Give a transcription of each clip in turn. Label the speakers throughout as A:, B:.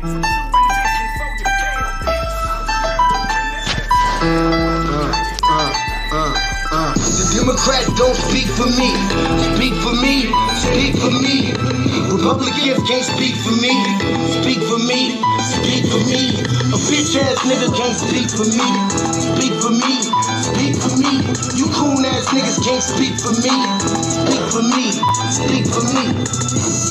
A: The Democrats don't speak for me. Speak for me. Speak for me. Republicans can't speak for me. Speak for me. Speak for me. A bitch ass nigga can't speak for me. Speak for me. Speak for me. You coon ass niggas can't speak for me. Speak for me. Speak for me.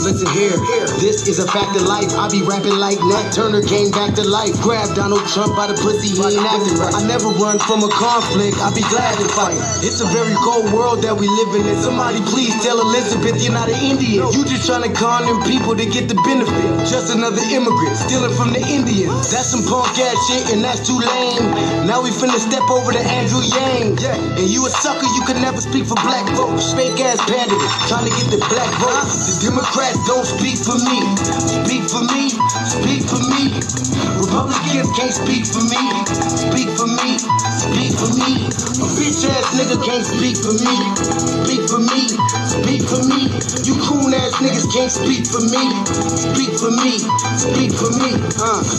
A: Listen here, this is a fact of life. I be rapping like Nat Turner came back to life. Grab Donald Trump by the pussy, he ain't acting right. I never run from a conflict, I be glad to fight. It's a very cold world that we live in. Somebody please tell Elizabeth you're not an Indian. You just trying to con them people to get the benefit. Just another immigrant, stealing from the Indians. That's some punk ass shit and that's too lame. Now we finna step over to Andrew Yang. And you a sucker, you could never speak for black folks. Fake ass pandemic, trying to get the black vote. The Democrats don't speak for me. Speak for me. Speak for me. Republicans can't speak for me. Speak for me. Speak for me. A bitch ass nigga can't speak for me. Speak for me. Speak for me. You coon ass niggas can't speak for me. Speak for me. Speak for me.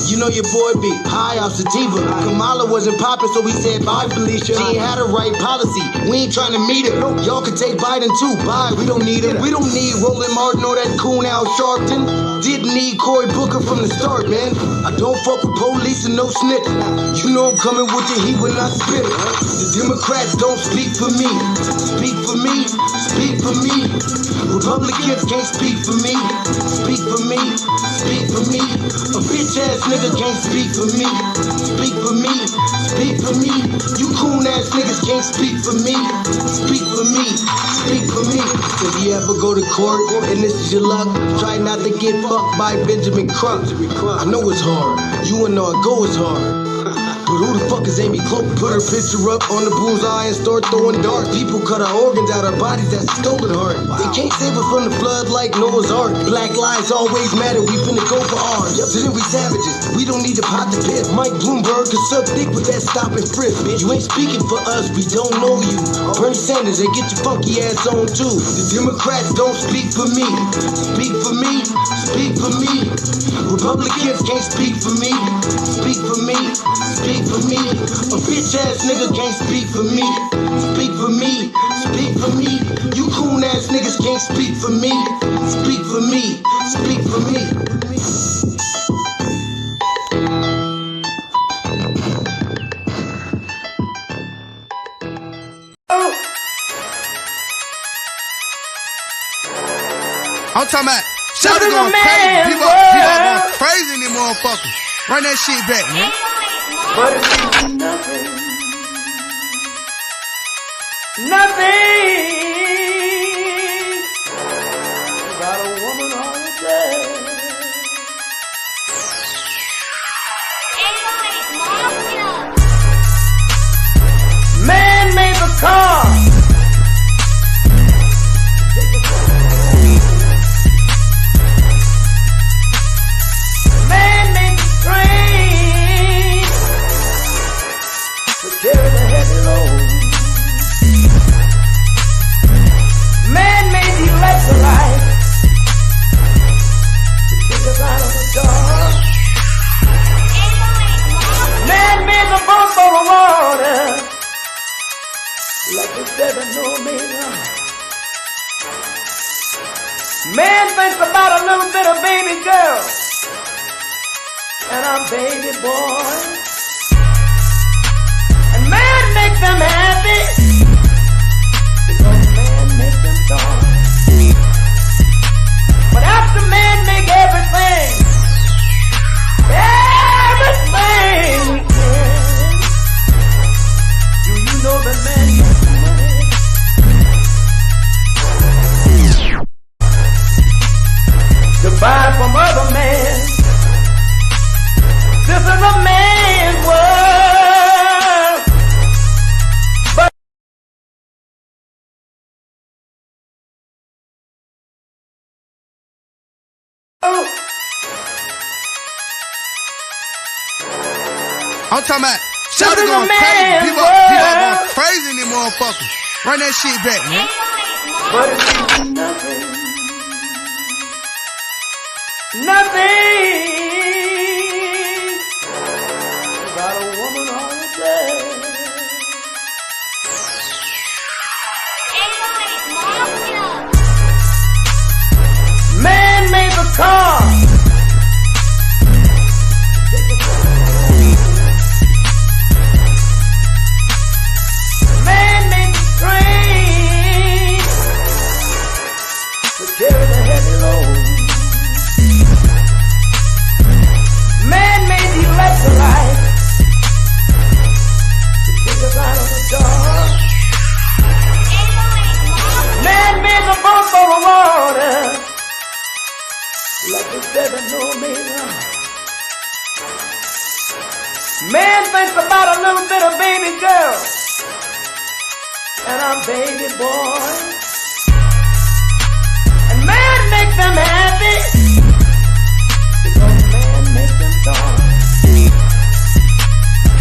A: You know your boy be high off sativa. Kamala wasn't popping, so we said bye, Felicia. She ain't had a right policy. We ain't trying to meet her. Y'all can take Biden too. Bye. We don't need him. We don't need Roland Martin or that coon Al Sharpton. Didn't need Cory Booker from the start, man. I don't fuck with police and no snitch. You know I'm coming with the heat when I spit it. The Democrats don't speak for me. Speak for me. Speak for me. Republicans can't speak for me. Speak for me. Speak for me. A bitch ass nigga can't speak for me. Speak for me. Speak for me. You coon ass niggas can't speak for me. Speak for me. Speak for me. If you ever go to court and this is your luck, try not to get fucked by Benjamin Crump. I know it's hard. You and I go it's hard. But who the fuck is Amy Cloak? Put her picture up on the bullseye and start throwing darts. People cut our organs out our bodies, that's a stolen heart. They can't save us from the flood like Noah's Ark. Black lives always matter, we finna go for ours. So then we savages, we don't need to pot the piss. Mike Bloomberg can suck dick with that stop and frisk. You ain't speaking for us, we don't know you. Bernie Sanders, they get your funky ass on too. The Democrats don't speak for me. Speak for me. Speak for me. Republicans can't speak for me. Speak for me. Speak for me. A bitch ass nigga can't speak for me. Speak for me. Speak for me. You coon ass niggas can't speak for me. Speak for me. Speak for me.
B: I'm talking about shout going crazy. People going crazy in these motherfuckers. Run that shit back, man.
C: But it means nothing. Nothing. Got a woman on the bed. Man made the car. Man made the train to carry the heavy load. Man made the electrolyte to take us out of the dark. Man made the boat for the water like the 7-millimeter. Man thinks about a little bit of baby girl and a baby boy. And man makes them happy because man makes them joy. But after man make everything we can, do you know that man makes money? To buy from other men. This is a man's world. But
B: I'm talking about shout going crazy. People going crazy in these motherfuckers. Run that shit back, man.
C: But it means nothing. Nothing. car. Man made the train to carry the heavy load. Man made the electrolyte to take us out of the dark. Man made the boat for the water, like the 7 Omega. Man thinks about a little bit of baby girl and a baby boy. And man makes them happy because man makes them joy.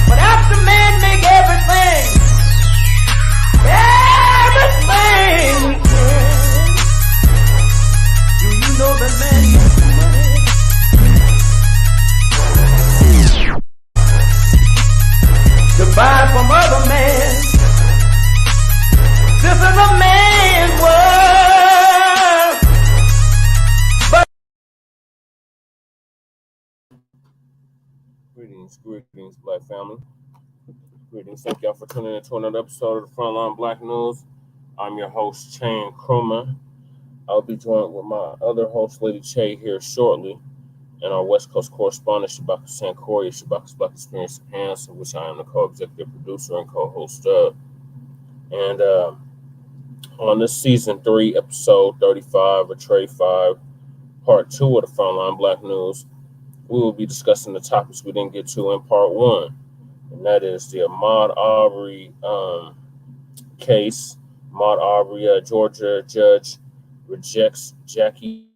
C: But after man make everything we can, do you know that man makes money? To buy from other men. This is a man's world. But
D: Greetings, Black family. Greetings. Thank y'all for tuning in to another episode of the Front Line Blacc News. I'm your host, Chan Krumah. I'll be joined with my other host, Lady Che, here shortly, and our West Coast correspondent, Shabaka Sankori, Shabaka's Black Experience Enhanced, of which I am the co-executive producer and co-host of. And on this season 3, episode 35, or Trade 5, part 2 of the Front Line Blacc News, we will be discussing the topics we didn't get to in part 1, and that is the Ahmaud Arbery case. Ahmaud Arbery, Georgia judge rejects Jackie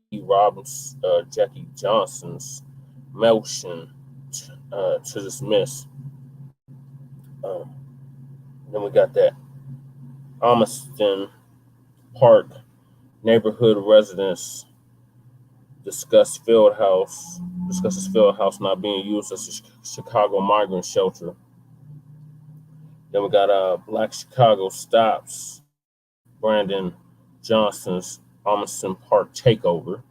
D: Johnson's motion to dismiss. Then we got that Ahmaud Park neighborhood residents discusses field house not being used as a Chicago migrant shelter. Then we got Black Chicago stops Brandon Johnson's Amundsen Park takeover.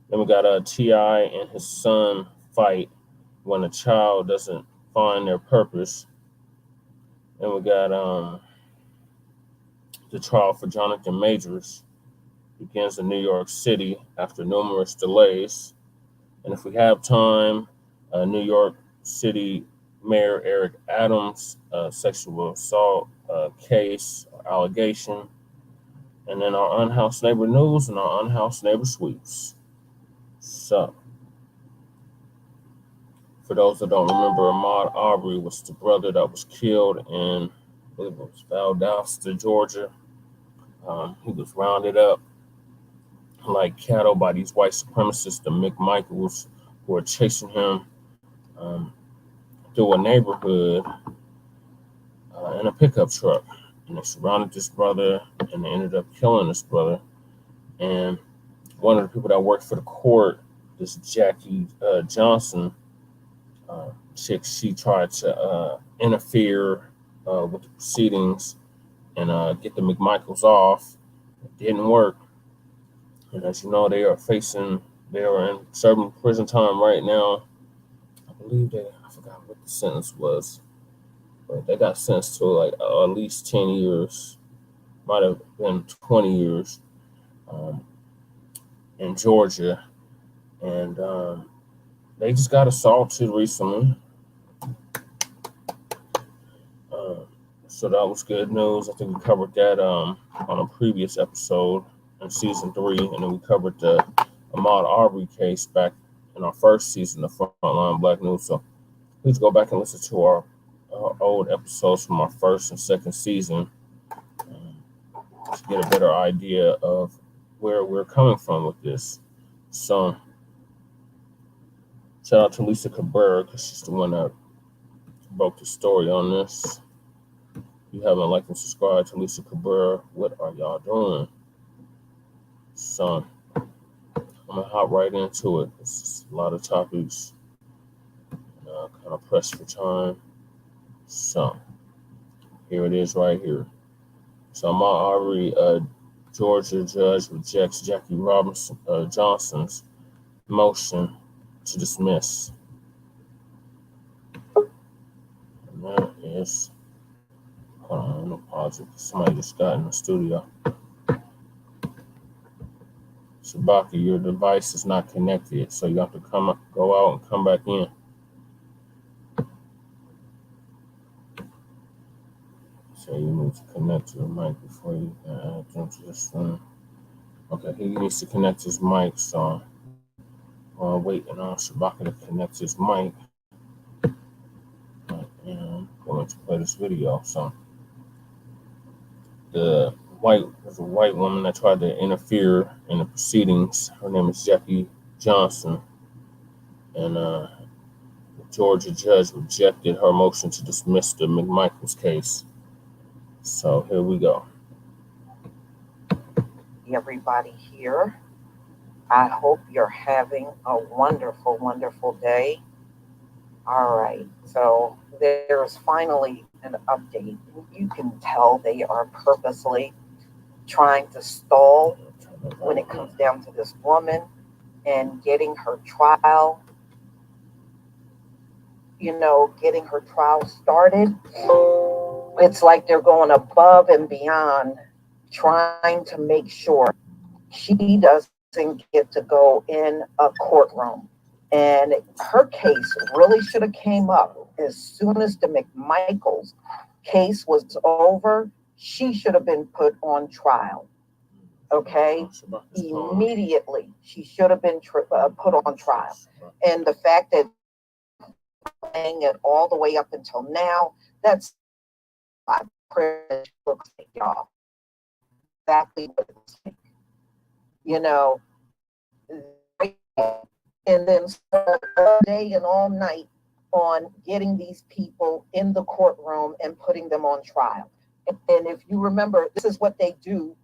D: Then we got T.I. and his son fight when a child doesn't find their purpose. Then we got the trial for Jonathan Majors begins in New York City after numerous delays. And if we have time, New York City Mayor Eric Adams' sexual assault case or allegation. And then our Unhoused Neighbor News and our Unhoused Neighbor Sweeps. So, for those that don't remember, Ahmaud Arbery was the brother that was killed in, I believe it was Valdosta, Georgia. He was rounded up like cattle by these white supremacists, the McMichaels, who were chasing him through a neighborhood in a pickup truck. And they surrounded this brother, and they ended up killing this brother. And one of the people that worked for the court, this Jackie Johnson, she tried to interfere with the proceedings and get the McMichaels off. It didn't work. And as you know, they are in serving prison time right now. I believe I forgot what the sentence was, but they got sentenced to like at least 10 years, might have been 20 years in Georgia. And they just got assaulted recently. So that was good news. I think we covered that on a previous episode in season 3, and then we covered the Ahmaud Arbery case back in our first season of Front Line Blacc News. So please go back and listen to our old episodes from our first and second season to get a better idea of where we're coming from with this. So shout out to Lisa Cabrera, because she's the one that broke the story on this. If you haven't liked and subscribed to Lisa Cabrera, what are y'all doing? So I'm gonna hop right into it. It's a lot of topics, kind of pressed for time. So here it is right here. So Ahmaud Arbery Georgia judge rejects Jackie Johnson's motion to dismiss. And that is, hold on, I'm gonna pause it. Somebody just got in the studio. Shabaka, your device is not connected, so you have to go out and come back in. So you need to connect your mic before you add them to this thing. Okay, he needs to connect his mic, so while I'm waiting on Shabaka to connect his mic, and I'm going to play this video. So there's a white woman that tried to interfere in the proceedings. Her name is Jackie Johnson, and the Georgia judge rejected her motion to dismiss the McMichaels case. So here we go.
E: Everybody here, I hope you're having a wonderful, wonderful day. All right, so there's finally an update. You can tell they are purposely trying to stall when it comes down to this woman and getting her trial, getting her trial started. It's like they're going above and beyond, trying to make sure she doesn't get to go in a courtroom. And her case really should have came up as soon as the McMichaels case was over. She should have been put on trial. Okay, immediately she should have been put on trial. And the fact that playing it all the way up until now, that's what privilege looks like, y'all. Exactly what it looks like. And then all day and all night on getting these people in the courtroom and putting them on trial. And if you remember, this is what they do.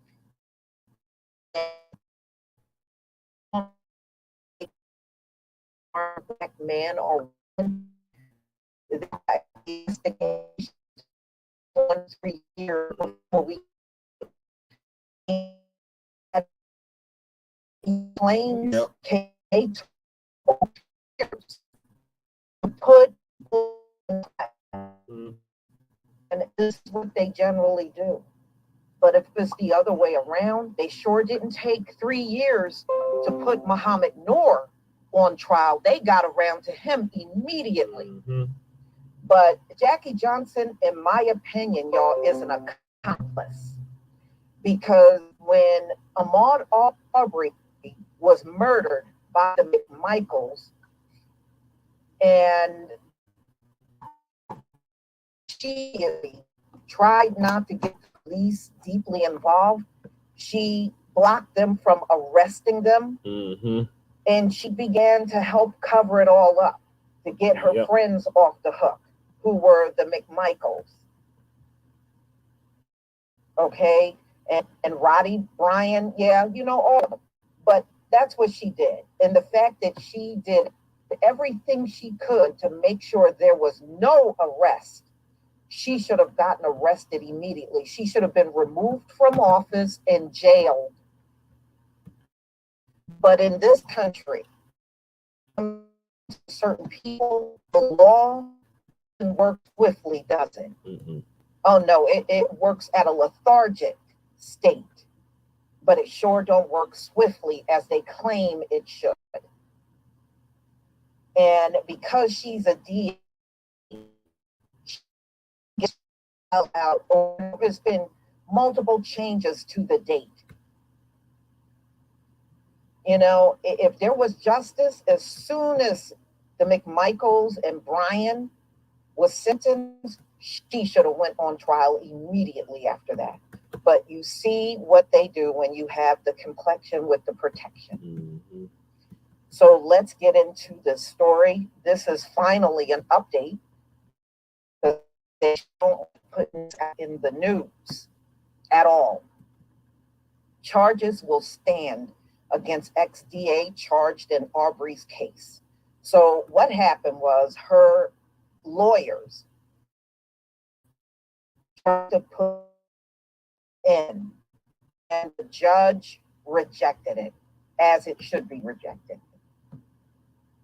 E: Black man or woman, 3 years before we claims put, and this is what they generally do. But if it's the other way around, they sure didn't take 3 years to put Muhammad Noor on trial. They got around to him immediately. Mm-hmm. But Jackie Johnson, in my opinion, y'all, is an accomplice. Because when Ahmaud Arbery was murdered by the McMichaels, and she tried not to get the police deeply involved, she blocked them from arresting them. Mm-hmm. And she began to help cover it all up to get her friends off the hook, who were the McMichaels. Okay? And Roddy, Brian, all of them. But that's what she did. And the fact that she did everything she could to make sure there was no arrest, she should have gotten arrested immediately. She should have been removed from office and jailed. But in this country, certain people, the law doesn't work swiftly, does it? Mm-hmm. Oh, no, it works at a lethargic state, but it sure don't work swiftly as they claim it should. And because she's a DA, she gets out, or there's been multiple changes to the date. If there was justice, as soon as the McMichaels and Brian was sentenced, she should have went on trial immediately after that. But you see what they do when you have the complexion with the protection. Mm-hmm. So let's get into this story. This is finally an update. They don't put in the news at all. Charges will stand against ex-DA charged in Arbery's case. So what happened was her lawyers tried to put in and the judge rejected it, as it should be rejected.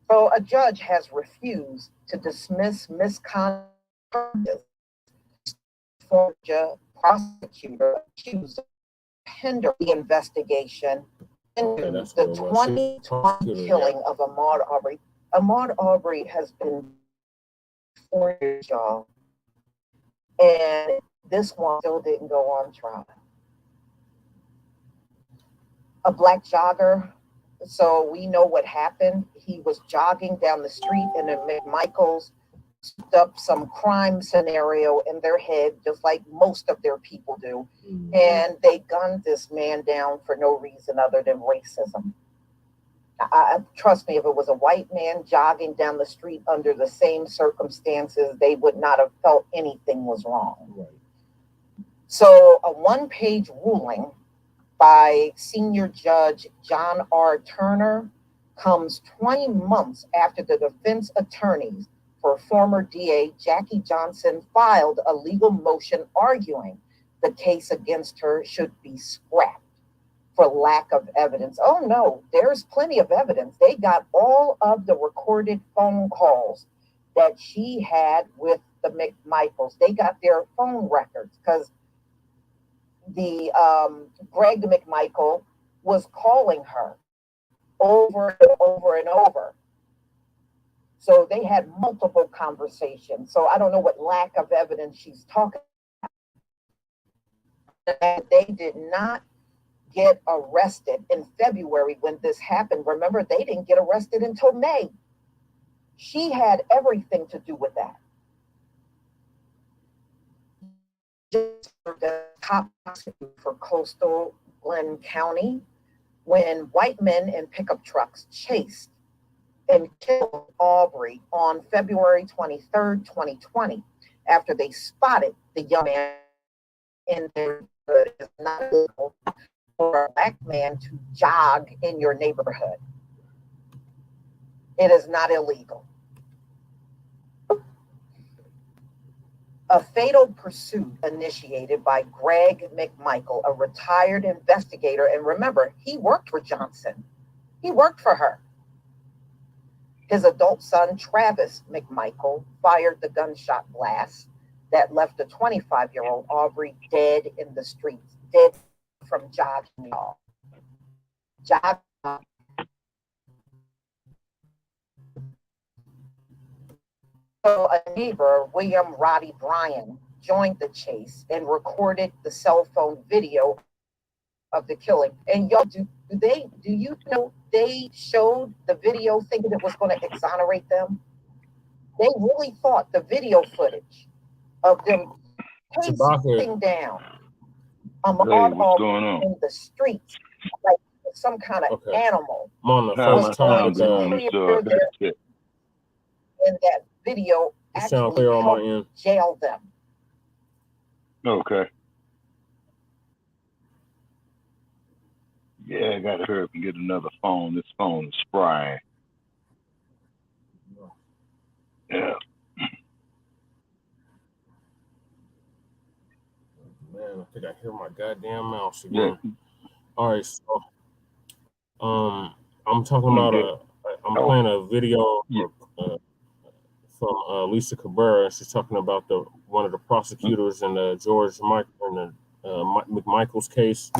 E: So a judge has refused to dismiss misconduct for the prosecutor accused of hindering the investigation into the 2020 killing of Ahmaud Arbery. Ahmaud Arbery has been 4 years, y'all, and this one still didn't go on trial. A black jogger, so we know what happened. He was jogging down the street and then McMichaels stood up some crime scenario in their head, just like most of their people do. And they gunned this man down for no reason other than racism. Trust me, if it was a white man jogging down the street under the same circumstances, they would not have felt anything was wrong. Right. So a one-page ruling by senior judge John R. Turner comes 20 months after the defense attorneys for former DA Jackie Johnson filed a legal motion arguing the case against her should be scrapped for lack of evidence. Oh no, there's plenty of evidence. They got all of the recorded phone calls that she had with the McMichaels. They got their phone records because the Greg McMichael was calling her over and over and over. So they had multiple conversations. So I don't know what lack of evidence she's talking about. And they did not get arrested in February when this happened. Remember, they didn't get arrested until May. She had everything to do with that. The top prosecutor for coastal Glenn County when white men in pickup trucks chased and killed Arbery on February 23rd, 2020, after they spotted the young man in their neighborhood. It is not illegal for a black man to jog in your neighborhood. It is not illegal. A fatal pursuit initiated by Greg McMichael, a retired investigator. And remember, he worked for Johnson. He worked for her. His adult son, Travis McMichael, fired the gunshot blast that left a 25-year-old Arbery dead in the streets, dead from jogging. So a neighbor, William Roddy Bryan, joined the chase and recorded the cell phone video of the killing. And y'all, do you know they showed the video thinking it was going to exonerate them? They really thought the video footage of them chasing down Ahmaud Arbery in the streets like some kind of animal was going to clear their, and that video actually helped jail them.
F: Okay. Yeah, I gotta hurry up and get another phone. This phone is frying. Yeah.
D: Man, I think I hear my goddamn mouse again. Yeah. All right, so I'm talking about I'm playing a video from Lisa Cabrera. She's talking about one of the prosecutors in the George McMichael's case,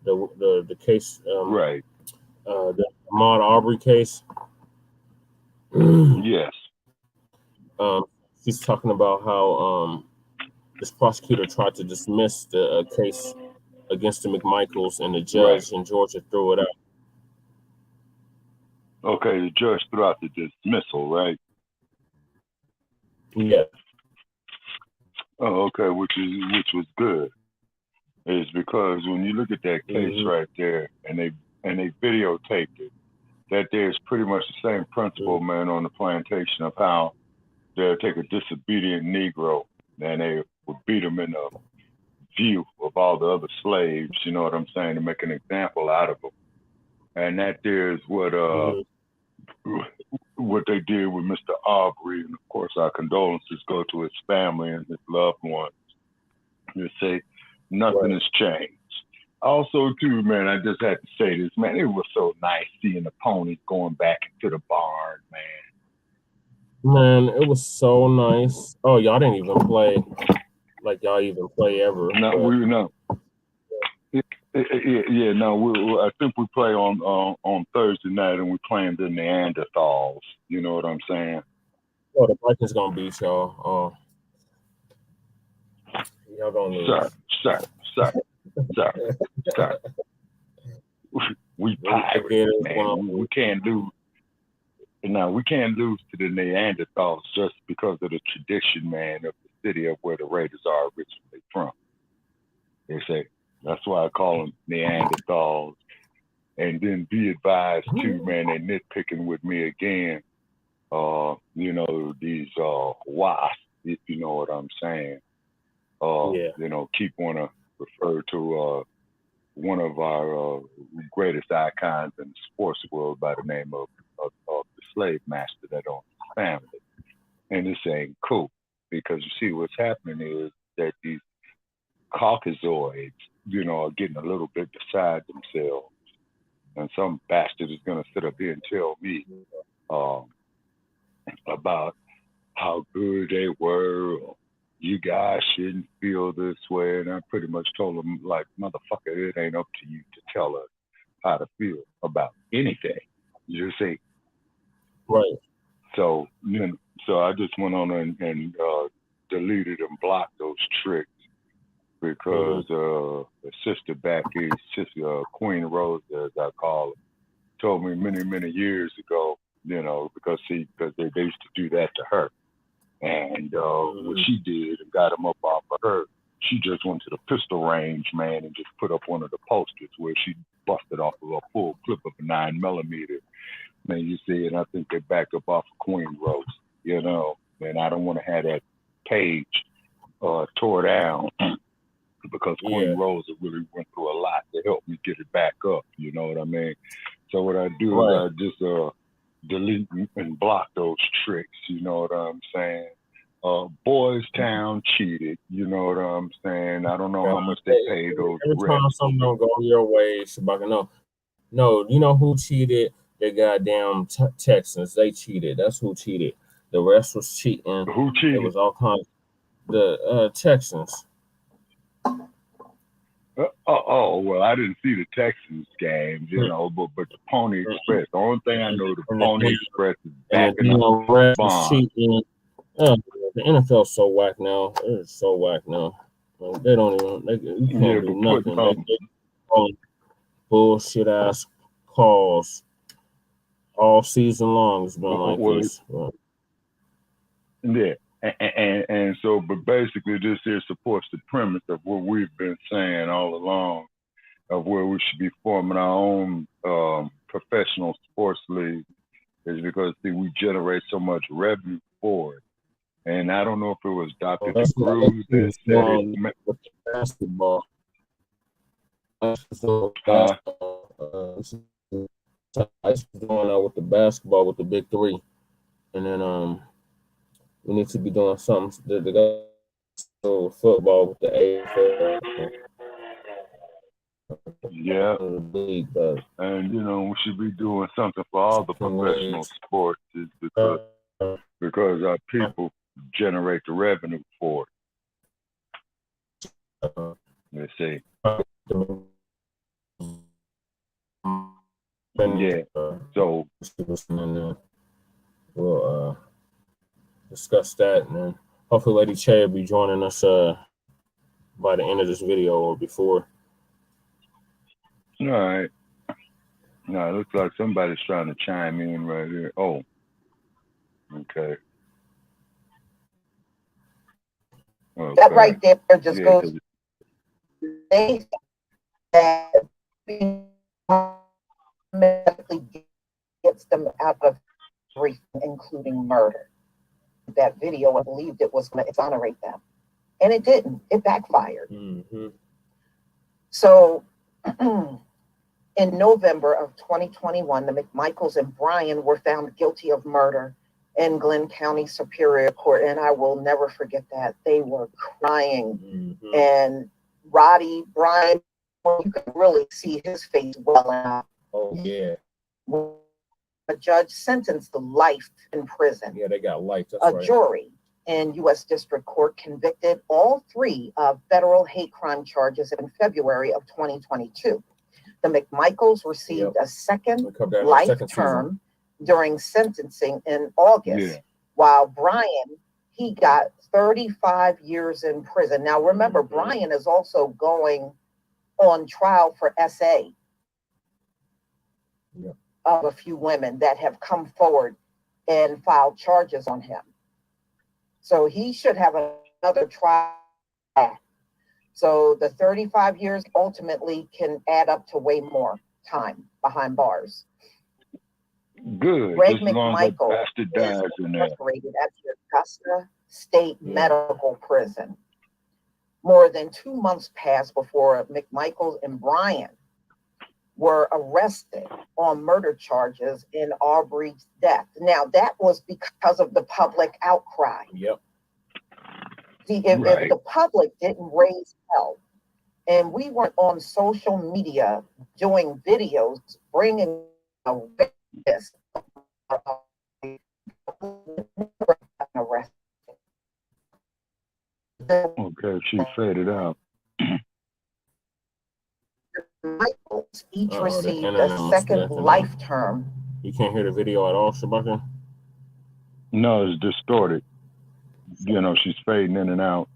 D: the case,
F: right?
D: The Ahmaud Arbery case.
F: Yes.
D: She's talking about how this prosecutor tried to dismiss the case against the McMichaels, and the judge in Georgia threw it out.
F: Okay, the judge threw out the dismissal, right?
D: Yeah.
F: Oh, okay, which was good. Is because when you look at that case right there, and they videotaped it, that there's pretty much the same principle, man, on the plantation of how they'll take a disobedient Negro and they would beat him in the view of all the other slaves, you know what I'm saying, to make an example out of them. And that there's what they did with Mr. Arbery, and of course our condolences go to his family and his loved ones. You say nothing has changed. Also, too, man, I just had to say this, man. It was so nice seeing the ponies going back into the barn, man.
D: Man, it was so nice. Oh, y'all didn't even play like y'all even play ever.
F: No,
D: but...
F: we no. Yeah, no. I think we play on Thursday night, and we're playing the Neanderthals. You know what I'm saying?
D: Oh, the Vikings gonna beat y'all. Y'all gonna lose.
F: Sir. We pirates, man. We can't lose. No, we can't lose to the Neanderthals just because of the tradition, man, of the city of where the Raiders are originally from. They say that's why I call them Neanderthals. And then be advised too, man. They're nitpicking with me again. You know, these wasps, if you know what I'm saying. You know, keep want to refer to one of our greatest icons in the sports world by the name of the slave master that owns his family. And this ain't cool, because you see what's happening is that these Caucasoids, you know, are getting a little bit beside themselves. And some bastard is going to sit up here and tell me about how good they were, or you guys shouldn't feel this way. And I pretty much told them, like, motherfucker, it ain't up to you to tell us how to feel about anything. You see?
D: Right.
F: So, you know, so I just went on and deleted and blocked those tricks, because the sister Becky, Queen Rose, as I call her, told me many years ago, you know, because they used to do that to her. And what she did and got him up off of her, she just went to the pistol range, man, and just put up one of the posters where she busted off of a full clip of a 9mm. Man, you see, and I think they backed up off of Queen Rose, you know, and I don't want to have that page tore down, because Queen Rose really went through a lot to help me get it back up, you know what I mean? So what I do is I just delete and block those tricks, you know what I'm saying? Boys Town cheated, you know what I'm saying? I don't know how much they paid those
D: every time something don't go your way, Shabaka, no, you know who cheated? The goddamn Texans. They cheated. That's who cheated. The rest was cheating.
F: Who cheated?
D: It was all kinds. The Texans.
F: Well, I didn't see the Texans games, you know, but the Pony Express. The only thing I know, the Pony Express is backing up Bond.
D: The NFL's so whack now. It's so whack now. Like, they don't even. You can't do nothing. They bullshit ass calls all season long. It's been like this.
F: Yeah. And so, but basically, this here supports the premise of what we've been saying all along, of where we should be forming our own professional sports league, is because, see, we generate so much revenue for it. And I don't know if it was Dr. DeCruz that said it.
D: With basketball. I was doing that with the basketball with the big three, and then we need to be doing something the football with the AFL.
F: Yeah, and you know, we should be doing something for all the professional sports, is because our people generate the revenue for it. Let's see. Yeah. So
D: we'll discuss that, and then hopefully Lady Che will be joining us by the end of this video or before.
F: All right. No, it looks like somebody's trying to chime in right here. Oh, okay.
E: That right there just goes. They automatically gets them out of everything, including murder. That video, I believed it was going to exonerate them, and it didn't. It backfired. So in November of 2021, the McMichaels and Bryan were found guilty of murder in Glenn County Superior Court, and I will never forget that. They were crying, and Roddy, Brian you can really see his face well enough.
D: Oh yeah.
E: A judge sentenced to life in prison.
D: Yeah, they got life. That's
E: a
D: right.
E: jury in U.S. District Court convicted all three of federal hate crime charges in February of 2022. The McMichaels received a second life term during sentencing in August, while Brian, he got 35 years in prison. Now, remember, Brian is also going on trial for SA of a few women that have come forward and filed charges on him. So he should have another trial. So the 35 years ultimately can add up to way more time behind bars.
F: Good.
E: Greg
F: Just as long as that
E: McMichael
F: bastard dies
E: is
F: in there.
E: incarcerated at the Augusta State Medical Prison. More than 2 months passed before McMichael and Brian were arrested on murder charges in Arbery's death. Now, that was because of the public outcry.
D: Yep.
E: See, if the public didn't raise hell, and we weren't on social media doing videos, bringing awareness,
F: Okay, she faded out.
E: Michaels each received a second life term.
D: You can't hear the video at all, Shabaka?
F: No, it's distorted. You know, she's fading in and out.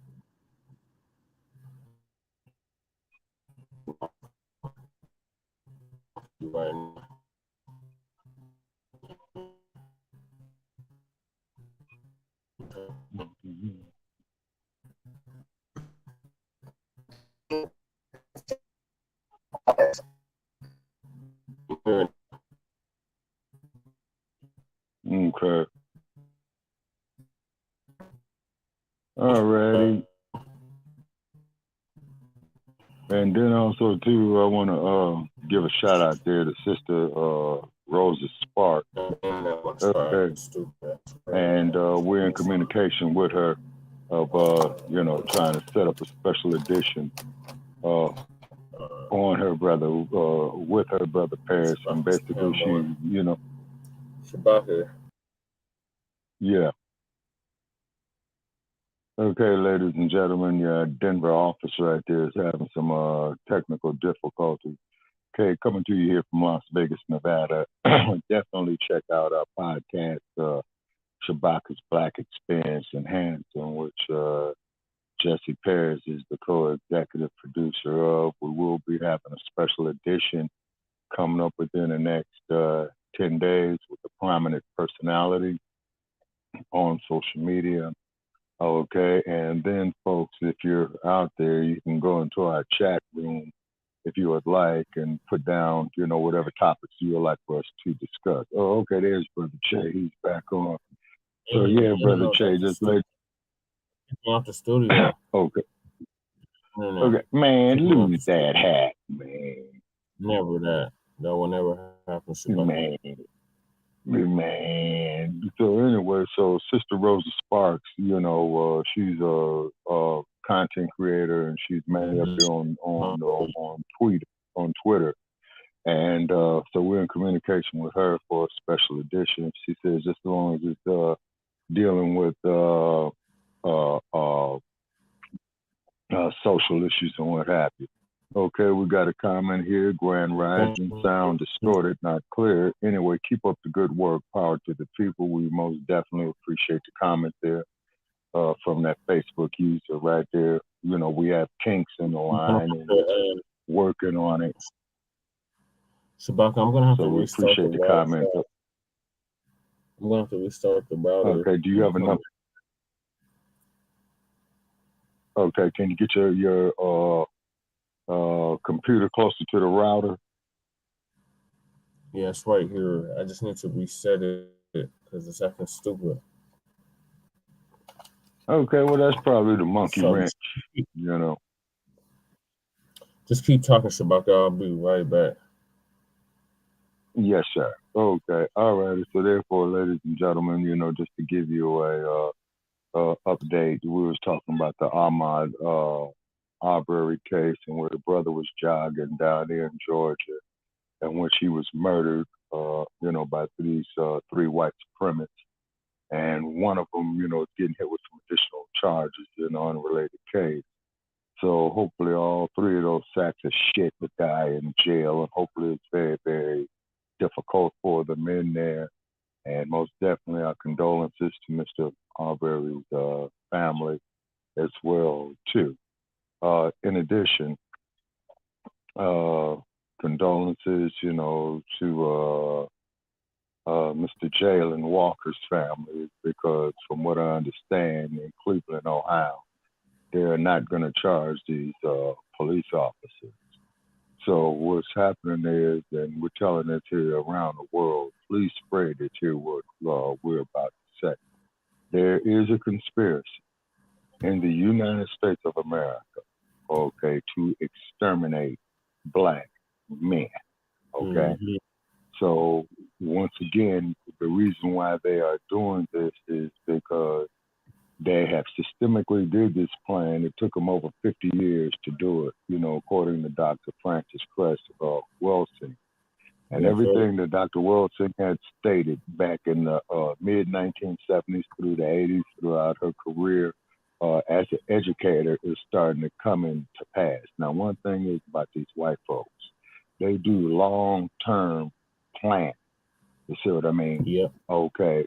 D: Right.
F: Okay. Alrighty. And then also too, I want to give a shout out there to Sister Rosa Spark. Okay. And we're in communication with her of you know, trying to set up a special edition on her brother with her brother Paris, and basically she, you know,
D: Shabaka.
F: Yeah. Okay, ladies and gentlemen, your Denver office right there is having some technical difficulties. Okay, coming to you here from Las Vegas, Nevada. Definitely check out our podcast, Shabaka's Black Experience Enhanced, in which Jesse Paris is the co-executive producer of. We will be having a special edition coming up within the next 10 days with a prominent personality on social media. Okay, and then folks, if you're out there, you can go into our chat room if you would like and put down, you know, whatever topics you would like for us to discuss. Oh, okay, there's Brother Che. He's back on. So yeah, Brother Che, just like
D: off the studio.
F: Okay. Okay, man, lose that hat, man.
D: Never that. That will never happen.
F: Man. So anyway, so Sister Rosa Sparks, you know, she's a content creator, and she's mainly up there on Twitter, and so we're in communication with her for a special edition. She says just as long as it's dealing with social issues and what have you. Okay, we got a comment here. Grand Rising, sound distorted, not clear. Anyway, keep up the good work. Power to the people. We most definitely appreciate the comment there from that Facebook user right there. You know, we have kinks in the line and working on it.
D: Shabaka, I'm going to have to restart
F: appreciate the comment.
D: I'm going to have to restart the browser.
F: Okay, do you have enough? Okay, can you get your computer closer to the router?
D: Yeah, it's right here. I just need to reset it because it's acting stupid.
F: Okay, well, that's probably the monkey wrench, you know.
D: Just keep talking, Shabaka. I'll be right back.
F: Yes, sir. Okay, all right. So therefore, ladies and gentlemen, you know, just to give you a update, we was talking about the Ahmaud Arbery case, and where the brother was jogging down there in Georgia, and when she was murdered, by these three white supremacists, and one of them, is getting hit with some additional charges in an unrelated case. So hopefully all three of those sacks of shit would die in jail, and hopefully it's very, very difficult for them in there. And most definitely our condolences to Mr. Arbery's family as well, too. In addition, condolences, to Mr. Jalen Walker's family, because from what I understand, in Cleveland, Ohio, they're not going to charge these police officers. So what's happening is, and we're telling this here around the world, please spread it here what we're about to say. There is a conspiracy in the United States of America, okay, to exterminate Black men, okay? Mm-hmm. So once again, the reason why they are doing this is because they have systemically did this plan. It took them over 50 years to do it, according to Dr. Francis Cress Wilson. And everything that Dr. Wilson had stated back in the mid-1970s through the 80s, throughout her career as an educator, is starting to come into pass. Now, one thing is about these white folks. They do long-term plan. You see what I mean?
D: Yeah.
F: Okay.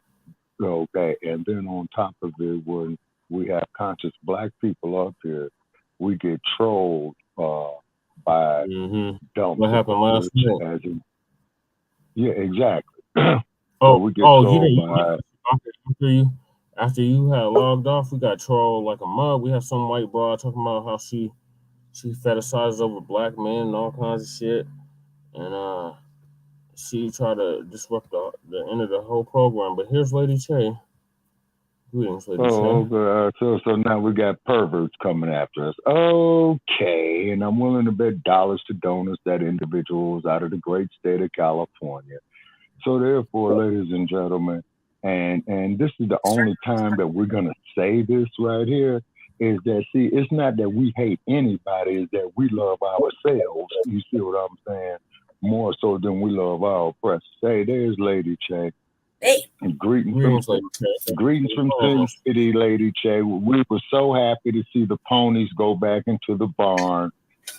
F: And then on top of it, when we have conscious Black people up here, we get trolled by dumb.
D: What happened last night?
F: Yeah, exactly.
D: So we get trolled by. After you had logged off, we got trolled like a mug. We had some white broad talking about how she fetishizes over Black men and all kinds of shit, and she tried to disrupt the end of the whole program. But here's Lady Che. Greetings, Lady Che.
F: So now we got perverts coming after us. Okay, and I'm willing to bet dollars to donuts that individual is out of the great state of California. So therefore, ladies and gentlemen, and this is the only time that we're gonna say this right here, is that, see, it's not that we hate anybody, it's that we love ourselves. You see what I'm saying? More so than we love our oppressors. Hey, there's Lady Che.
E: Hey.
F: Greetings from Sin City, Lady Che. We were so happy to see the ponies go back into the barn,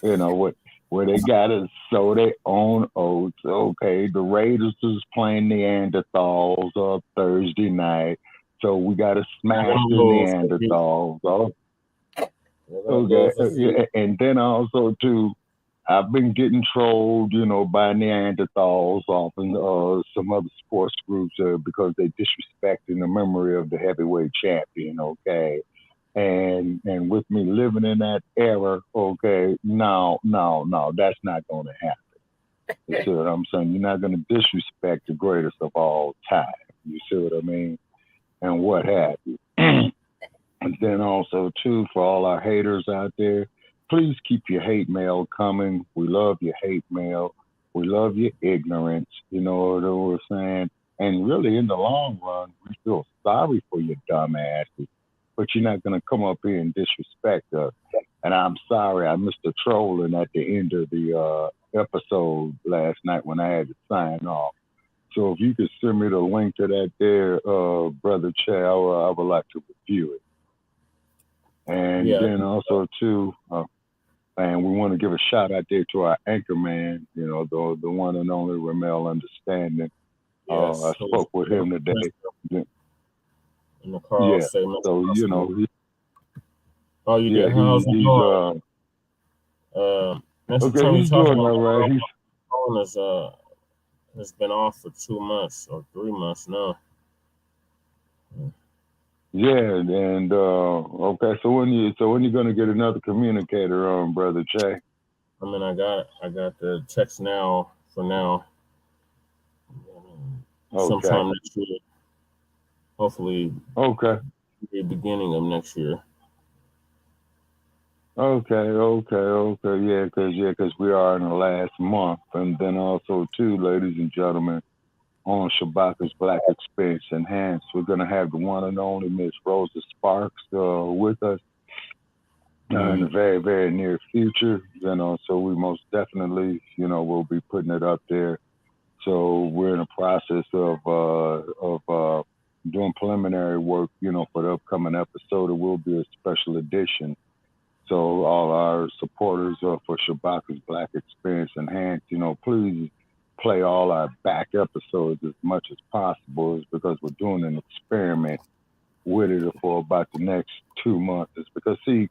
F: where they got to sow their own oats. Okay, the Raiders was playing Neanderthals Thursday night, so we got to smash the Neanderthals. Okay, and then also too, I've been getting trolled, by Neanderthals off and some other sports groups because they disrespecting the memory of the heavyweight champion. Okay, and with me living in that era, okay, no, that's not going to happen. You see what I'm saying? You're not going to disrespect the greatest of all time. You see what I mean? And what have you? And then also too, for all our haters out there, please keep your hate mail coming. We love your hate mail. We love your ignorance. You know what we're saying? And really, in the long run, we feel sorry for your dumb asses. But you're not going to come up here and disrespect us. And I'm sorry, I missed the trolling at the end of the episode last night when I had to sign off. So if you could send me the link to that there, Brother Che, I would like to review it. And then also, too, and we want to give a shout out there to our anchor man, the one and only Ramel Understanding.
D: Yes,
F: I spoke with him today.
D: In the car,
F: so,
D: you did?
F: Yeah,
D: How's he doing?
F: Okay, he's doing all right.
D: His phone has been off for 2 months or 3 months now.
F: Yeah, and okay. So when you gonna get another communicator on, Brother Che?
D: I mean, I got the text now for now. Sometime next year. Hopefully.
F: Okay.
D: The beginning of next year.
F: Okay. Yeah, because we are in the last month, and then also too, ladies and gentlemen, on Shabaka's Black Experience Enhanced, we're gonna have the one and only Miss Rosa Sparks with us. in the very, very near future. So we most definitely, will be putting it up there. So we're in the process of doing preliminary work, for the upcoming episode. It will be a special edition. So all our supporters for Shabaka's Black Experience Enhanced, please play all our back episodes as much as possible. It's because we're doing an experiment with it for about the next 2 months. It's because, see,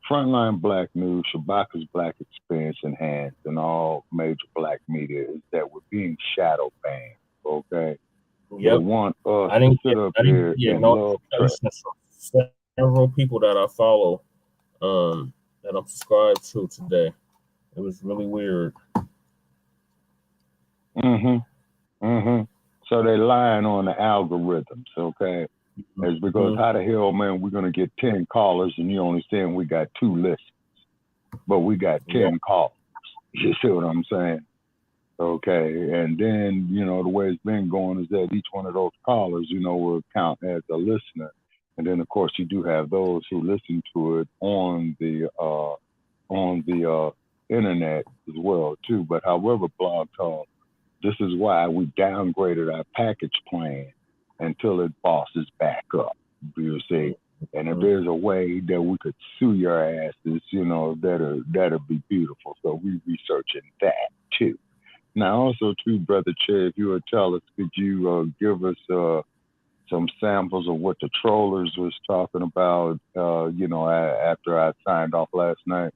F: Front Line Blacc News, Shabaka's Black Experience Enhanced, and all major black media is that we're being shadow banned, okay?
D: Yep.
F: They want us to sit up here and love track.
D: Several people that I follow, that I'm subscribed to today. It was really weird.
F: So they're lying on the algorithms, okay? It's because how the hell, man, we're going to get 10 callers and you only saying we got 2 listens, but we got 10 callers. You see what I'm saying? Okay. And then, the way it's been going is that each one of those callers, will count as a listener. And then, of course, you do have those who listen to it on the internet as well, too. But however, Blog Talk, this is why we downgraded our package plan until it bosses back up, you see. And if there's a way that we could sue your asses, that'll be beautiful. So we're researching that, too. Now, also, too, Brother Che, if you would tell us, could you give us some samples of what the trollers was talking about, after I signed off last night?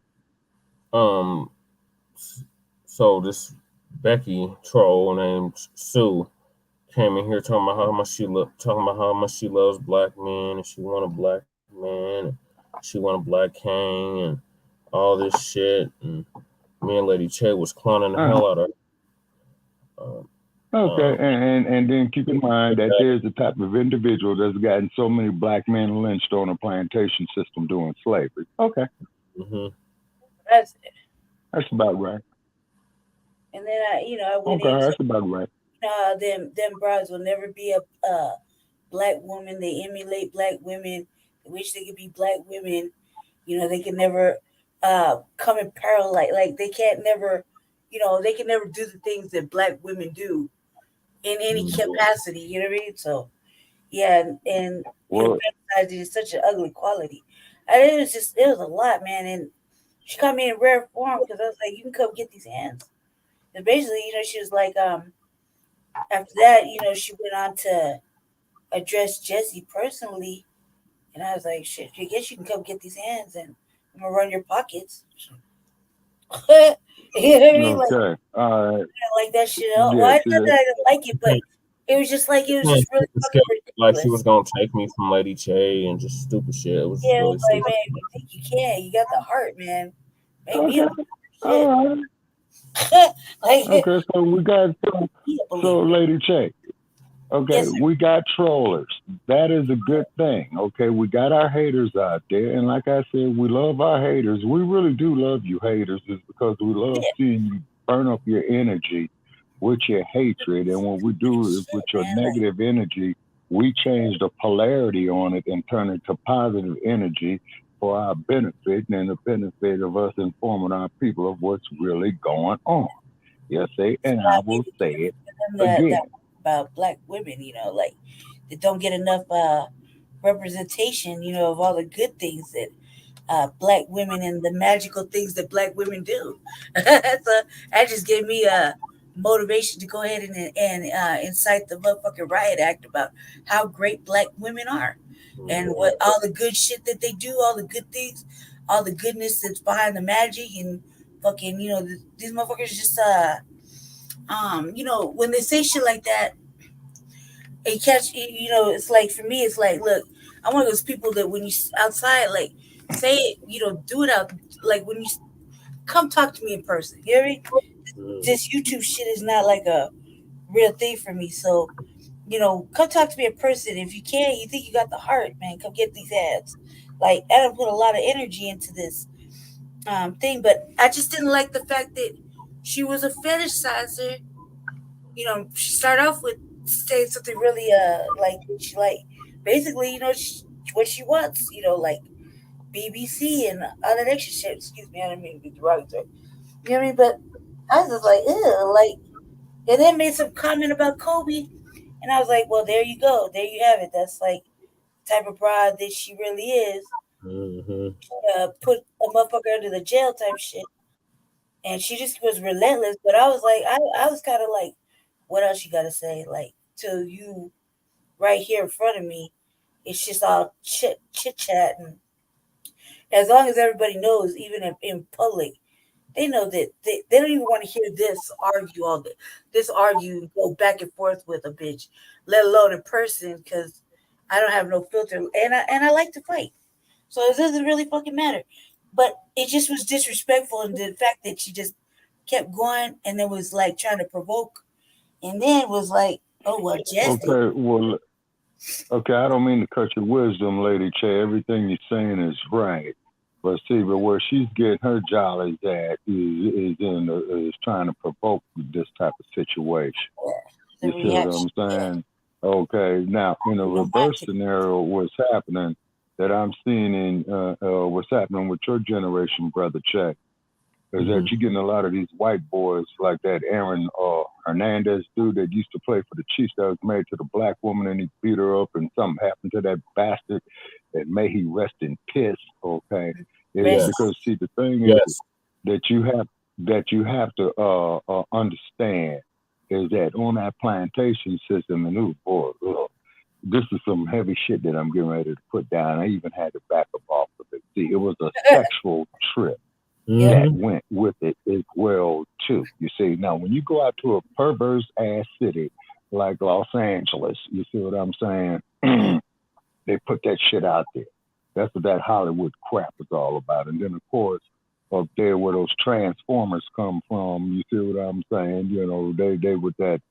D: So this Becky troll named Sue came in here talking about how much she loves black men, and she want a black man, and she want a black king, and all this shit. And me and Lady Che was clowning the hell out of her.
F: Okay, and then keep in mind that there's the type of individual that's gotten so many black men lynched on a plantation system during slavery. Okay.
G: That's
F: about right.
G: And then I went
F: into, that's about right.
G: Them brides will never be a black woman. They emulate black women. They wish they could be black women. They can never come in parallel. Like they can't never, they can never do the things that black women do in any capacity. You know what I mean? So yeah, and it is such an ugly quality. And it was a lot, man. And she caught me in rare form because I was like, you can come get these hands. And basically, she was like, after that, she went on to address Jesse personally. And I was like, shit, I guess you can come get these hands and I'm going to run your pockets. You know what I mean?
F: Okay.
G: Like that shit. Well, I thought that I didn't like it, but it was just like, it was just really fucking ridiculous.
D: Like she was going to take me from Lady Che and just stupid shit. It was really
G: like,
D: stupid.
G: Man, you think you can. You got the heart, man. Maybe
F: okay. Okay, so we got so Lady Che. Okay, yes, we got trollers. That is a good thing. Okay, we got our haters out there, and like I said, we love our haters. We really do love you haters, is because we love seeing you burn up your energy with your hatred. And what we do is with your negative energy, we change the polarity on it and turn it to positive energy for our benefit and the benefit of us informing our people of what's really going on. Yes, and I will say it again.
G: About black women, like they don't get enough representation, of all the good things that black women and the magical things that black women do. So that just gave me a motivation to go ahead and incite the motherfucking riot act about how great black women are and what all the good shit that they do, all the good things, all the goodness that's behind the magic, and fucking, these motherfuckers just when they say shit like that, it catch, it's like, for me, it's like, look, I'm one of those people that when you outside, like, say it, do it out, like, when you come talk to me in person, you hear me? This YouTube shit is not like a real thing for me, so, come talk to me in person. If you can, you think you got the heart, man, come get these ads. Like, I don't put a lot of energy into this thing, but I just didn't like the fact that she was a fetishizer. She started off with saying something really like she, like, basically, what she wants, like, BBC and all that extra shit. Excuse me, I didn't mean to be derogatory. You know what I mean? But I was just like, ew, like, and then made some comment about Kobe, and I was like, well, there you go, there you have it. That's like the type of broad that she really is.
D: Mm-hmm.
G: Put a motherfucker under the jail type shit, and she just was relentless. But I was like, I was kind of like, what else you gotta say? Like, to you right here in front of me, it's just all chit chat, and as long as everybody knows, even in public, they know that they don't even want to hear this argue go back and forth with a bitch, let alone in person, because I don't have no filter, and I like to fight, so it doesn't really fucking matter. But it just was disrespectful, and the fact that she just kept going and then was like trying to provoke, and then was like, oh well, Jesse.
F: Okay, I don't mean to cut your wisdom, Lady Che. Everything you're saying is right. But see, but where she's getting her jollies at is trying to provoke this type of situation. You see what I'm saying? Okay, now in a reverse scenario, what's happening that I'm seeing in what's happening with your generation, Brother Che, is that you're getting a lot of these white boys like that Aaron Hernandez dude that used to play for the Chiefs that was married to the black woman and he beat her up and something happened to that bastard and may he rest in piss, okay? It's because see the thing is that you have to understand is that on that plantation system, and oh boy, this is some heavy shit that I'm getting ready to put down. I even had to back up off of it. See, it was a sexual trip that went with it as well too. You see, now when you go out to a perverse ass city like Los Angeles, you see what I'm saying? They put that shit out there. That's what that Hollywood crap is all about. And then of course, up there where those transformers come from, you see what I'm saying? You know, they with that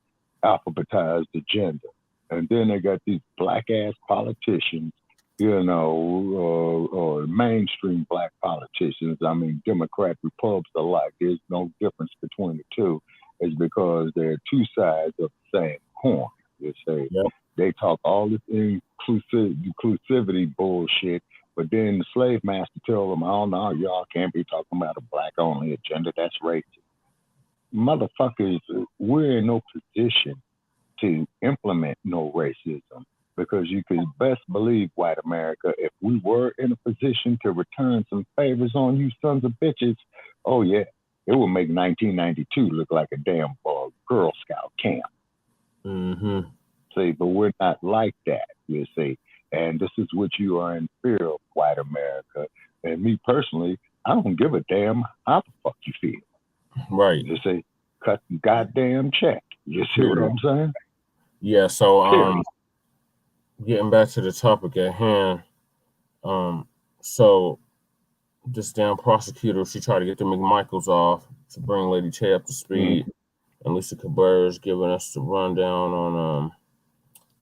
F: alphabetized agenda. And then they got these black ass politicians, you know, or mainstream black politicians. I mean, Democrat, Republicans alike. There's no difference between the two. It's because they're two sides of the same coin. You see, they talk all this inclusivity bullshit, but then the slave master tell them, "Oh no, y'all can't be talking about a black only agenda. That's racist." Motherfuckers, we're in no position to implement no racism, because you could best believe, white America, if we were in a position to return some favors on you sons of bitches, oh yeah, it would make 1992 look like a damn Girl Scout camp. See, but we're not like that, you see. And this is what you are in fear of, white America. And me personally, I don't give a damn how the fuck you feel.
D: Right.
F: You see, cut the goddamn check. You see what I'm saying?
D: Yeah, so getting back to the topic at hand, so this damn prosecutor, she tried to get the McMichaels off to bring Lady Che up to speed. And Lisa Cabrera is giving us the rundown on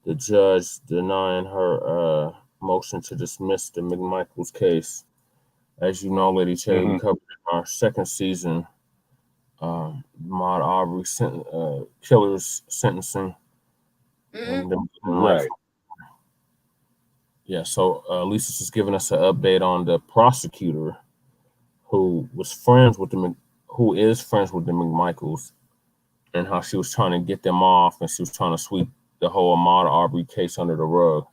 D: the judge denying her motion to dismiss the McMichaels case. As you know, Lady Che, we covered in our second season, Ahmaud Arbery killer's sentencing. Right. Yeah, so Lisa's just giving us an update on the prosecutor who is friends with the McMichaels, and how she was trying to get them off, and she was trying to sweep the whole Ahmaud Arbery case under the rug.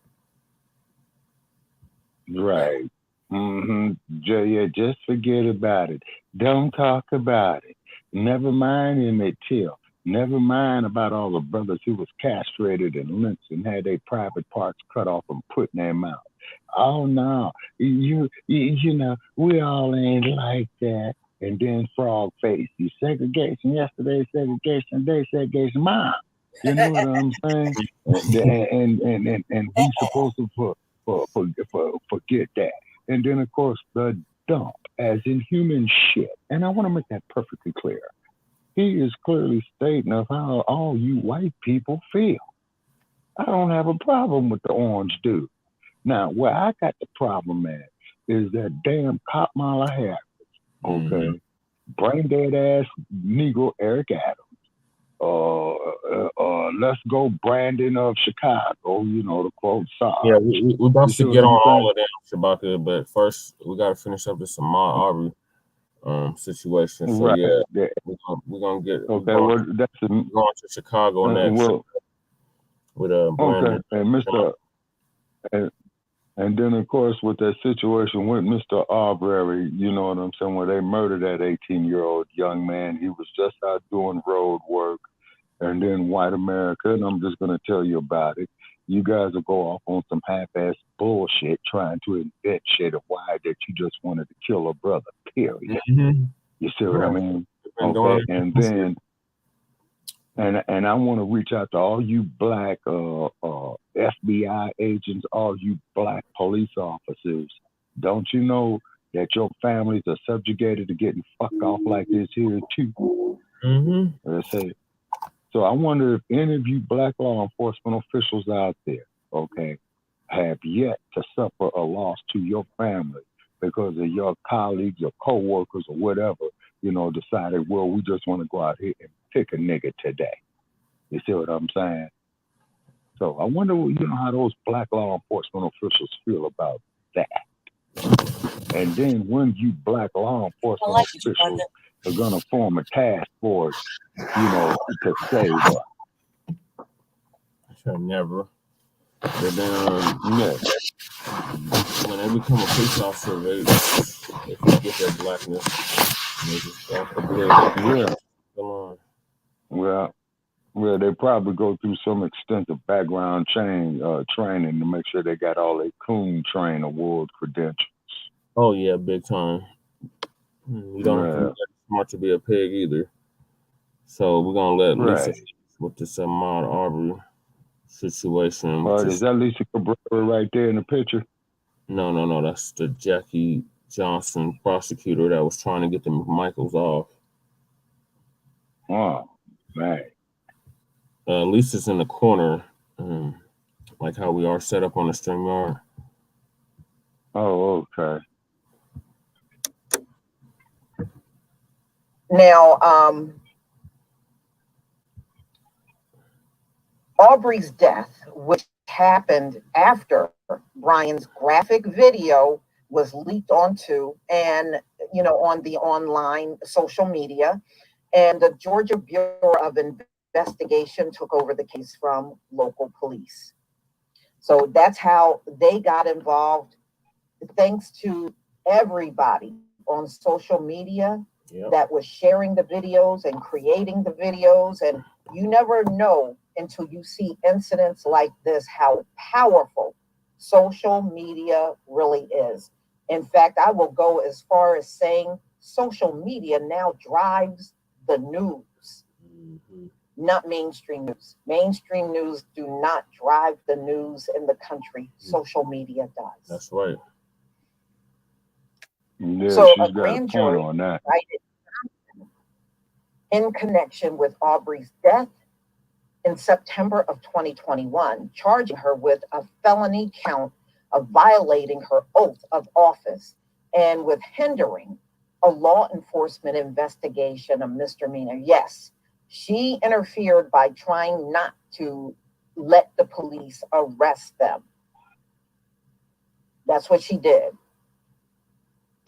F: Right. Yeah, just forget about it. Don't talk about it. Never mind Emmett Till. Never mind about all the brothers who was castrated and lynched and had their private parts cut off and put in their mouth. Oh no, you know, we all ain't like that. And then frog face, you segregation yesterday, segregation today, segregation mom. You know what I'm saying? And who's supposed to forget that? And then of course the dump, as in human shit. And I want to make that perfectly clear. He is clearly stating of how all you white people feel. I don't have a problem with the orange dude. Now, where I got the problem at is that damn Kamala Harris, okay, brain dead ass Negro Eric Adams, let's go Brandon of Chicago, to quote Saab.
D: Yeah, we about
F: You see
D: to
F: what
D: get
F: I'm
D: on
F: saying?
D: all of them, Shabaka, but first we got to finish up this Ahmaud Arbery situation. So
F: Right.
D: yeah,
F: Yeah.
D: we're gonna get
F: Okay. Well, that's
D: going to Chicago next
F: well.
D: with
F: Okay.
D: Brandon.
F: And and then of course with that situation with Mr. Arbery, you know what I'm saying, where they murdered that 18-year-old young man. He was just out doing road work, and then white America, and I'm just gonna tell you about it. You guys will go off on some half-ass bullshit trying to invent shit of why that you just wanted to kill a brother, period.
D: Mm-hmm.
F: You see what I mean?
D: Been
F: Okay, and then and I want to reach out to all you black FBI agents, all you black police officers. Don't you know that your families are subjugated to getting fucked off like this here too?
D: Mm-hmm.
F: So I wonder if any of you black law enforcement officials out there, okay, have yet to suffer a loss to your family because of your colleagues or co-workers or whatever, decided, well, we just want to go out here and pick a nigga today. You see what I'm saying? So I wonder, how those black law enforcement officials feel about that. And then when you black law enforcement officials are going to form a task force, to save us.
D: Sure, never. But then, when they become a police officer, they forget their blackness. They just off the blade.
F: Well, they probably go through some extensive background training to make sure they got all their Coon Train Award credentials.
D: Oh yeah, big time. You don't have to be smart to be a pig either. So we're gonna let Lisa with this Ahmaud Arbery situation.
F: Is that Lisa Cabrera right there in the picture?
D: No. That's the Jackie Johnson prosecutor that was trying to get the McMichaels off.
F: Oh, man.
D: Lisa's in the corner, like how we are set up on the StreamYard.
F: Oh, okay.
E: Now, Arbery's death, which happened after Brian's graphic video was leaked onto and, on the online social media, and the Georgia Bureau of Investigation took over the case from local police. So that's how they got involved, thanks to everybody on social media that was sharing the videos and creating the videos. And you never know until you see incidents like this how powerful social media really is. In fact, I will go as far as saying social media now drives the news, not mainstream news. Mainstream news do not drive the news in the country. Social media does.
D: That's right.
F: Yeah,
E: so
F: she's
E: a
F: got
E: grand
F: a
E: jury
F: point on that.
E: In connection with Arbery's death in September of 2021, charging her with a felony count of violating her oath of office and with hindering a law enforcement investigation, a misdemeanor. Yes, she interfered by trying not to let the police arrest them. That's what she did.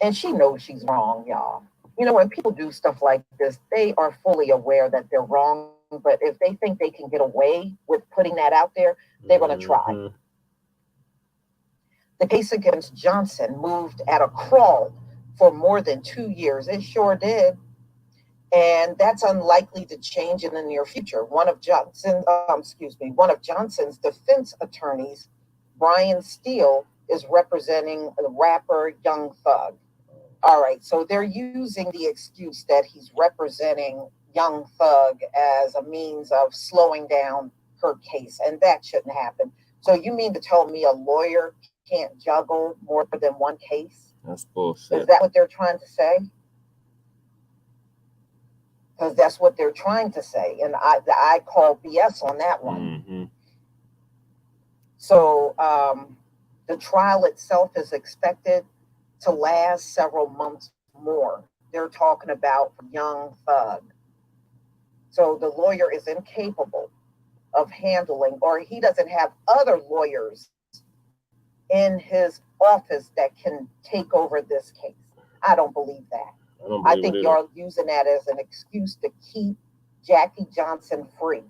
E: And she knows she's wrong, y'all. When people do stuff like this, they are fully aware that they're wrong. But if they think they can get away with putting that out there, they're going to try. The case against Johnson moved at a crawl for more than 2 years. It sure did. And that's unlikely to change in the near future. One of Johnson's defense attorneys, Brian Steele, is representing the rapper Young Thug. All right, so they're using the excuse that he's representing Young Thug as a means of slowing down her case, and that shouldn't happen. So you mean to tell me a lawyer can't juggle more than one case?
D: That's bullshit.
E: Is that what they're trying to say? Because that's what they're trying to say, and I call BS on that one. So the trial itself is expected to last several months more. They're talking about Young Thug. So the lawyer is incapable of handling, or he doesn't have other lawyers in his office that can take over this case. I don't believe that. I think y'all using that as an excuse to keep Jackie Johnson free.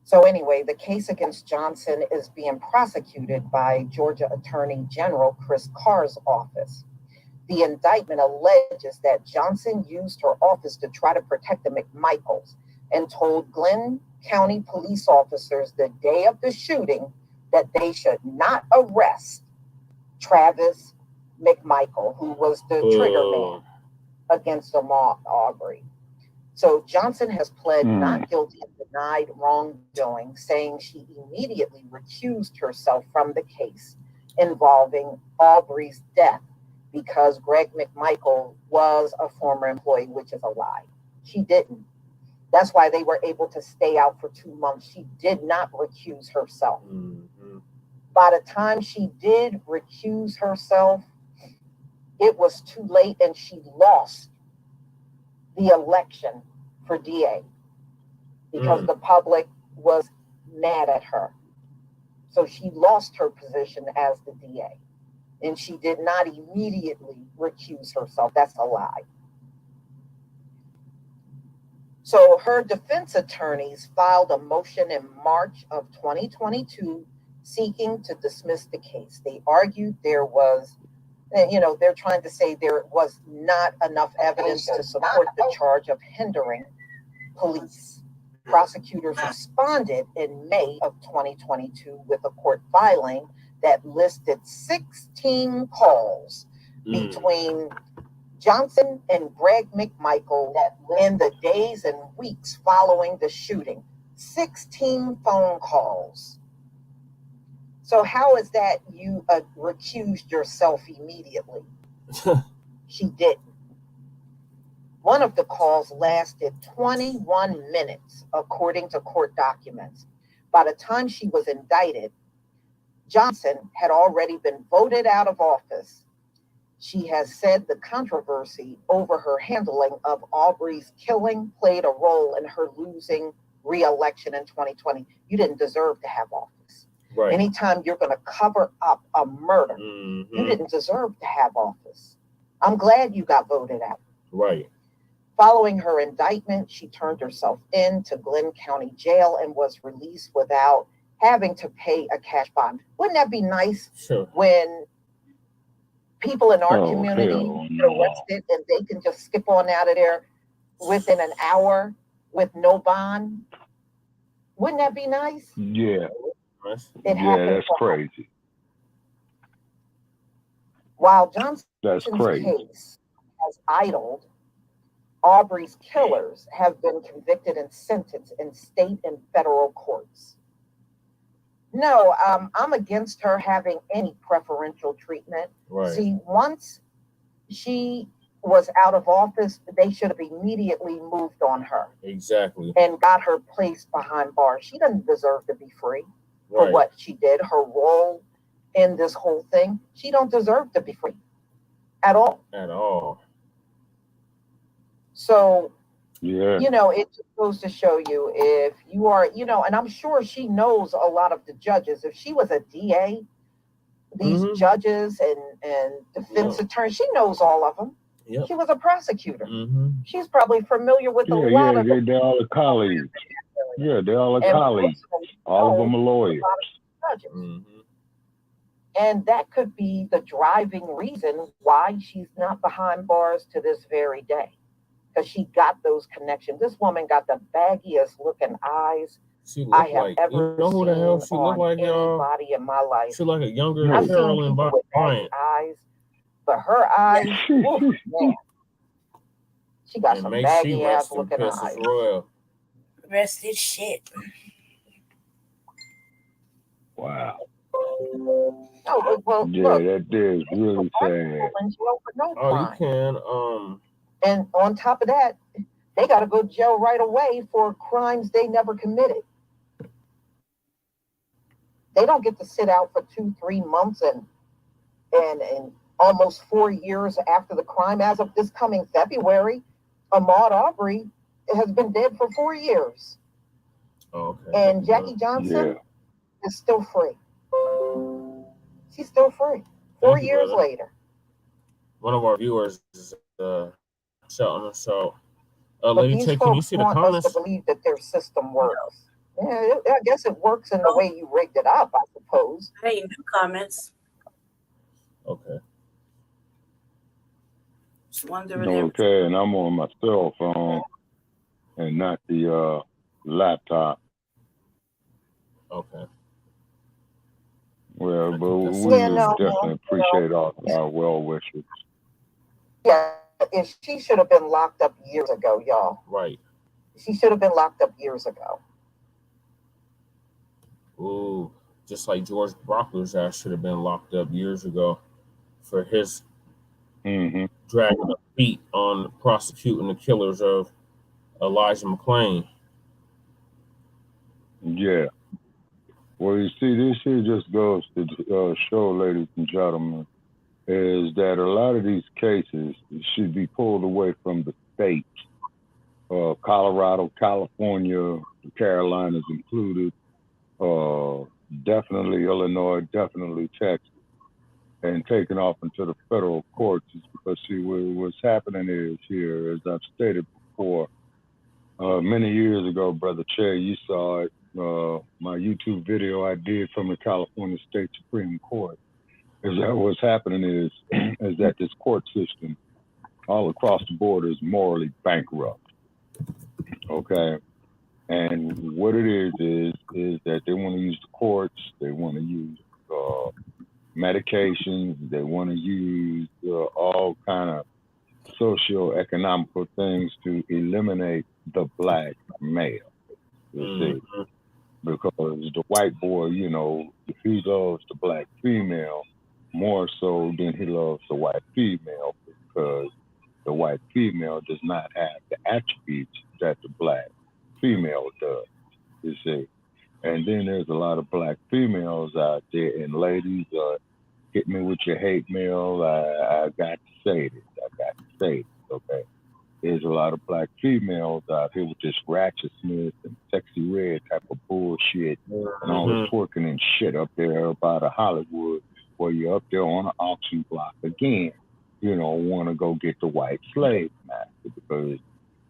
E: So anyway, the case against Johnson is being prosecuted by Georgia Attorney General Chris Carr's office. The indictment alleges that Johnson used her office to try to protect the McMichaels and told Glenn County police officers the day of the shooting that they should not arrest Travis McMichael, who was the trigger man against Ahmaud Arbery. So Johnson has pled not guilty and denied wrongdoing, saying she immediately recused herself from the case involving Arbery's death because Greg McMichael was a former employee, which is a lie. She didn't. That's why they were able to stay out for 2 months. She did not recuse herself. By the time she did recuse herself, it was too late and she lost the election for DA because the public was mad at her. So she lost her position as the DA and she did not immediately recuse herself. That's a lie. So her defense attorneys filed a motion in March of 2022 seeking to dismiss the case. They argued there was, they're trying to say there was not enough evidence to support the charge of hindering police. Prosecutors responded in May of 2022 with a court filing that listed 16 calls between Johnson and Greg McMichael in the days and weeks following the shooting. 16 phone calls. So how is that you recused yourself immediately? She didn't. One of the calls lasted 21 minutes, according to court documents. By the time she was indicted, Johnson had already been voted out of office. She has said the controversy over her handling of Arbery's killing played a role in her losing re-election in 2020. You didn't deserve to have office. Right. Anytime you're going to cover up a murder, you didn't deserve to have office. I'm glad you got voted out. Right. Following her indictment, she turned herself in to Glenn County Jail and was released without having to pay a cash bond. Wouldn't that be nice when people in our community get arrested and they can just skip on out of there within an hour with no bond? Wouldn't that be nice?
F: Yeah.
E: Yeah,
F: that's crazy.
E: While Johnson's case has idled, Arbery's killers have been convicted and sentenced in state and federal courts. No, I'm against her having any preferential treatment. Right. See, once she was out of office, they should have immediately moved on her. Exactly. And got her placed behind bars. She doesn't deserve to be free for what she did, her role in this whole thing. She don't deserve to be free at all. At all. So, it just goes to show you if you are, and I'm sure she knows a lot of the judges. If she was a DA, these judges and defense attorneys, she knows all of them. Yep. She was a prosecutor. She's probably familiar with a lot of them.
F: They're all the colleagues. Yeah, they're all the colleagues. All of them are lawyers.
E: And that could be the driving reason why she's not behind bars to this very day. Because she got those connections. This woman got the baggiest looking eyes I have ever seen who the hell she look like, anybody in my life.
D: She like a younger Carolyn Bryant.
E: Eyes, but her eyes, oof, man. She got some baggy ass looking eyes.
G: Rest is shit.
F: Wow.
E: Oh, well, look,
F: that is really sad.
D: You can.
E: And on top of that, they got to go to jail right away for crimes they never committed. They don't get to sit out for 2-3 months and almost 4 years after the crime. As of this coming February, Ahmaud Arbery has been dead for 4 years.
D: Oh, okay.
E: And Jackie Johnson is still free. She's still free. 4 years later.
D: One of our viewers is shouting us out.
E: But
D: Lady
E: these
D: Tay, can you
E: folks
D: see the
E: want
D: comments?
E: us to believe that their system works. Yeah, I guess it works in the way you rigged it up, I suppose.
G: Hey, new comments.
D: Okay.
G: Just wondering.
F: Okay, and I'm on my cell phone and not the laptop.
D: Okay.
F: Well, but we definitely appreciate all our well wishes.
E: Yeah, and she should have been locked up years ago, y'all.
D: Right.
E: She should have been locked up years ago.
D: Ooh, just like George Brockler's ass should have been locked up years ago for his dragging the feet on prosecuting the killers of Elijah McClain.
F: Yeah. Well, you see, this here just goes to show, ladies and gentlemen, is that a lot of these cases should be pulled away from the states. Colorado, California, the Carolinas included, definitely Illinois, definitely Texas, and taken off into the federal courts is because, see, what's happening is here, as I've stated before, many years ago, Brother Che, you saw it, my YouTube video I did from the California State Supreme Court, is that what's happening is that this court system all across the board is morally bankrupt. Okay. And what it is that they want to use the courts, they want to use medications, they want to use all kind of socio-economical things to eliminate the black male. You see, because the white boy, you know, if he loves the black female more so than he loves the white female, because the white female does not have the attributes that the black female does, you see. And then there's a lot of black females out there, and ladies, hit me with your hate mail. I got to say this, okay? There's a lot of black females out here with this ratchetness and sexy red type of bullshit and all this twerking and shit up there about a Hollywood, where you're up there on an auction block again. You know, want to go get the white slave master because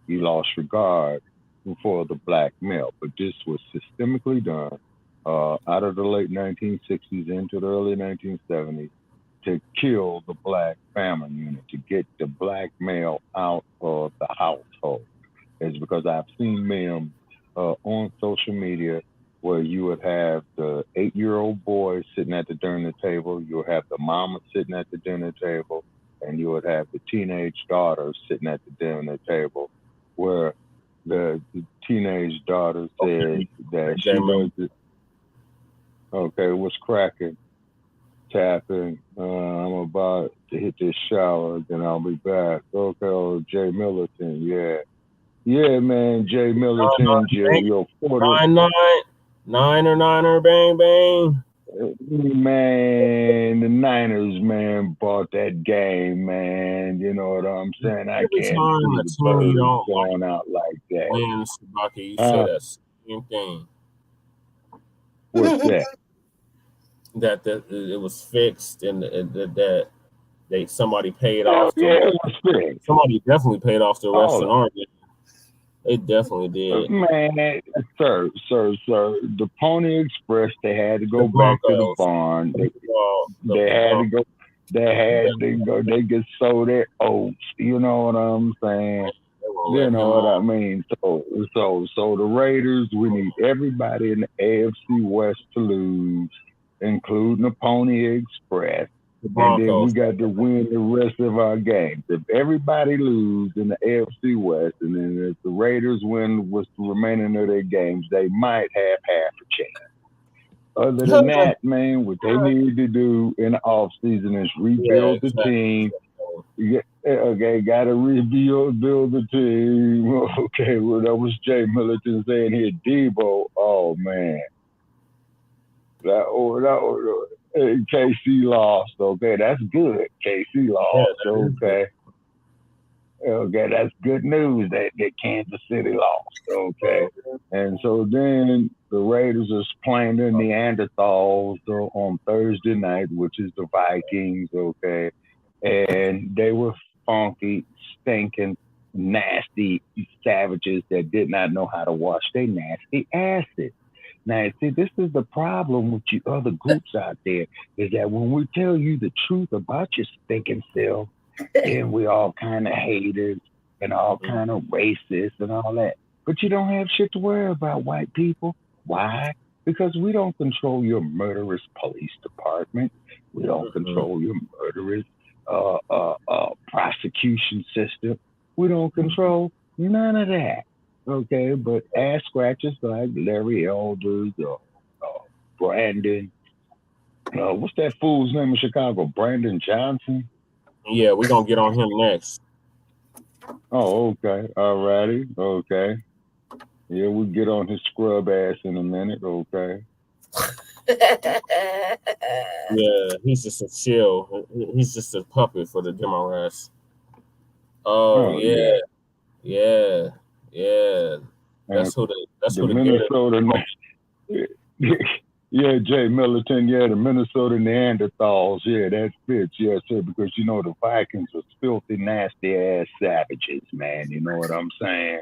F: you lost regard for the black male. But this was systemically done out of the late 1960s into the early 1970s to kill the black family unit, to get the black male out of the household. It's because I've seen men on social media where you would have the 8-year-old boy sitting at the dinner table, you would have the mama sitting at the dinner table, and you would have the teenage daughter sitting at the dinner table, where the teenage daughter says that she knows it. Okay, what's cracking? Tapping. I'm about to hit this shower, then I'll be back. Okay, oh, Jay Militant, yeah. Yeah, man, Jay Militant, yo, 40.
D: Niner, bang, bang.
F: Man, the Niners, man, bought that game, man. You know what I'm saying? I can't see the birds going out like that.
D: When Sabaki, you say that same thing.
F: What's that?
D: That it was fixed and that somebody paid off.
F: It was fixed.
D: Somebody definitely paid off the Russian army. They definitely did.
F: Man, sir. The Pony Express, they had to go back to the barn. They had to go. They could sow their oats. You know what I'm saying? You know what I mean? So the Raiders, we need everybody in the AFC West to lose, including the Pony Express. And then we got to win the rest of our games. If everybody lose in the AFC West, and then if the Raiders win what's the remaining of their games, they might have half a chance. Other than that, man, what they need to do in the offseason is rebuild the team. Okay, got to rebuild the team. Okay, well, that was Jay Militant saying here, Debo. Oh, man. KC lost. Okay, that's good. KC lost. Okay. Okay, that's good news that Kansas City lost. Okay, and so then the Raiders is playing the Neanderthals on Thursday night, which is the Vikings. Okay, and they were funky, stinking, nasty savages that did not know how to wash their nasty asses. Now, see, this is the problem with you other groups out there, is that when we tell you the truth about your stinking self, then we all kind of haters and all kind of racist and all that. But you don't have shit to worry about, white people. Why? Because we don't control your murderous police department. We don't control your murderous prosecution system. We don't control none of that. Okay, but ass scratchers like Larry Elders or Brandon, what's that fool's name in Chicago? Brandon Johnson?
D: Yeah, we're gonna get on him next.
F: Oh, okay. All righty. Okay. Yeah, we'll get on his scrub ass in a minute. Okay.
D: Yeah, he's just a chill. He's just a puppet for the Democrats. Oh yeah, yeah, yeah. That's who
F: the
D: the
F: Minnesota. Yeah, Jay Militant. Yeah, the Minnesota Neanderthals. Yeah, that fits. Yes, sir. Because you know the Vikings are filthy, nasty ass savages, man. You know what I'm saying?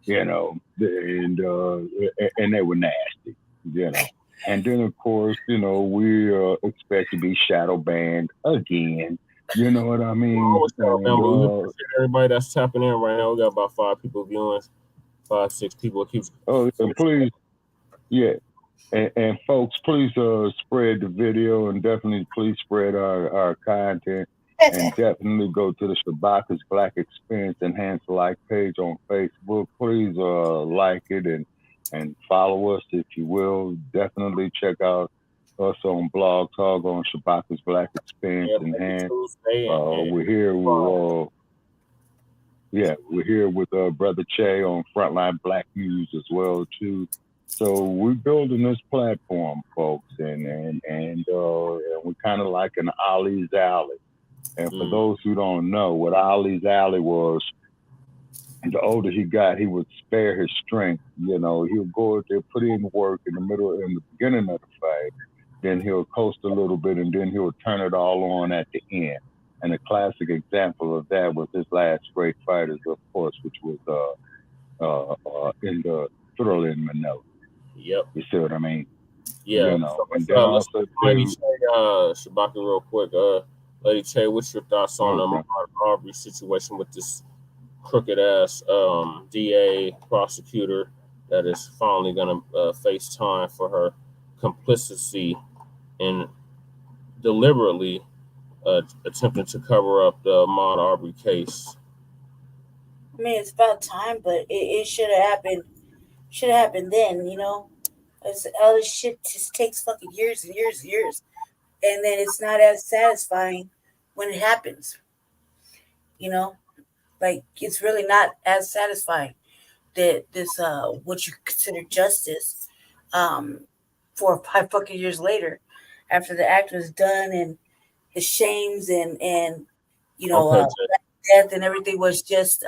F: You know, and they were nasty. You know, and then of course, you know, we expect to be shadow banned again. You know what I mean?
D: Everybody that's tapping in right now, we got about 5 people viewing, 5, 6 people.
F: And please, yeah. And folks, please spread the video and definitely please spread our content and definitely go to the Shabaka's Black Experience Enhanced Like page on Facebook. Please like it and follow us if you will. Definitely check out us on Blog Talk on Shabaka's Black Experience Enhanced. We're here with Brother Che on Front Line Blacc News as well too. So we're building this platform, folks, and we're kind of like an Ali's Alley. And for those who don't know, what Ali's Alley was, the older he got, he would spare his strength. You know, he'll go out there, put in work in the beginning of the fight, then he'll coast a little bit, and then he'll turn it all on at the end. And a classic example of that was his last great fighters, of course, which was in the Thriller-in Manila.
D: Yep.
F: You see what I mean?
D: Yeah.
F: You know,
D: let's Lady Che, Shabaka real quick. Lady Che, what's your thoughts on the Ahmaud Arbery situation with this crooked ass DA prosecutor that is finally gonna face time for her complicity in deliberately attempting to cover up the Ahmaud Arbery case?
G: I mean, it's about time, but it should have happened. Should have happened then, you know. All this shit just takes fucking years and years and years, and then it's not as satisfying when it happens. You know, like it's really not as satisfying that this what you consider justice 4 or 5 fucking years later, after the act was done and the shames and you know death and everything was just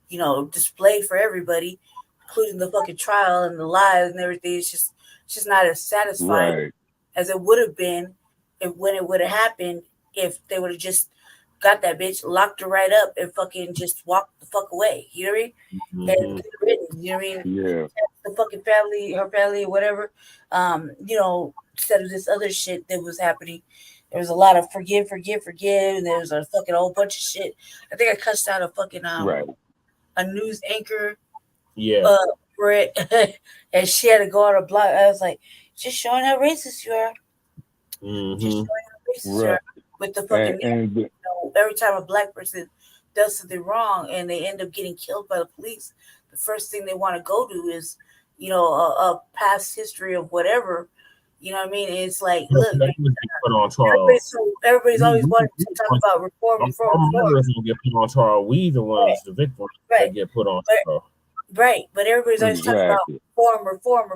G: you know displayed for everybody, including the fucking trial and the lives and everything. It's just not as satisfying as it would have been when it would have happened if they would have just got that bitch, locked her right up, and fucking just walked the fuck away. You know what I mean? And written, you know what I mean?
F: Yeah.
G: The fucking family, her family, whatever. You know, instead of this other shit that was happening, there was a lot of forgive, and there was a fucking whole bunch of shit. I think I cussed out a fucking a news anchor.
D: Yeah.
G: For it, and she had to go on a blog. I was like, just showing how racist you are. Just showing how racist you are with the fucking. You know, every time a black person does something wrong and they end up getting killed by the police, the first thing they want to go to is, you know, a past history of whatever. You know what I mean? It's like, look, everybody's always wanting to talk about reform.
D: Get put on trial. We the ones, the victims, that get put on trial.
G: Right, but everybody's always talking about reform.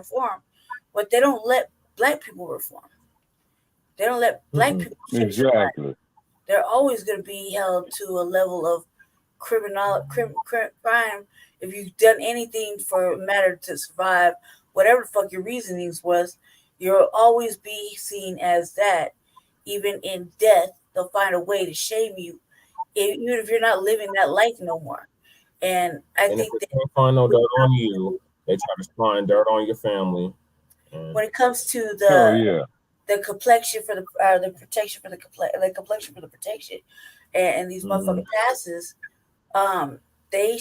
G: But they don't let black people reform. They don't let black people change their life. They're always going to be held to a level of crime, if you've done anything for a matter to survive, whatever the fuck your reasonings was, you'll always be seen as that. Even in death, they'll find a way to shame you, even if you're not living that life no more. And I think
D: if they
G: that
D: can't find no dirt on you, they try to find dirt on your family.
G: when it comes to the complexion for the protection for the complexion for the protection, and these motherfucking passes, they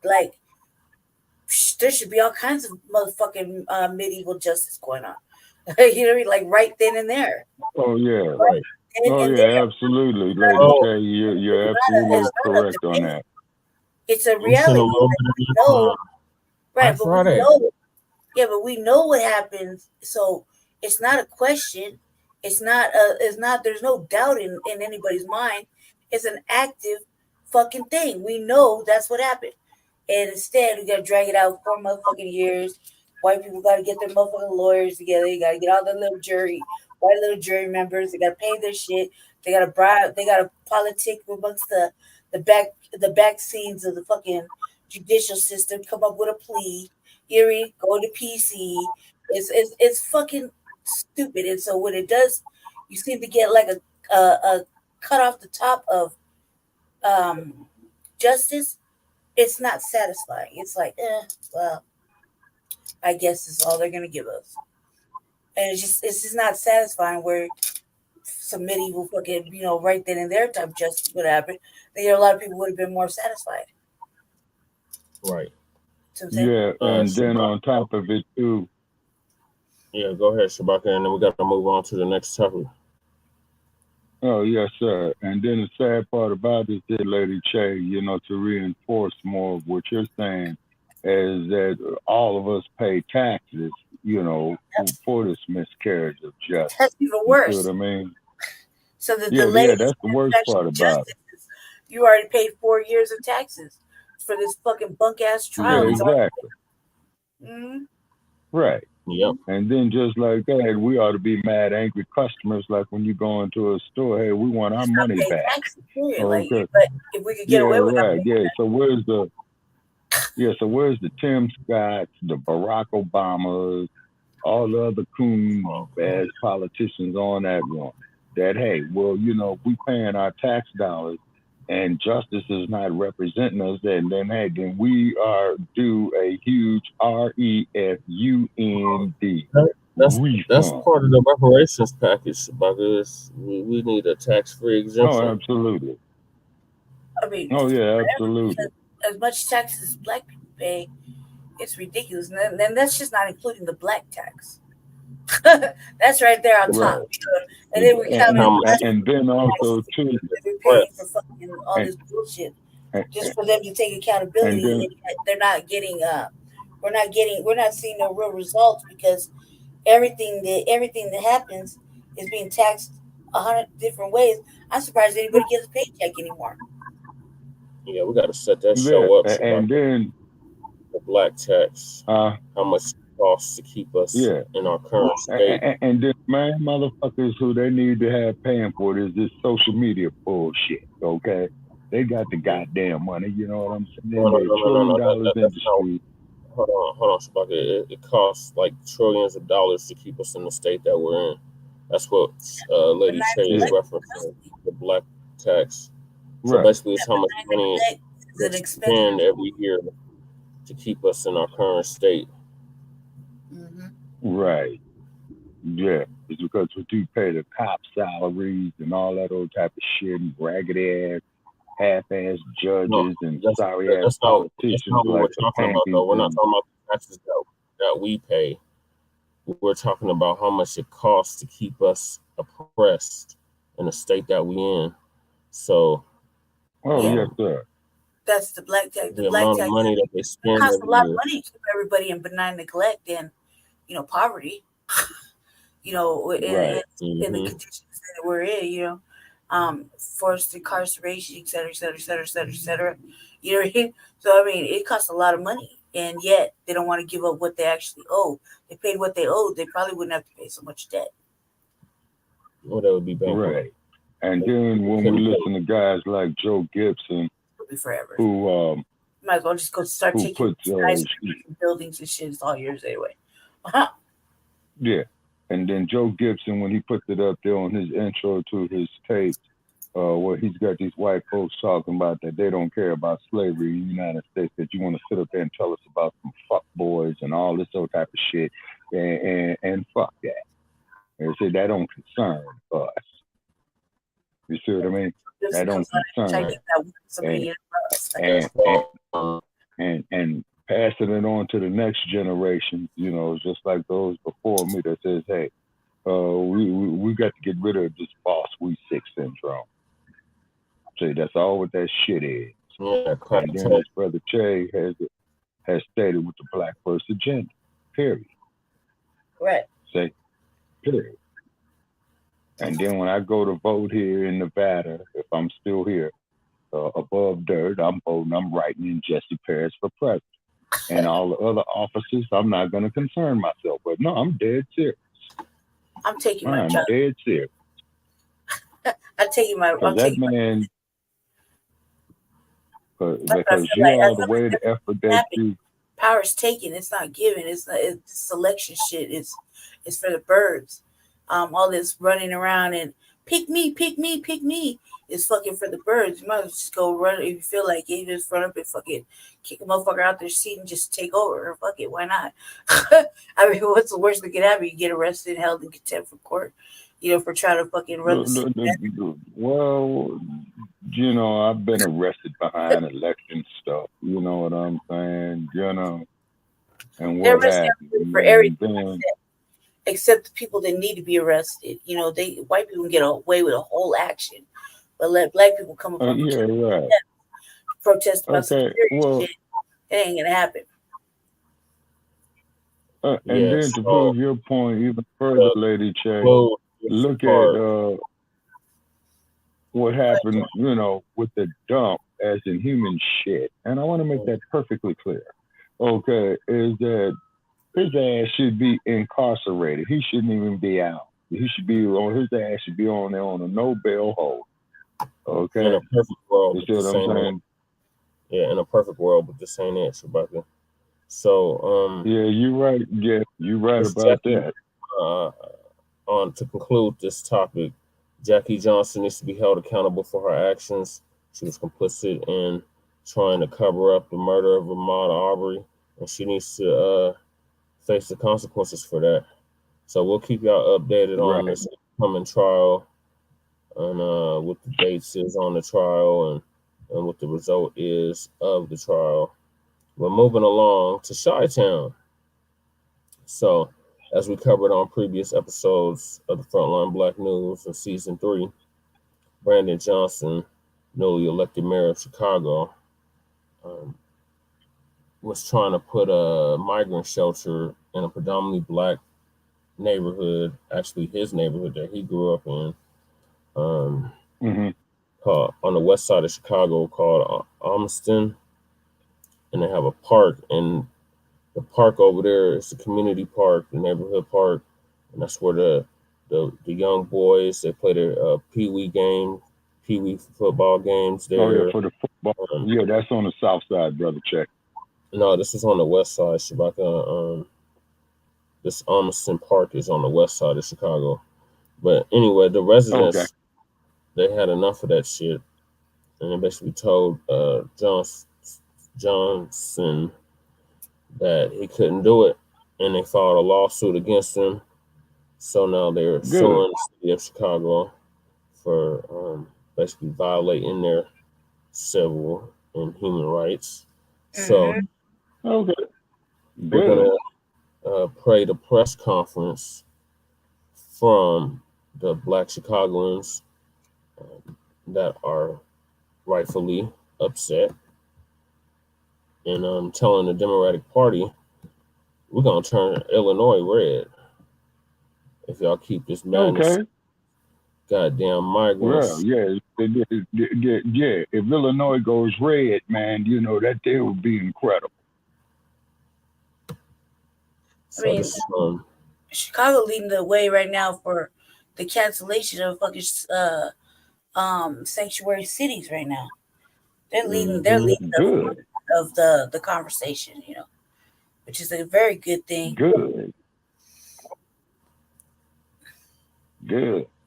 G: like there should be all kinds of motherfucking medieval justice going on. You know what I mean? Like right then and there.
F: Oh yeah.
D: Right.
G: And
F: yeah, absolutely. Lady J, you're absolutely correct on that.
G: It's a reality. We know, right? But we know, yeah, but we know what happens. So it's not a question. It's not. There's no doubt in anybody's mind. It's an active fucking thing. We know that's what happened. And instead, we got to drag it out 4 motherfucking years. White people got to get their motherfucking lawyers together. You got to get all the white little jury members. They got to pay their shit. They got to bribe. They got to politic amongst the back scenes of the fucking judicial system. Come up with a plea. Erie, go to PC. It's fucking stupid. And so when it does, you seem to get like a cut off the top of justice. It's not satisfying. It's like, well, I guess it's all they're gonna give us, and it's just not satisfying. Where some medieval fucking, right then and there type justice would happen, then a lot of people would have been more satisfied.
D: Right.
F: Yeah, and then on top of it too.
D: Yeah, go ahead, Shabaka, and then we got to move on to the next topic.
F: Oh, yes, sir. And then the sad part about this, Lady Che, to reinforce more of what you're saying, is that all of us pay taxes, for this miscarriage of justice.
G: That's even worse.
F: You see what I mean?
G: So the
F: that's the worst part about it.
G: You already paid 4 years of taxes for this fucking bunk ass trial.
F: Yeah, exactly.
G: Mm-hmm.
F: Right.
D: Yep.
F: And then just like that, we ought to be mad, angry customers. Like when you go into a store, hey, we want our money back.
G: Okay. But if we could get away with
F: right. Yeah. So where's the Tim Scotts, the Barack Obamas, all the other coon ass politicians on that one? That hey, well, we paying our tax dollars, and justice is not representing us, and then hey, then we are due a huge refund.
D: That's part of the reparations package. About this, we need a tax-free exemption.
F: Oh, absolutely.
G: I mean,
F: absolutely.
G: As much tax as black people pay, it's ridiculous, and that's just not including the black tax. That's right there on top. And then we come
F: and then also too,
G: we're paying for fucking all this bullshit just for them to take accountability. And they're not getting. We're not seeing no real results because everything that happens is being taxed 100 different ways. I'm surprised anybody gets a paycheck anymore.
D: Yeah, we got to set that show up.
F: And then
D: the black tax, how much it costs to keep us in our current state.
F: And then, man, motherfuckers who they need to have paying for this social media bullshit, okay? They got the goddamn money, you know what I'm saying?
D: No,
F: $1 trillion in the street.
D: Hold on, Shabaka. It costs like trillions of dollars to keep us in the state that we're in. That's what Lady Che is referencing, the black tax. So basically, it's how much money we spend every year to keep us in our current state.
G: Mm-hmm.
F: Right. Yeah. It's because we do pay the cop salaries and all that old type of shit and raggedy ass, half-ass judges and sorry-ass politicians.
D: That's not what we're talking about, though. We're not talking about the taxes that we pay. We're talking about how much it costs to keep us oppressed in the state that we in. So,
F: yes, sir.
G: That's the black tax.
D: The amount of money that they spend.
G: It costs a lot of money to keep everybody in benign neglect and, poverty. In the conditions that we're in, forced incarceration, et cetera, et cetera, et cetera, et cetera, et cetera. You know what I mean? So, I mean, it costs a lot of money, and yet they don't want to give up what they actually owe. They paid what they owed. They probably wouldn't have to pay so much debt.
D: Well, that would be bankrupt.
F: Right. And then when we listen to guys like Joe Gibson,
G: be forever.
F: who
G: You might as well just go start
F: who
G: taking
F: puts
G: buildings and shit. It's all yours anyway.
F: yeah, and then Joe Gibson, when he puts it up there on his intro to his tape, where he's got these white folks talking about that they don't care about slavery in the United States, that you want to sit up there and tell us about some fuck boys and all this other type of shit, and fuck that. And say that don't concern us. You see what I mean? That don't concern us. And passing it on to the next generation, you know, just like those before me that says, hey, we got to get rid of this boss we sick syndrome. See, that's all what that shit is.
D: Yeah,
F: and then his brother Che has stated with the Black First agenda. Period.
G: Right.
F: Say, period. And then when I go to vote here in Nevada, if I'm still here, above dirt, I'm voting, I'm writing in Jesse Paris for president. And all the other offices, I'm not going to concern myself with. No, I'm dead serious.
G: I'm taking my job.
F: I'm dead serious.
G: I'm taking my.
F: I'm that man. Because you are the way the effort that you.
G: Power's taken. It's not given. It's not. It's selection shit. It's for the birds. All this running around and pick me, pick me, pick me is fucking for the birds. You might as well just go run if you feel like it. You just run up and fucking kick a motherfucker out their seat and just take over. Or fuck it, why not? I mean, what's the worst that could happen? You get arrested and held in contempt for court, you know, for trying to fucking run the
F: well, you know, I've been arrested behind election stuff. You know what I'm saying? You know, and what happened
G: for everything. Except the people that need to be arrested. You know, white people can get away with a whole action, but let black people come up and protest about security shit. It ain't gonna happen.
F: And then to prove your point even further, Lady Che, look at what happened, you know, with the dump as in human shit. And I want to make that perfectly clear. Okay, is that his ass should be incarcerated. He shouldn't even be out. He should be on his ass should be on there on a no bail hold. Okay.
D: In a perfect world,
F: you see what I'm saying?
D: Yeah, in a perfect world, but this ain't it, Shabaka. So
F: yeah, you're right. Yeah, you're right about that.
D: To conclude this topic, Jackie Johnson needs to be held accountable for her actions. She was complicit in trying to cover up the murder of Ahmaud Arbery, and she needs to face the consequences for that. So we'll keep y'all updated on this coming trial and what the dates is on the trial and what the result is of the trial. We're moving along to Chi-Town. So as we covered on previous episodes of the Front Line Blacc News in season 3, Brandon Johnson, newly elected mayor of Chicago, was trying to put a migrant shelter in a predominantly black neighborhood, actually his neighborhood that he grew up in, called, on the west side of Chicago, called Amundsen. And they have a park, and the park over there is a community park, the neighborhood park, and that's where the young boys, they play their pee-wee football games there.
F: Oh yeah, for the football. Yeah, that's on the south side, brother. Check.
D: No, this is on the west side, Shabaka. This Amundsen Park is on the west side of Chicago. But anyway, the residents, they had enough of that shit. And they basically told Johnson that he couldn't do it. And they filed a lawsuit against him. So now they're suing the city of Chicago for basically violating their civil and human rights. So we're going to play the press conference from the Black Chicagoans that are rightfully upset and telling the Democratic Party, we're going to turn Illinois red if y'all keep this madness. Goddamn migrants.
F: Well, yeah. If Illinois goes red, man, you know, that day would be incredible.
G: I mean, Chicago leading the way right now for the cancellation of fucking sanctuary cities right now. They're leading the of the conversation, you know, which is a very good thing.
F: Good.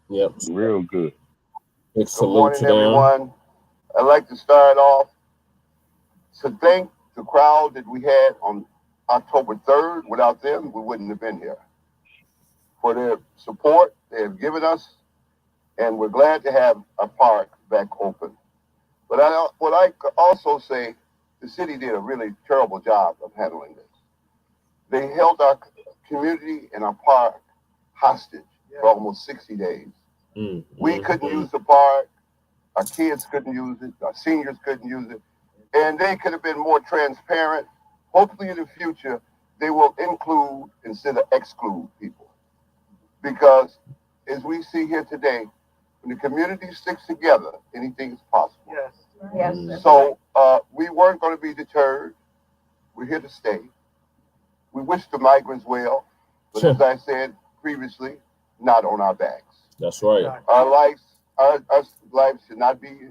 D: Yep.
F: Real good.
D: Big
H: Good
D: salute
H: morning,
D: to them.
H: everyone. I'd like to start off to thank the crowd that we had on October 3rd. Without them, we wouldn't have been here. For their support they have given us, and we're glad to have our park back open. But I would like to also say the city did a really terrible job of handling this. They held our community and our park hostage for almost 60 days. We couldn't use the park. Our kids couldn't use it. Our seniors couldn't use it. And they could have been more transparent. Hopefully in the future, they will include instead of exclude people. Because as we see here today, when the community sticks together, anything is possible.
E: Yes.
H: So we weren't going to be deterred. We're here to stay. We wish the migrants well, but as I said previously, not on our backs.
D: That's right.
H: Our lives should not be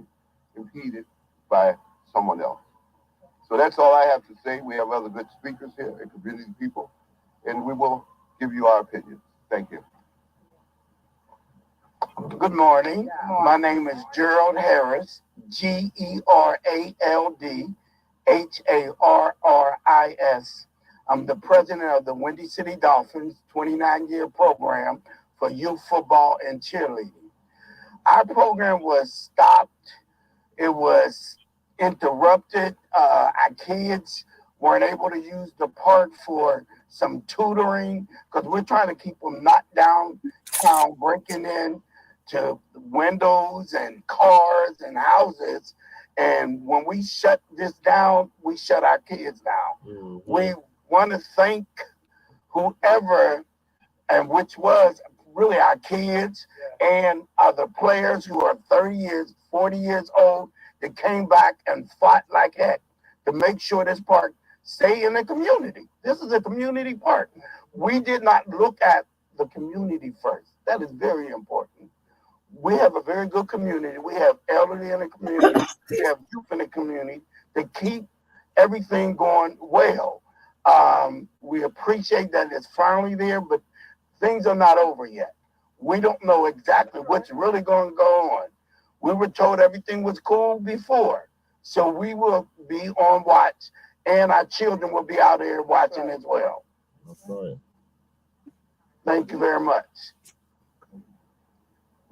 H: impeded by someone else. So that's all I have to say. We have other good speakers here and community people, and we will give you our opinion. Thank you.
I: Good morning. My name is Gerald Harris, GeraldHarris. I'm the president of the Windy City Dolphins 29-year program for youth football and cheerleading. Our program was stopped. It was interrupted. Our kids weren't able to use the park for some tutoring because we're trying to keep them not downtown breaking in to windows and cars and houses. And when we shut this down, we shut our kids down. We want to thank whoever, and which was really our kids and other players who are 30 years, 40 years old that came back and fought like heck to make sure this park stay in the community. This is a community park. We did not look at the community first. That is very important. We have a very good community. We have elderly in the community. We have youth in the community to keep everything going well. We appreciate that it's finally there, but things are not over yet. We don't know exactly what's really going to go on. We were told everything was cool before. So we will be on watch, and our children will be out there watching as well.
D: That's right.
I: Thank you very much.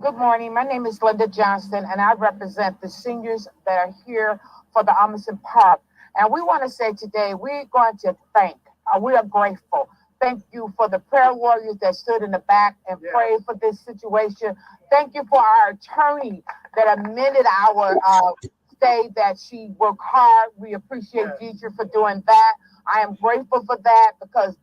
E: Good morning. My name is Linda Johnston, and I represent the seniors that are here for the Amundsen Park. And we want to say today, we're going to thank, we are grateful. Thank you for the prayer warriors that stood in the back and prayed for this situation. Thank you for our attorney that amended our stay, that she worked hard. We appreciate Deidre for doing that. I am grateful for that because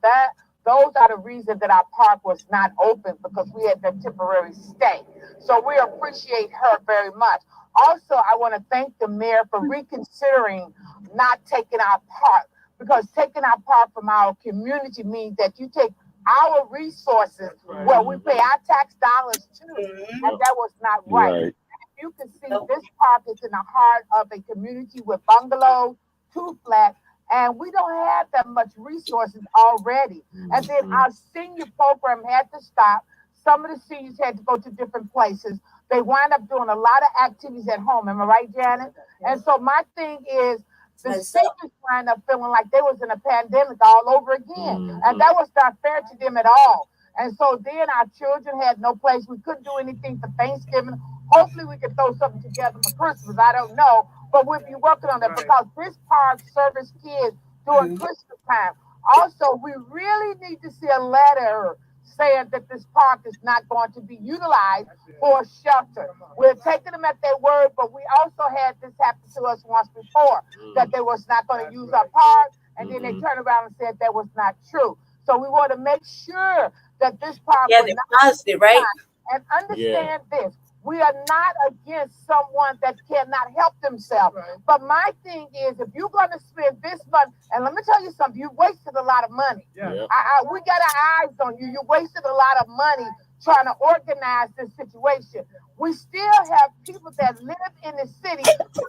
E: those are the reasons that our park was not open, because we had that temporary stay. So we appreciate her very much. Also, I want to thank the mayor for reconsidering not taking our park, because taking our park from our community means that you take our resources where we pay our tax dollars to, and that was not right. You can see this park is in the heart of a community with bungalows, 2 flats, and we don't have that much resources already. And then our senior program had to stop. Some of the seniors had to go to different places. They wind up doing a lot of activities at home. Am I right, Janet? And so my thing is, the seniors wind up feeling like they was in a pandemic all over again. And that was not fair to them at all. And so then our children had no place. We couldn't do anything for Thanksgiving. Hopefully we can throw something together for Christmas. I don't know. But we'll be working on that because this park serves kids during Christmas time. Also, we really need to see a letter saying that this park is not going to be utilized for shelter. We're taking them at their word, but we also had this happen to us once before, that they was not going to use our park, and then they turned around and said that was not true. So we want to make sure that this park was not
G: positive, right?
E: And understand this. We are not against someone that cannot help themselves. But my thing is, if you're going to spend this money, and let me tell you something, you wasted a lot of money. We got our eyes on you. You wasted a lot of money
J: trying to organize this situation. We still have people that live in the city.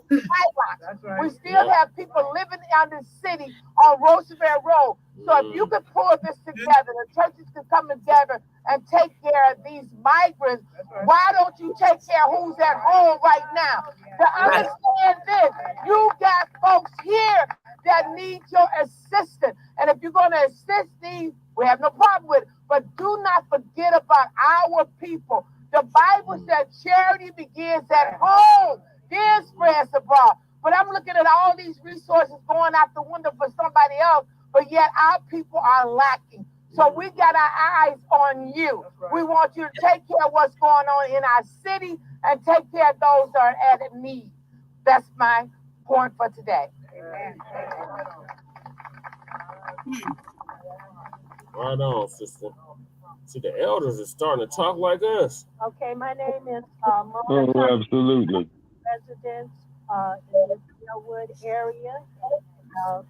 J: That's right. We still have people living in the city on Roosevelt Road. So if you could pull this together, the churches could come together and take care of these migrants. Why don't you take care of who's at home right now? To understand this, you got folks here that need your assistance. And if you're going to assist these, we have no problem with it. But do not forget about our people. The Bible said charity begins at home, then spreads abroad. But I'm looking at all these resources going out the window for somebody else, but yet our people are lacking. So we got our eyes on you. We want you to take care of what's going on in our city and take care of those that are at need. That's my point for today. Amen.
D: Right on, sister. See, the elders are starting to talk like us.
K: Okay, my name is
F: absolutely.
K: Residents in the Millwood area.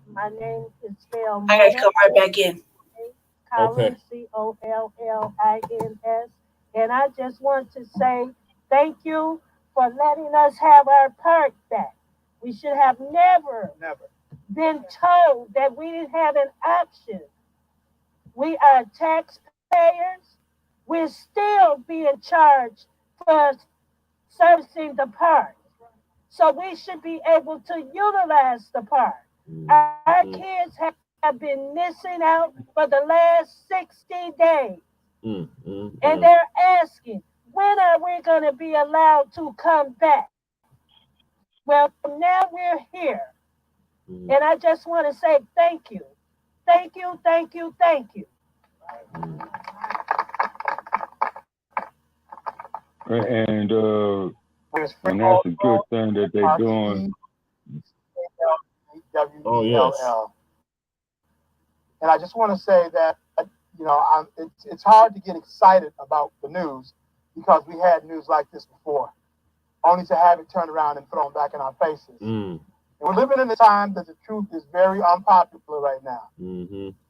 K: My name is spelled
G: I gotta come right back in.
K: Collins, Collins. And I just want to say thank you for letting us have our park back. We should have never been told that we didn't have an option. We are taxpayers. We're still being charged for servicing the park. So we should be able to utilize the park. Our kids have been missing out for the last 60 days. And they're asking, when are we going to be allowed to come back? Well, now we're here. And I just want to say thank you. Thank you, thank you, thank you.
F: And that's a good thing that they're doing.
D: Oh, yes.
L: And I just want to say that, it's hard to get excited about the news because we had news like this before, only to have it turned around and thrown back in our faces. And we're living in a time that the truth is very unpopular right now.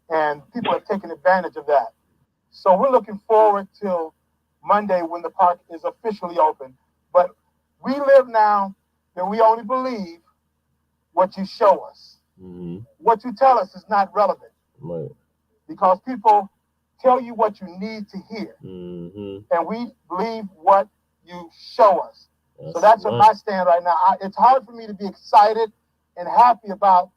L: And people have taken advantage of that. So we're looking forward till Monday when the park is officially open. But we live now that we only believe what you show us. What you tell us is not relevant. Because people tell you what you need to hear. And we believe what you show us. So that's where I stand right now. It's hard for me to be excited and happy about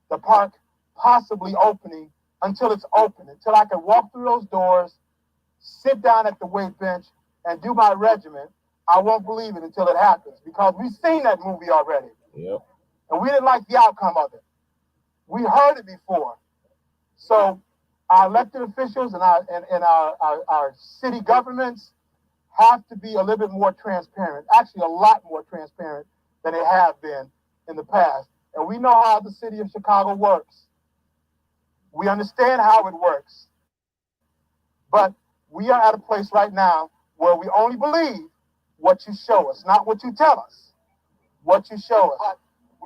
L: the park possibly opening until it's open, until I can walk through those doors, sit down at the weight bench, and do my regimen. I won't believe it until it happens because we've seen that movie already. And we didn't like the outcome of it. We heard it before. So our elected officials and our city governments have to be a little bit more transparent, actually a lot more transparent than they have been in the past. And we know how the city of Chicago works. We understand how it works. But we are at a place right now where we only believe what you show us, not what you tell us. What you show us.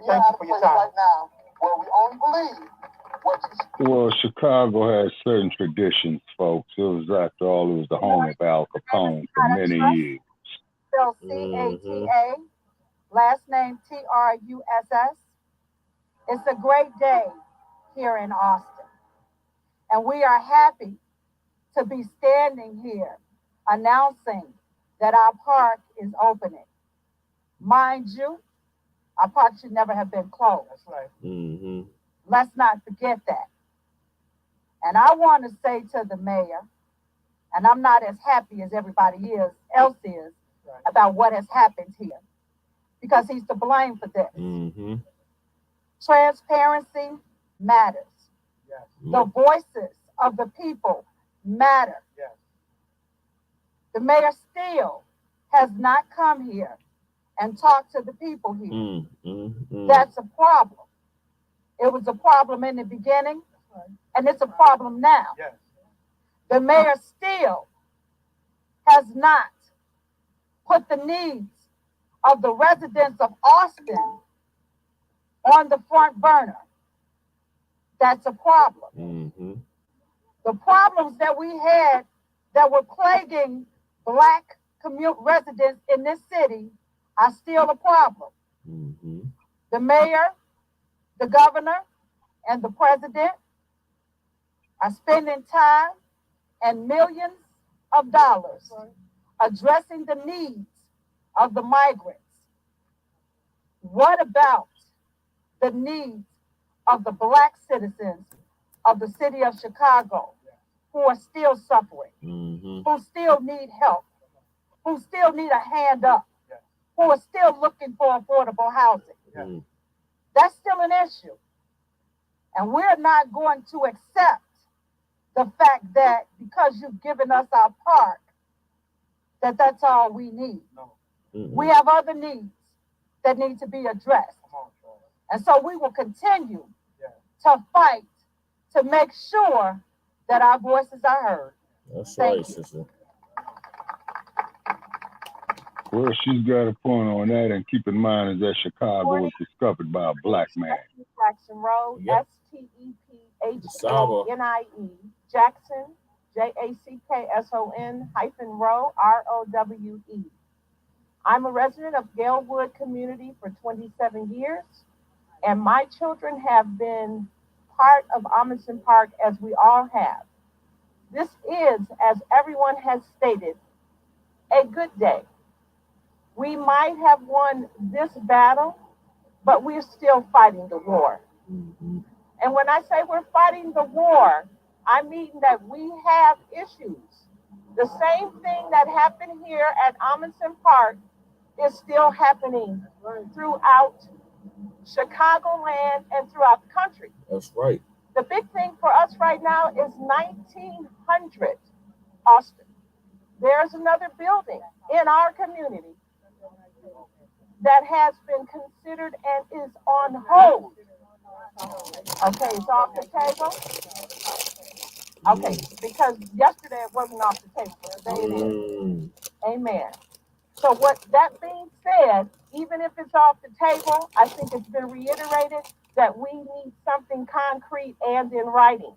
L: Thank you for your time. Right now where we only believe what you.
F: Well, Chicago has certain traditions, folks. It was, after all, it was the home of Al Capone for many years.
J: Spelled C-A-T-A, last name T-R-U-S-S. It's a great day here in Austin. And we are happy to be standing here announcing that our park is opening. Mind you, our park should never have been closed. That's right. Let's not forget that. And I want to say to the mayor, and I'm not as happy as everybody else is about what has happened here, because he's to blame for this. Transparency matters. The voices of the people matter. The mayor still has not come here and talked to the people here. That's a problem. It was a problem in the beginning, and it's a problem now. The mayor still has not put the needs of the residents of Austin on the front burner. That's a problem. The problems that we had that were plaguing Black residents in this city are still a problem. The mayor, the governor, and the president are spending time and millions of dollars addressing the needs of the migrants. What about the needs of the Black citizens of the city of Chicago who are still suffering, who still need help, who still need a hand up, who are still looking for affordable housing? That's still an issue. And we're not going to accept the fact that because you've given us our park, that's all we need. We have other needs that need to be addressed. And so we will continue to fight to make sure that our voices are heard.
D: That's
J: Thank
D: right,
J: you.
D: sister.
F: Well, she's got a point on that, and keep in mind is that Chicago was discovered by a Black man.
J: Jackson Road,
D: Yep.
J: STEPHANIE, Jackson, JACKSON -ROWE. I'm a resident of Galewood community for 27 years, and my children have been part of Amundsen Park as we all have. This is, as everyone has stated, a good day. We might have won this battle, but we're still fighting the war. And when I say we're fighting the war, I mean that we have issues. The same thing that happened here at Amundsen Park is still happening throughout Chicagoland and throughout the country.
D: That's right.
J: The big thing for us right now is 1900 Austin. There's another building in our community that has been considered and is on hold. Okay, it's off the table. Okay, because yesterday it wasn't off the table, but today it is. Amen. So what that being said, even if it's off the table, I think it's been reiterated that we need something concrete and in writing.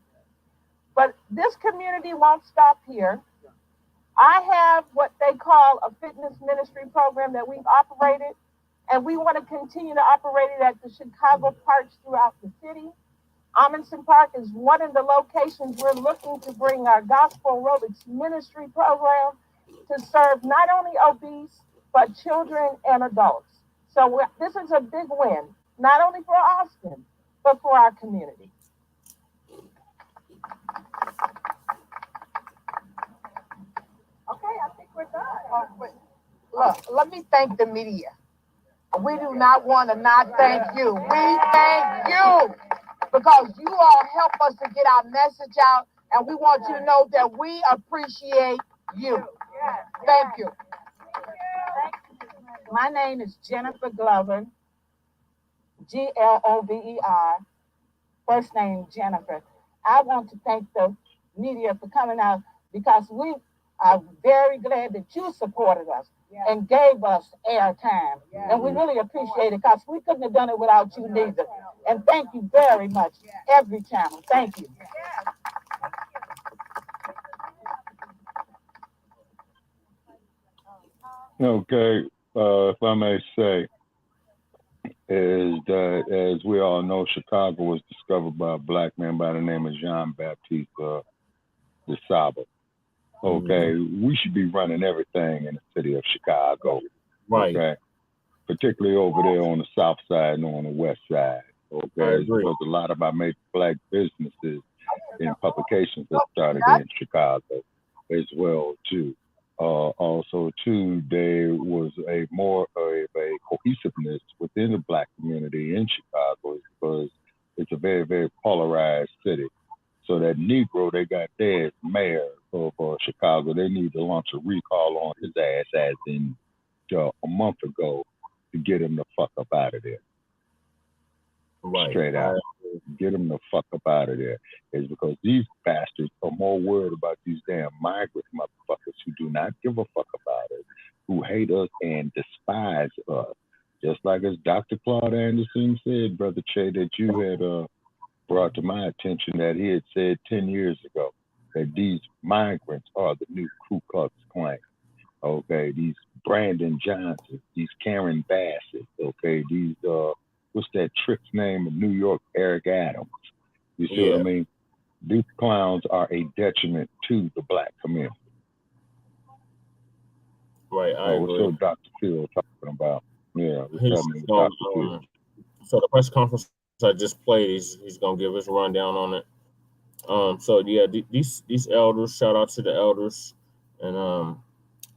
J: But this community won't stop here. I have what they call a fitness ministry program that we've operated, and we want to continue to operate it at the Chicago parks throughout the city. Amundsen Park is one of the locations we're looking to bring our gospel aerobics ministry program to serve not only obese, but children and adults. So this is a big win, not only for Austin, but for our community. Okay, I think we're done. Look, let me thank the media. We do not want to not thank you. We thank you because you all help us to get our message out, and we want you to know that we appreciate you. Thank you. My name is Jennifer Glover, Glover, first name Jennifer. I want to thank the media for coming out because we are very glad that you supported us and gave us airtime. And we really appreciate it because we couldn't have done it without you neither. And thank you very much, every channel. Thank you.
F: Okay, if I may say, is that as we all know, Chicago was discovered by a Black man by the name of Jean-Baptiste de Sable. Okay, we should be running everything in the city of Chicago.
D: Right.
F: Okay, particularly over there on the south side and on the west side. Okay, because a lot of our major Black businesses and publications that started in Chicago as well too. Also too, there was a more of a cohesiveness within the Black community in Chicago because it's a very, very polarized city. So that Negro they got there as mayor of Chicago, they need to launch a recall on his ass as in a month ago to get him the fuck up out of there.
D: Right.
F: Straight out. Get him the fuck up out of there. Is because these bastards are more worried about these damn migrant motherfuckers who do not give a fuck about us, who hate us and despise us. Just like as Dr. Claude Anderson said, Brother Che, that you had brought to my attention that he had said 10 years ago that these migrants are the new Ku Klux Klan. Okay, these Brandon Johnson, these Karen Bassett, okay, these what's that trick's name in New York, Eric Adams. You see what I mean? These clowns are a detriment to the black community.
D: Right, I agree.
F: What's Dr. Phil talking about? Yeah, what's happening with Dr. Phil?
D: So the press conference I just played, he's gonna give us a rundown on it. So yeah, these elders, shout out to the elders in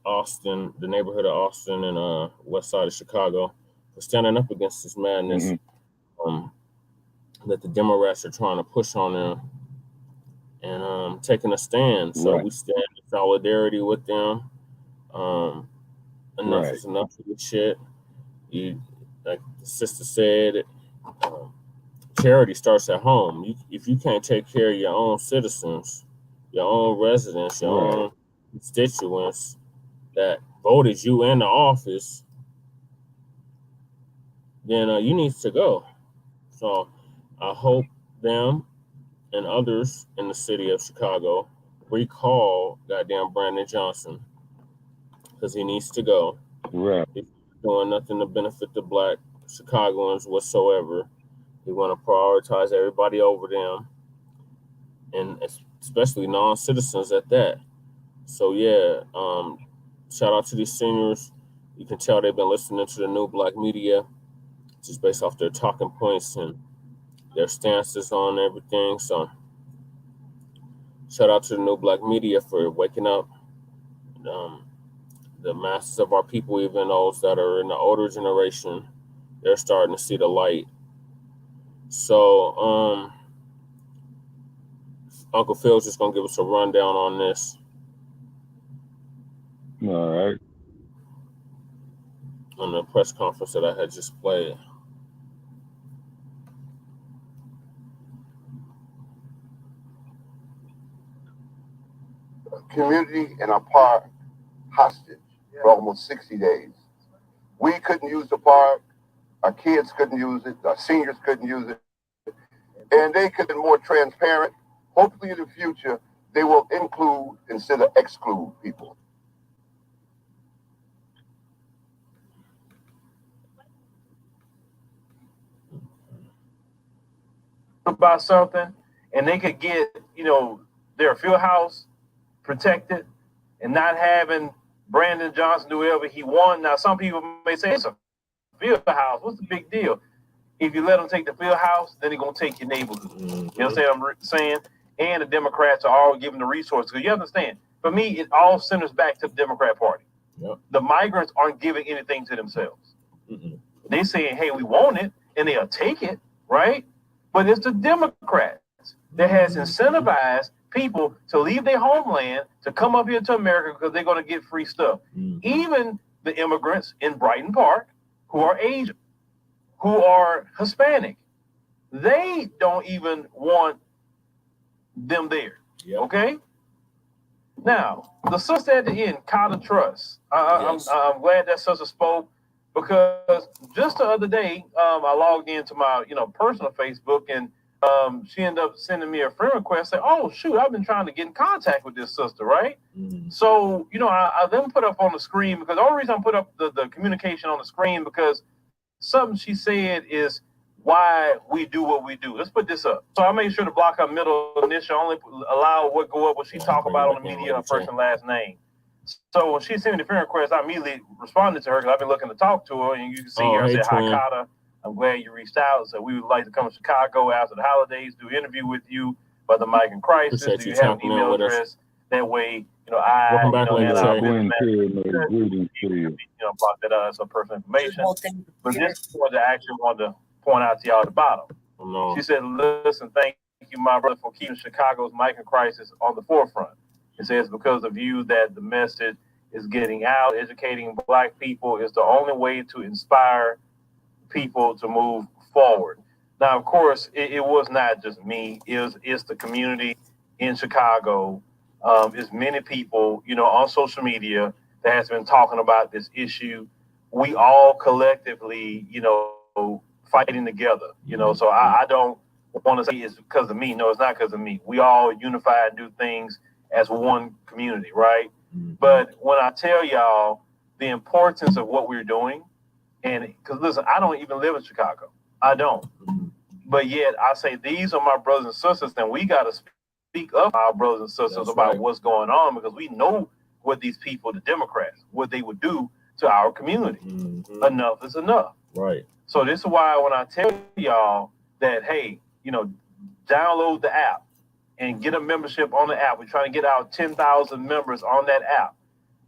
D: Austin, the neighborhood of Austin and west side of Chicago, for standing up against this madness that the Democrats are trying to push on them and taking a stand. So we stand in solidarity with them. Enough is enough of this shit. You, like the sister said, charity starts at home. If you can't take care of your own citizens, your own residents, your own constituents that voted you in the office, then you need to go. So I hope them and others in the city of Chicago recall goddamn Brandon Johnson, because he needs to go. He's doing nothing to benefit the black Chicagoans whatsoever. He want to prioritize everybody over them, and especially non-citizens at that. So yeah, shout out to these seniors. You can tell they've been listening to the new black media, just based off their talking points and their stances on everything. So shout out to the new black media for waking up the masses of our people, even those that are in the older generation. They're starting to see the light. So Uncle Phil's just gonna give us a rundown on this.
F: All right.
D: On the press conference that I had just played.
H: Community in our park hostage for almost 60 days. We couldn't use the park, our kids couldn't use it, our seniors couldn't use it, and they could be more transparent. Hopefully in the future, they will include instead of exclude people.
M: About something, and they could get, their field house protected and not having Brandon Johnson do whatever he wants. Now, some people may say it's a field house. What's the big deal? If you let them take the field house, then they're going to take your neighborhood. You know what I'm saying? And the Democrats are all giving the resources. Because you understand, for me, it all centers back to the Democrat Party.
D: Yep.
M: The migrants aren't giving anything to themselves. They're saying, hey, we want it, and they'll take it, right? But it's the Democrats that has incentivized people to leave their homeland to come up here to America because they're going to get free stuff. Even the immigrants in Brighton Park who are Asian, who are Hispanic, they don't even want them there. Okay? Now, the sister at the end, Carter Truss, I'm glad that sister spoke, because just the other day, I logged into my personal Facebook, and she ended up sending me a friend request saying, oh, shoot, I've been trying to get in contact with this sister, right? So, I then put up on the screen, because the only reason I put up the communication on the screen, because something she said is why we do what we do. Let's put this up. So I made sure to block her middle initial, only allow what go up what she talk about on the media, her first and last name. So when she sent me the friend request, I immediately responded to her because I've been looking to talk to her, and you can see her. I said, hi, Carter. I'm glad you reached out. So we would like to come to Chicago after the holidays, do an interview with you about the migrant crisis.
D: Appreciate
M: Do you
D: you
M: have an email address? That way,
D: Welcome back,
M: and block that out as some personal information. But this was I actually wanted to point out to y'all at the bottom. She said, listen, thank you, my brother, for keeping Chicago's migrant crisis on the forefront. It says, because of you that the message is getting out, educating Black people is the only way to inspire people to move forward. Now, of course, it was not just me. It's the community in Chicago. It's many people, on social media that has been talking about this issue. We all collectively, fighting together, so I don't want to say it's because of me. No, it's not because of me. We all unify and do things as one community, right? But when I tell y'all the importance of what we're doing, and because listen, I don't even live in Chicago. I don't. But yet I say these are my brothers and sisters, and we got to speak up our brothers and sisters about what's going on, because we know what these people, the Democrats, what they would do to our community. Enough is enough.
D: Right.
M: So this is why when I tell y'all that, hey, download the app and get a membership on the app. We're trying to get our 10,000 members on that app.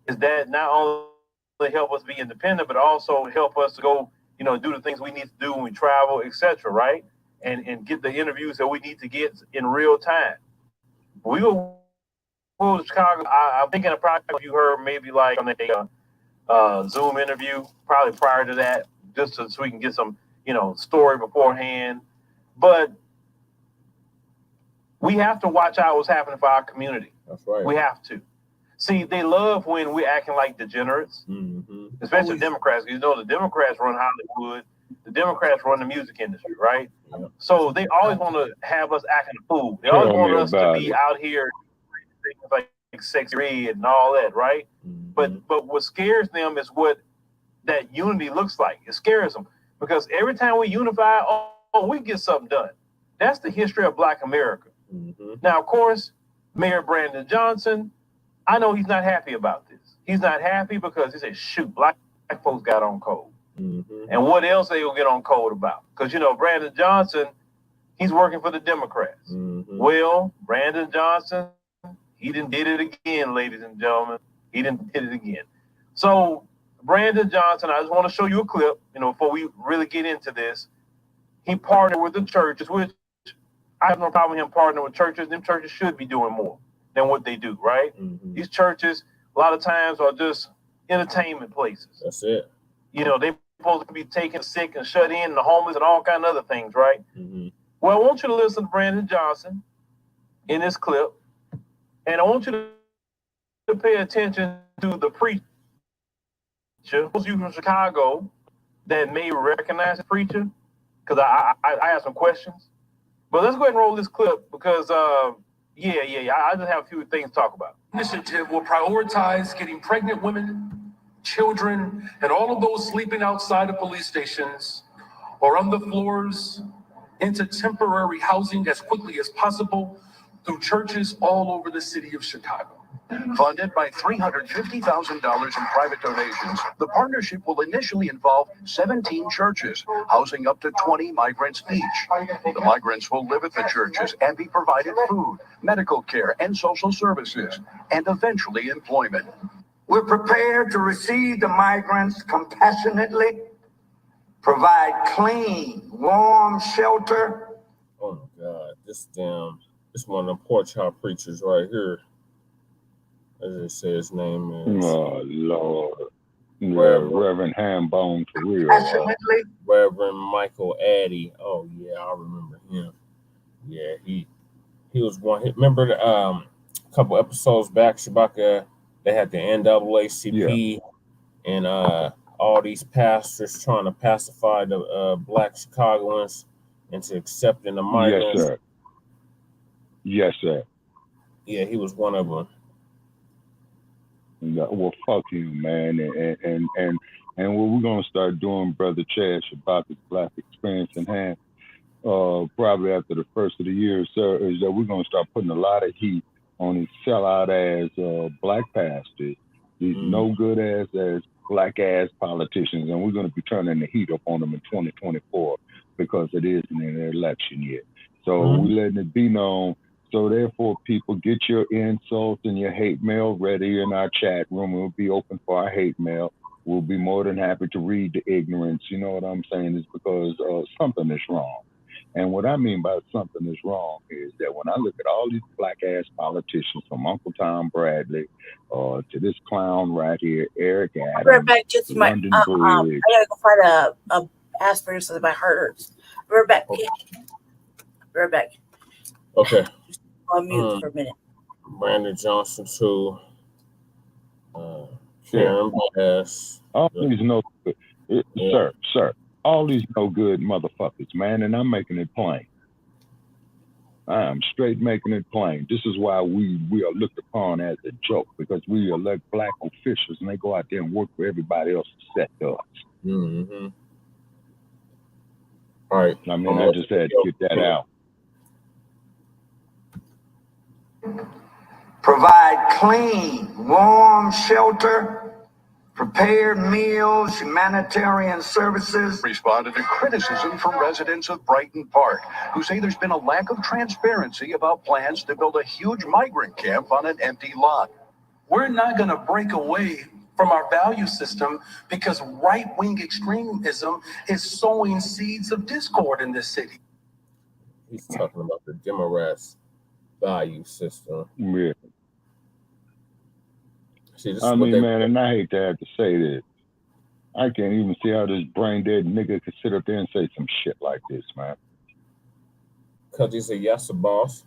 M: Is that not only help us be independent, but also help us to go, do the things we need to do when we travel, etc. Right? And get the interviews that we need to get in real time. We will go to Chicago. I'm thinking of probably you heard maybe like on a Zoom interview, probably prior to that, just so we can get some, story beforehand. But we have to watch out what's happening for our community.
D: That's right.
M: We have to. See, they love when we're acting like degenerates, especially Democrats. The Democrats run Hollywood. The Democrats run the music industry, right? Yeah. So they always want to have us acting a fool. They always want us to be out here like sexy red and all that, right? But what scares them is what that unity looks like. It scares them because every time we unify, we get something done. That's the history of Black America. Now, of course, Mayor Brandon Johnson, I know he's not happy about this. He's not happy because he said, shoot, black folks got on code. And what else they gonna get on code about? Because, Brandon Johnson, he's working for the Democrats. Well, Brandon Johnson, he done did it again, ladies and gentlemen. He done did it again. So Brandon Johnson, I just want to show you a clip, before we really get into this. He partnered with the churches, which I have no problem with him partnering with churches. Them churches should be doing more than what they do, right? These churches, a lot of times, are just entertainment places.
D: That's it.
M: They're supposed to be taking sick and shut in, and the homeless and all kind of other things, right? Well, I want you to listen to Brandon Johnson in this clip, and I want you to pay attention to the preacher. Those of you from Chicago that may recognize the preacher, because I have some questions. But let's go ahead and roll this clip because, I just have a few things to talk about.
N: Initiative will prioritize getting pregnant women, children, and all of those sleeping outside of police stations or on the floors into temporary housing as quickly as possible through churches all over the city of Chicago.
O: Funded by $350,000 in private donations, the partnership will initially involve 17 churches, housing up to 20 migrants each. The migrants will live at the churches and be provided food, medical care, and social services, and eventually employment.
I: We're prepared to receive the migrants compassionately, provide clean, warm shelter.
D: Oh my God, this one of them porch house preachers right here. As it says, his name is.
F: Oh Lord, Reverend Hambone Career.
D: Reverend Michael Addy. Oh yeah, I remember him. Yeah, he was one. Remember a couple episodes back, Shabaka, they had the NAACP and all these pastors trying to pacify the Black Chicagoans into accepting the migrants.
F: Yes, sir. Yes, sir.
D: Yeah, he was one of them.
F: Well, fuck him, man, and what we're gonna start doing, Brother Chad Shabaka's Black Experience in Hand, probably after the first of the year, sir, is that we're gonna start putting a lot of heat on these sellout ass black pastors, these no good ass black ass politicians, and we're gonna be turning the heat up on them in 2024 because it isn't an election yet. So we're letting it be known. So therefore, people, get your insults and your hate mail ready in our chat room. We'll be open for our hate mail. We'll be more than happy to read the ignorance. You know what I'm saying? It's because something is wrong. And what I mean by something is wrong is that when I look at all these black-ass politicians, from Uncle Tom Bradley to this clown right here, Eric Adams,
G: I'll be right back. Just my,
F: London
G: I
F: Bridge.
G: gotta go find a aspirin so that my heart hurts. We're back. We're back.
D: Okay.
G: On mute for a minute.
D: Brandon Johnson too. Karen Bass.
F: All these sir, all these no good motherfuckers, man, and I'm making it plain. I am straight making it plain. This is why we are looked upon as a joke, because we elect black officials and they go out there and work for everybody else except us.
D: Mm-hmm. All right.
F: I mean, I just had to get that out.
I: Provide clean, warm shelter, prepared meals, humanitarian services.
O: Responded to criticism from residents of Brighton Park, who say there's been a lack of transparency about plans to build a huge migrant camp on an empty lot.
N: We're not going to break away from our value system because right-wing extremism is sowing seeds of discord in this city.
D: He's talking about the Democrats' value system.
F: Yeah.
D: See, this
F: I
D: is what
F: mean, man, and I hate to have to say this. I can't even see how this brain dead nigga could sit up there and say some shit like this, man.
D: Because he's a yes, boss.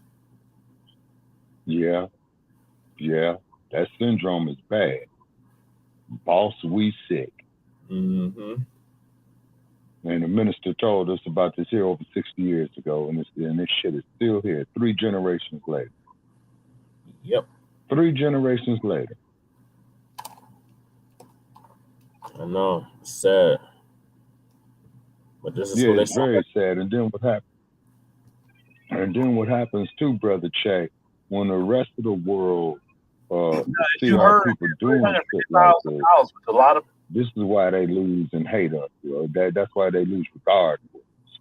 F: Yeah. That syndrome is bad. Boss, we sick.
D: Mm-hmm.
F: And the minister told us about this here over 60 years ago, and this shit is still here 3 generations later.
D: Yep.
F: 3 generations later.
D: I know. It's sad. But this is what
F: it's very sad. And then what happens too, Brother Che, when the rest of the world see how people doing shit like this, this is why they lose and hate us. You know? That's why they lose regard for us.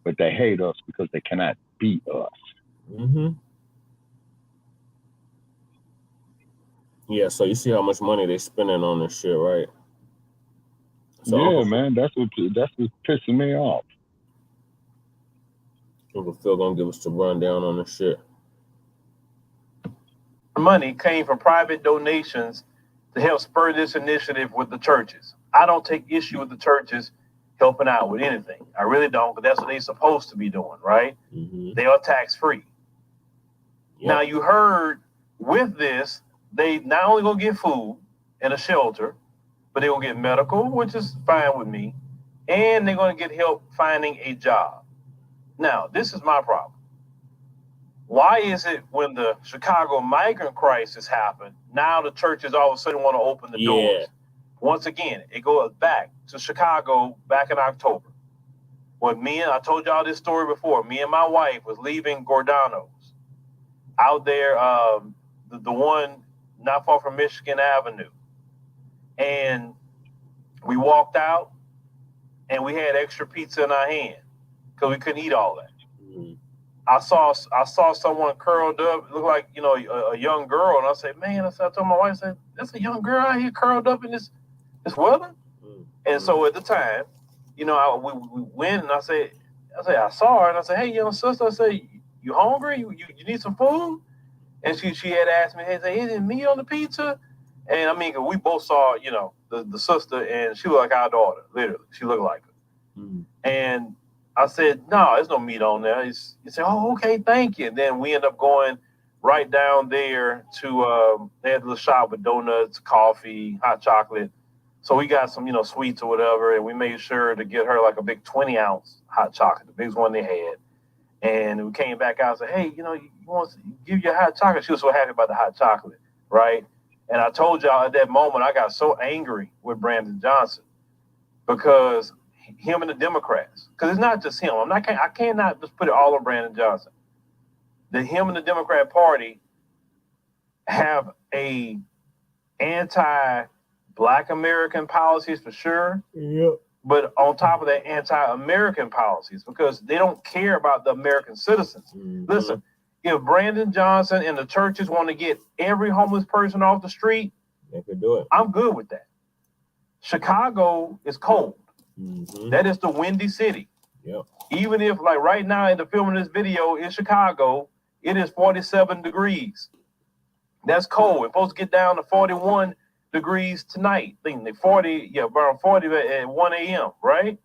F: But they hate us because they cannot beat us.
D: Mm-hmm. Yeah, so you see how much money they spending on this shit, right? So
F: yeah, man, that's what's pissing me off.
D: Uncle Phil gonna give us the rundown on this shit.
M: Money came from private donations to help spur this initiative with the churches. I don't take issue with the churches helping out with anything. I really don't, because that's what they're supposed to be doing, right?
D: Mm-hmm.
M: They are tax-free.
D: Yep.
M: Now, you heard with this, they not only gonna get food and a shelter, but they're gonna get medical, which is fine with me, and they're gonna get help finding a job. Now, this is my problem. Why is it when the Chicago migrant crisis happened, now the churches all of a sudden want to open the doors? Once again, it goes back to Chicago back in October. When I told y'all this story before, me and my wife was leaving Gordano's out there, the one not far from Michigan Avenue. And we walked out and we had extra pizza in our hand because we couldn't eat all that.
D: Mm-hmm.
M: I saw someone curled up, looked like, a young girl, and I said, man, I told my wife, I said, that's a young girl out here curled up in this weather. Mm-hmm. And so at the time, we went, and I said, I saw her, and I said, hey, young sister, I said, you hungry? You need some food? And she had asked me, hey, is there meat on the pizza? And I mean, we both saw, the sister, and she looked like our daughter, literally. She looked like her. Mm-hmm. And I said, no, there's no meat on there. He said, oh, okay, thank you. And then we end up going right down there to, they had a little shop with donuts, coffee, hot chocolate. So we got some, sweets or whatever. And we made sure to get her like a big 20-ounce hot chocolate, the biggest one they had. And we came back out and said, hey, you want to give you a hot chocolate? She was so happy about the hot chocolate, right? And I told y'all at that moment, I got so angry with Brandon Johnson because him and the Democrats, because it's not just him. I cannot just put it all on Brandon Johnson. Him and the Democrat Party have a anti-Black American policies for sure.
D: Yep.
M: But on top of that, anti-American policies, because they don't care about the American citizens. Mm-hmm. Listen, if Brandon Johnson and the churches want to get every homeless person off the street,
D: they could do it.
M: I'm good with that. Chicago is cold.
D: Mm-hmm.
M: That is the windy city.
D: Yep.
M: Even if, like right now in the filming this video in Chicago, it is 47 degrees. That's cold. We're supposed to get down to 41 degrees tonight. Around 40 at 1 a.m., right?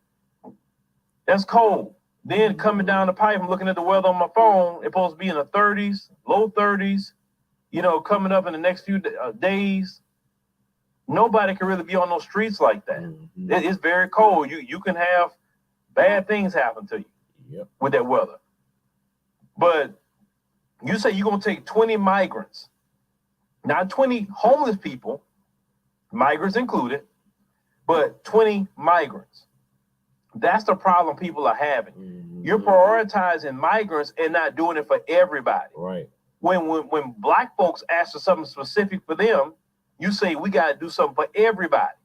M: That's cold. Then coming down the pipe, I'm looking at the weather on my phone. It's supposed to be in the 30s, low 30s, coming up in the next few days. Nobody can really be on those streets like that. Mm-hmm. It's very cold. You can have bad things happen to you with that weather. But You say you're going to take 20 migrants, not 20 homeless people, migrants included, but 20 migrants. That's the problem people are having. You're prioritizing migrants and not doing it for everybody.
D: Right.
M: When black folks ask for something specific for them, you say we got to do something for everybody.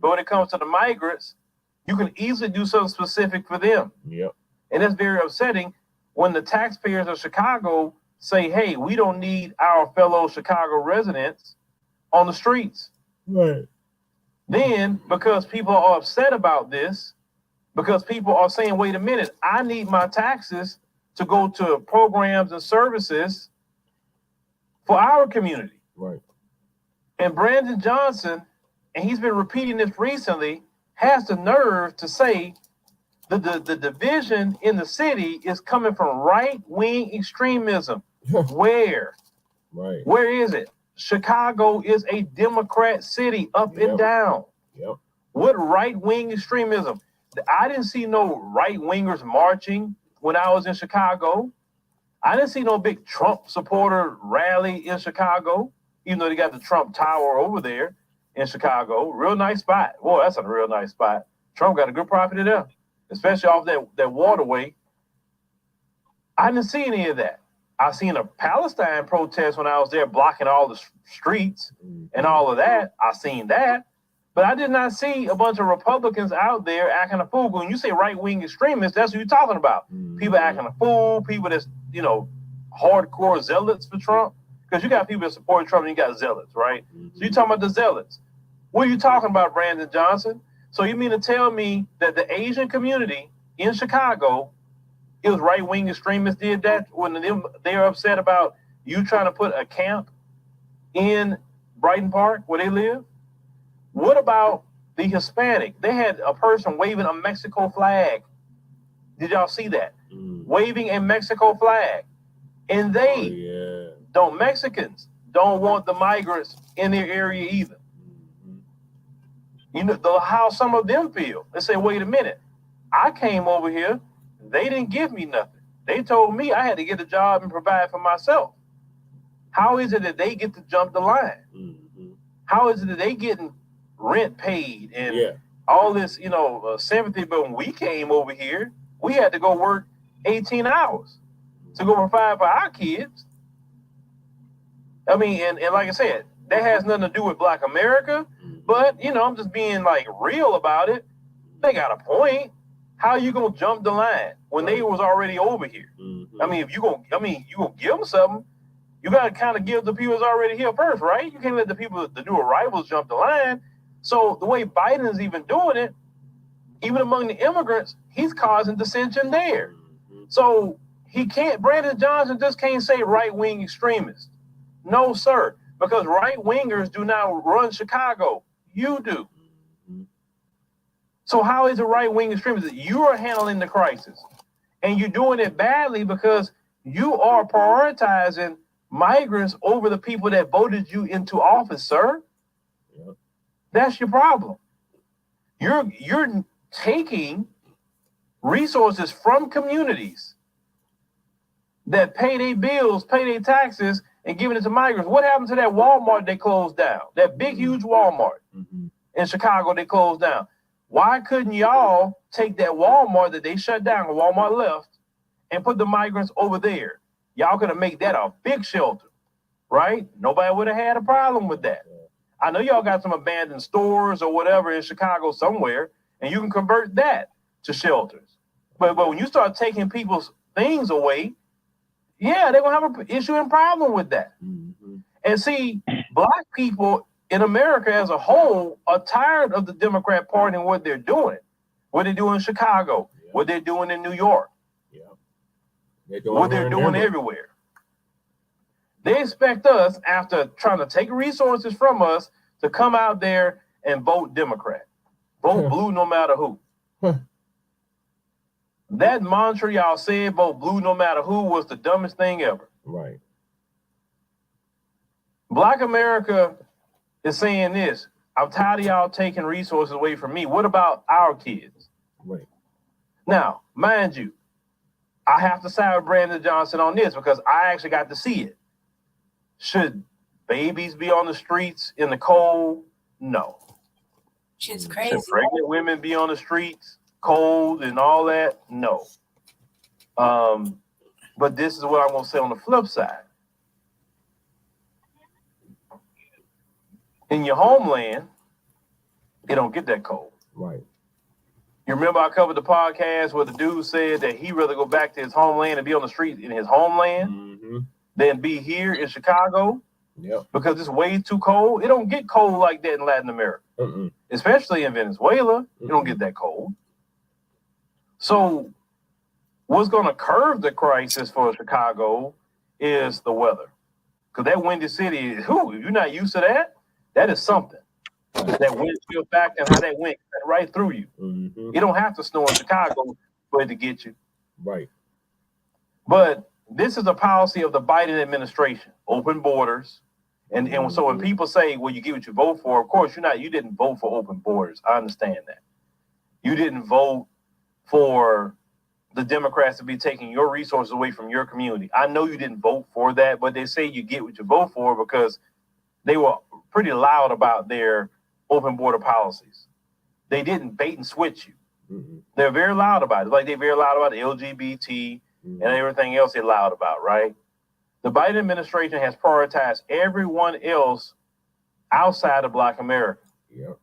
M: But when it comes to the migrants, you can easily do something specific for them.
D: Yep.
M: And that's very upsetting when the taxpayers of Chicago say, hey, we don't need our fellow Chicago residents on the streets.
D: Right.
M: Then, because people are upset about this, because people are saying, wait a minute, I need my taxes to go to programs and services for our community.
D: Right.
M: And Brandon Johnson, and he's been repeating this recently, has the nerve to say that the division in the city is coming from right-wing extremism. Where?
D: Right.
M: Where is it? Chicago is a Democrat city, up and down.
D: Yep.
M: What right-wing extremism? I didn't see no right-wingers marching when I was in Chicago. I didn't see no big Trump supporter rally in Chicago, even though they got the Trump Tower over there in Chicago. Real nice spot. Boy, that's a real nice spot. Trump got a good property there, especially off that waterway. I didn't see any of that. I seen a Palestine protest when I was there, blocking all the streets and all of that. I seen that. But I did not see a bunch of Republicans out there acting a fool. When you say right-wing extremists, that's what you're talking about. People acting a fool, people that's, hardcore zealots for Trump. Because you got people that support Trump and you got zealots, right? So you're talking about the zealots. What are you talking about, Brandon Johnson? So you mean to tell me that the Asian community in Chicago, it was right-wing extremists did that when they're upset about you trying to put a camp in Brighton Park where they live? What about the Hispanic? They had a person waving a Mexico flag. Did y'all see that? Waving a Mexico flag. And they Mexicans don't want the migrants in their area either. You know how some of them feel. They say, wait a minute, I came over here, they didn't give me nothing. They told me I had to get a job and provide for myself. How is it that they get to jump the line? How is it that they getting rent paid and all this, sympathy? But when we came over here, we had to go work 18 hours to go provide for our kids. I mean, and like I said, that has nothing to do with Black America, but, I'm just being real about it. They got a point. How you going to jump the line when they was already over here? I mean, if you going to give them something, you got to kind of give the people that's already here first, right? You can't let the new arrivals jump the line. So the way Biden is even doing it, even among the immigrants, he's causing dissension there. So Brandon Johnson just can't say right-wing extremists. No, sir, because right-wingers do not run Chicago. You do. So how is it right-wing extremists? You are handling the crisis, and you're doing it badly because you are prioritizing migrants over the people that voted you into office, sir. That's your problem. You're taking resources from communities that pay their bills, pay their taxes, and giving it to migrants. What happened to that Walmart they closed down? That big, huge Walmart in Chicago they closed down. Why couldn't y'all take that Walmart that they shut down, Walmart left, and put the migrants over there? Y'all could have made that a big shelter, right? Nobody would have had a problem with that. I know y'all got some abandoned stores or whatever in Chicago somewhere, and you can convert that to shelters. But when you start taking people's things away, they're going to have an issue and problem with that. And see, Black people in America as a whole are tired of the Democrat Party and what they're doing. What they do in Chicago, what they're doing in New York, what they're doing everywhere. They expect us, after trying to take resources from us, to come out there and vote Democrat. Vote blue no matter who. That mantra y'all said, vote blue no matter who, was the dumbest thing ever.
D: Right.
M: Black America is saying this: I'm tired of y'all taking resources away from me. What about our kids?
D: Right.
M: Now, mind you, I have to side with Brandon Johnson on this because I actually got to see it. Should babies be on the streets in the cold? No.
G: Shit's
M: Should
G: crazy.
M: pregnant women be on the streets cold and all that? No. But this is what I'm going to say on the flip side. In your homeland, it don't get that cold.
D: Right.
M: You remember I covered the podcast where the dude said that he'd rather go back to his homeland and be on the street in his homeland than be here in Chicago?
D: Yep.
M: Because it's way too cold. It don't get cold like that in Latin America. Especially in Venezuela. It don't get that cold. So what's going to curb the crisis for Chicago is the weather. Because that windy city, if you're not used to that, that is something. That wind chill factor and how that wind cut right through you. You don't have to snow in Chicago for it to get you.
D: Right.
M: But this is a policy of the Biden administration, open borders. And so when people say, well, you get what you vote for, of course, you didn't vote for open borders. I understand that. You didn't vote for the Democrats to be taking your resources away from your community. I know you didn't vote for that, but they say you get what you vote for because they were pretty loud about their open border policies. They didn't bait and switch you. They're very loud about it. Like they're very loud about LGBT and everything else they're loud about, right? The Biden administration has prioritized everyone else outside of Black America.
D: Yep.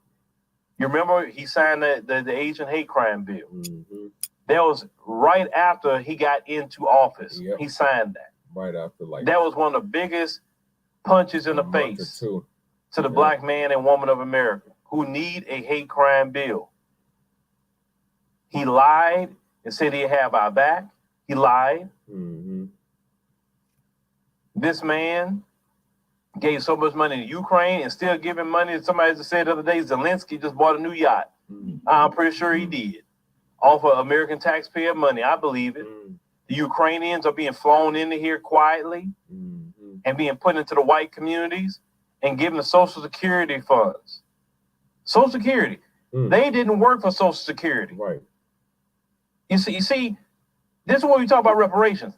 M: You remember he signed the Asian hate crime bill. That was right after he got into office.
D: Yep.
M: He signed that.
D: Right after, like
M: that was one of the biggest punches in the face to the Black man and woman of America who need a hate crime bill. He lied and said he'd have our back. He lied. This man gave so much money to Ukraine and still giving money. Somebody just said the other day, Zelensky just bought a new yacht. I'm pretty sure he did. Off of American taxpayer money. I believe it. The Ukrainians are being flown into here quietly and being put into the white communities and given the Social Security funds. Social Security. They didn't work for Social Security.
D: Right.
M: You see, this is what we talk about reparations.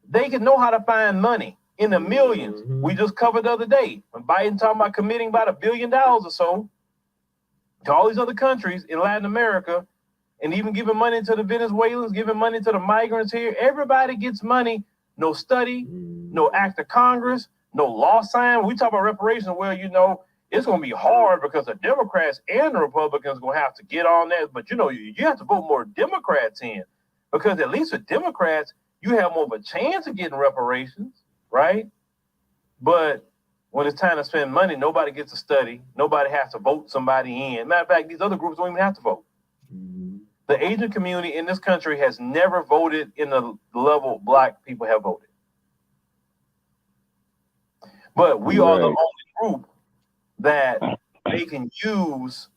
M: They can know how to find money in the millions. We just covered the other day when Biden talking about committing about $1 billion or so to all these other countries in Latin America and even giving money to the Venezuelans, giving money to the migrants here. Everybody gets money. No study, no act of Congress, no law sign. We talk about reparations. Well, it's going to be hard because the Democrats and the Republicans are going to have to get on that. But, you have to vote more Democrats in because at least with Democrats, you have more of a chance of getting reparations, right? But when it's time to spend money, nobody gets to study. Nobody has to vote somebody in. Matter of fact, these other groups don't even have to vote. The Asian community in this country has never voted in the level Black people have voted. But we are the only group that they can use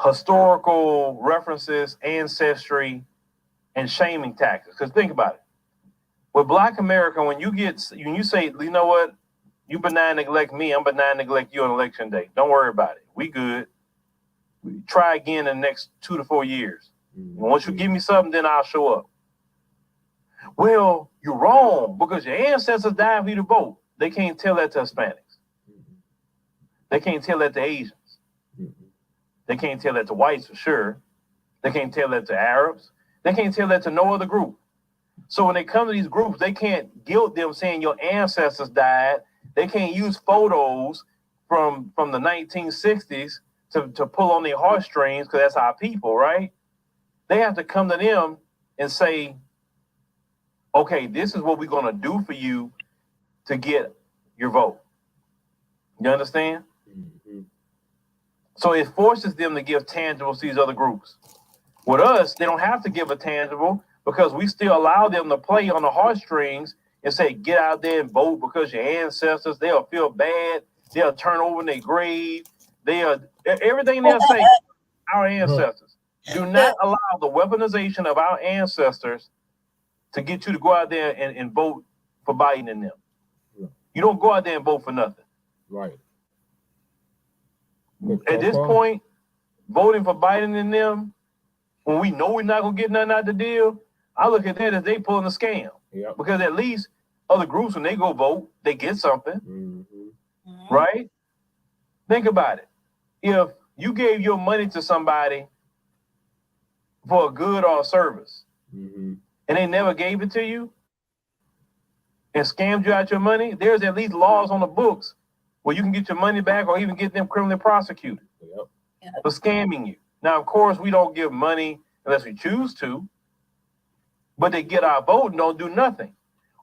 M: historical references, ancestry, and shaming tactics. Because think about it. With Black America, when you say, you know what, you benign neglect me, I'm benign neglect you on election day. Don't worry about it. We good. We try again in the next 2 to 4 years. And once you give me something, then I'll show up. Well, you're wrong because your ancestors died for you to vote. They can't tell that to Hispanics. They can't tell that to Asians. They can't tell that to whites for sure. They can't tell that to Arabs. They can't tell that to no other group. So when they come to these groups, they can't guilt them saying your ancestors died. They can't use photos from the 1960s to pull on their heartstrings because that's our people, right? They have to come to them and say, okay, this is what we're going to do for you to get your vote. You understand? So it forces them to give tangibles to these other groups. With us, they don't have to give a tangible because we still allow them to play on the heartstrings and say, get out there and vote because your ancestors, they'll feel bad. They'll turn over in their grave. Everything they'll say, our ancestors. Do not allow the weaponization of our ancestors to get you to go out there and vote for Biden and them. You don't go out there and vote for nothing.
D: Right.
M: At this point, voting for Biden and them, when we know we're not going to get nothing out the deal, I look at that as they pulling a scam.
D: Yep.
M: Because at least other groups, when they go vote, they get something.
D: Mm-hmm.
M: Right? Think about it. If you gave your money to somebody for a good or a service,
D: mm-hmm.
M: and they never gave it to you and scammed you out your money, there's at least laws on the books where you can get your money back or even get them criminally prosecuted for scamming you. Now, of course, we don't give money unless we choose to, but they get our vote and don't do nothing.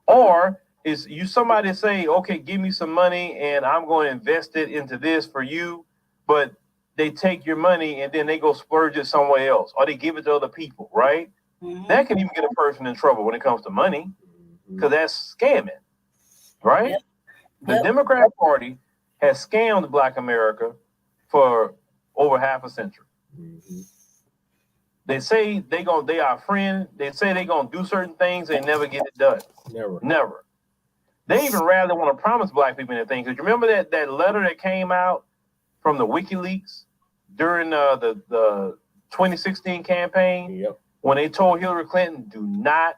M: Or is you somebody say, okay, give me some money and I'm going to invest it into this for you, but they take your money and then they go splurge it somewhere else, or they give it to other people, right?
G: Mm-hmm.
M: That can even get a person in trouble when it comes to money, because that's scamming, right?
G: Yep.
M: The Democrat Party has scammed Black America for over half a century.
D: Mm-hmm.
M: They say they are a friend. They say they're gonna do certain things, they never get it done. Never. They even rather want to promise Black people anything. Because you remember that letter that came out from the WikiLeaks during the 2016 campaign?
D: Yep.
M: When they told Hillary Clinton, do not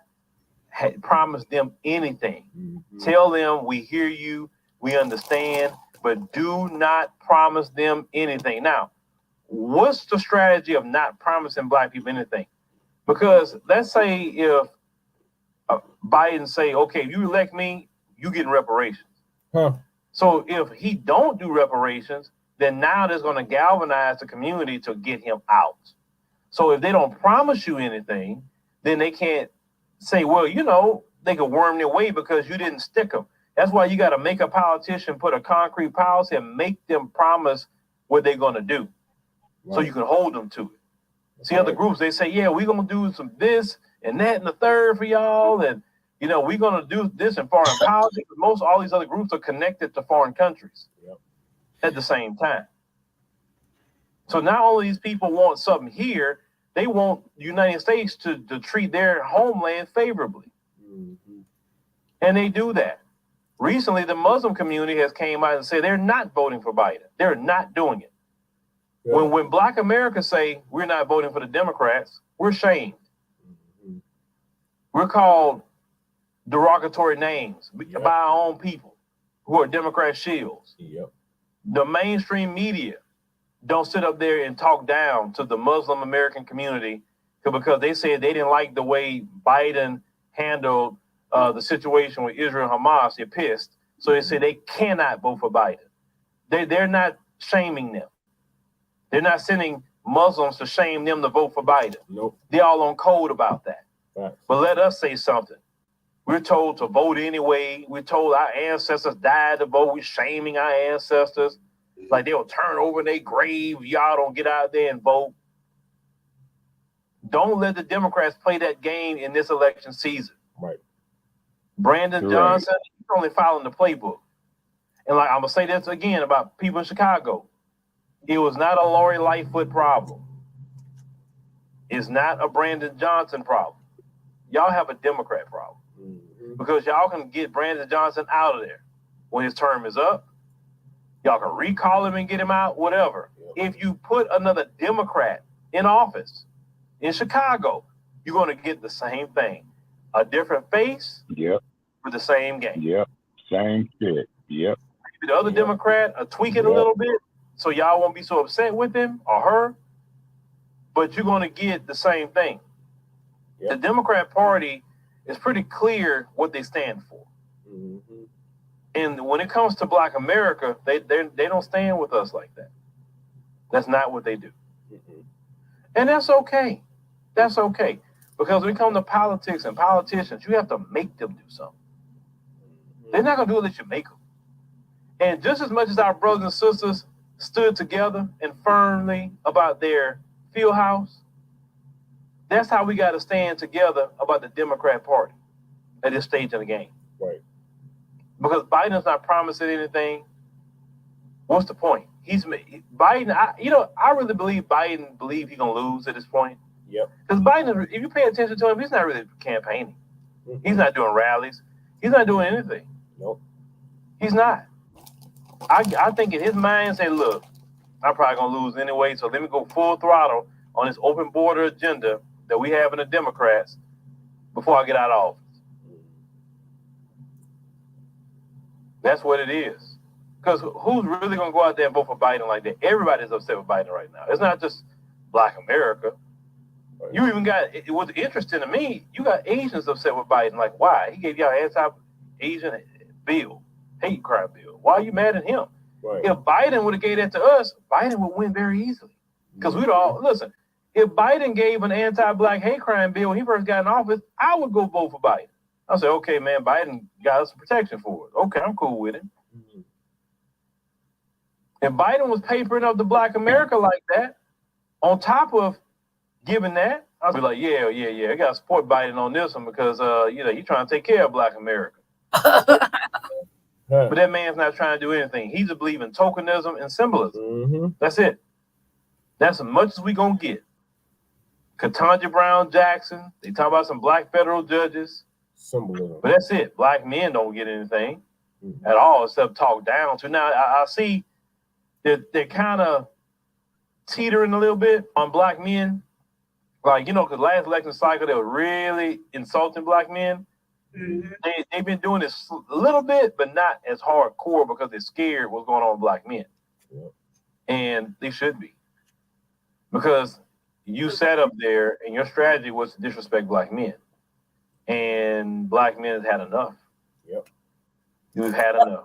M: promise them anything.
D: Mm-hmm.
M: Tell them we hear you, we understand, but do not promise them anything. Now, what's the strategy of not promising Black people anything? Because let's say if Biden say, okay, if you elect me, you getting reparations.
D: Huh.
M: So if he don't do reparations, then now that's going to galvanize the community to get him out. So if they don't promise you anything, then they can't say, well, you know, they could worm their way because you didn't stick them. That's why you got to make a politician put a concrete policy and make them promise what they're going to do. Right. So you can hold them to it. See, other groups, they say, yeah, we're going to do some this and that and the third for y'all. And, you know, we're going to do this in foreign politics. Most all these other groups are connected to foreign countries at the same time. So not only these people want something here, they want the United States to treat their homeland favorably.
D: Mm-hmm.
M: And they do that. Recently, the Muslim community has came out and said they're not voting for Biden. They're not doing it. Yeah. When Black America say we're not voting for the Democrats, we're shamed.
D: Mm-hmm.
M: We're called derogatory names by our own people who are Democrat shields.
D: Yep.
M: The mainstream media don't sit up there and talk down to the Muslim American community because they said they didn't like the way Biden handled the situation with Israel and Hamas. They're pissed. So they say they cannot vote for Biden. They're not shaming them. They're not sending Muslims to shame them to vote for Biden.
D: Nope.
M: They're all on code about that.
D: Right.
M: But let us say something. We're told to vote anyway. We're told our ancestors died to vote. We're shaming our ancestors. Like they'll turn over in their grave. Y'all don't get out there and vote. Don't let the Democrats play that game in this election season.
D: Right.
M: Brandon Johnson, he's only following the playbook. And like I'm gonna say this again about people in Chicago. It was not a Lori Lightfoot problem. It's not a Brandon Johnson problem. Y'all have a Democrat problem.
D: Mm-hmm.
M: Because y'all can get Brandon Johnson out of there when his term is up. Y'all can recall him and get him out, whatever. If you put another Democrat in office in Chicago, you're going to get the same thing. A different face with the same game.
F: Yep. Same shit. Yep.
M: Maybe the other Democrat tweak it a little bit so y'all won't be so upset with him or her, but you're going to get the same thing. The Democrat Party is pretty clear what they stand for.
D: Mm-hmm.
M: And when it comes to Black America, they don't stand with us like that. That's not what they do.
D: Mm-hmm.
M: And that's okay. That's okay. Because when it comes to politics and politicians, you have to make them do something. Mm-hmm. They're not going to do it unless you make them. And just as much as our brothers and sisters stood together and firmly about their field house, that's how we got to stand together about the Democrat Party at this stage of the game.
D: Right.
M: Because Biden's not promising anything. What's the point? Biden. I really believe Biden believes he's gonna lose at this point.
D: Yep.
M: Because Biden, if you pay attention to him, he's not really campaigning.
D: Mm-hmm.
M: He's not doing rallies. He's not doing anything.
D: Nope.
M: He's not. I think in his mind, say, look, I'm probably gonna lose anyway, so let me go full throttle on this open border agenda that we have in the Democrats, before I get out of office. That's what it is. Because who's really going to go out there and vote for Biden like that? Everybody's upset with Biden right now. It's not just Black America. You even got, what's interesting to me, you got Asians upset with Biden. Like, why? He gave y'all anti-Asian bill, hate crime bill. Why are you mad at him? Right. If Biden would have gave that to us, Biden would win very easily. Because we'd all, listen, if Biden gave an anti-Black hate crime bill when he first got in office, I would go vote for Biden. I say, okay, man, Biden got us some protection for it. Okay, I'm cool with it. Mm-hmm. If Biden was papering up the Black America like that, on top of giving that, I'd be like, yeah, I got to support Biden on this one because, he's trying to take care of Black America. But that man's not trying to do anything. He's a believe in tokenism and symbolism. Mm-hmm. That's it. That's as much as we going to get. Ketanji Brown Jackson, they talk about some Black federal judges. Symbolism. But that's it. Black men don't get anything at all except talk down to. Now, I see that they're kind of teetering a little bit on Black men. Like, because last election cycle, they were really insulting Black men. Mm-hmm. They've been doing this a little bit, but not as hardcore because they're scared what's going on with Black men. Yep. And they should be. Because you sat up there and your strategy was to disrespect Black men. And Black men have had enough. Yep. You've had enough.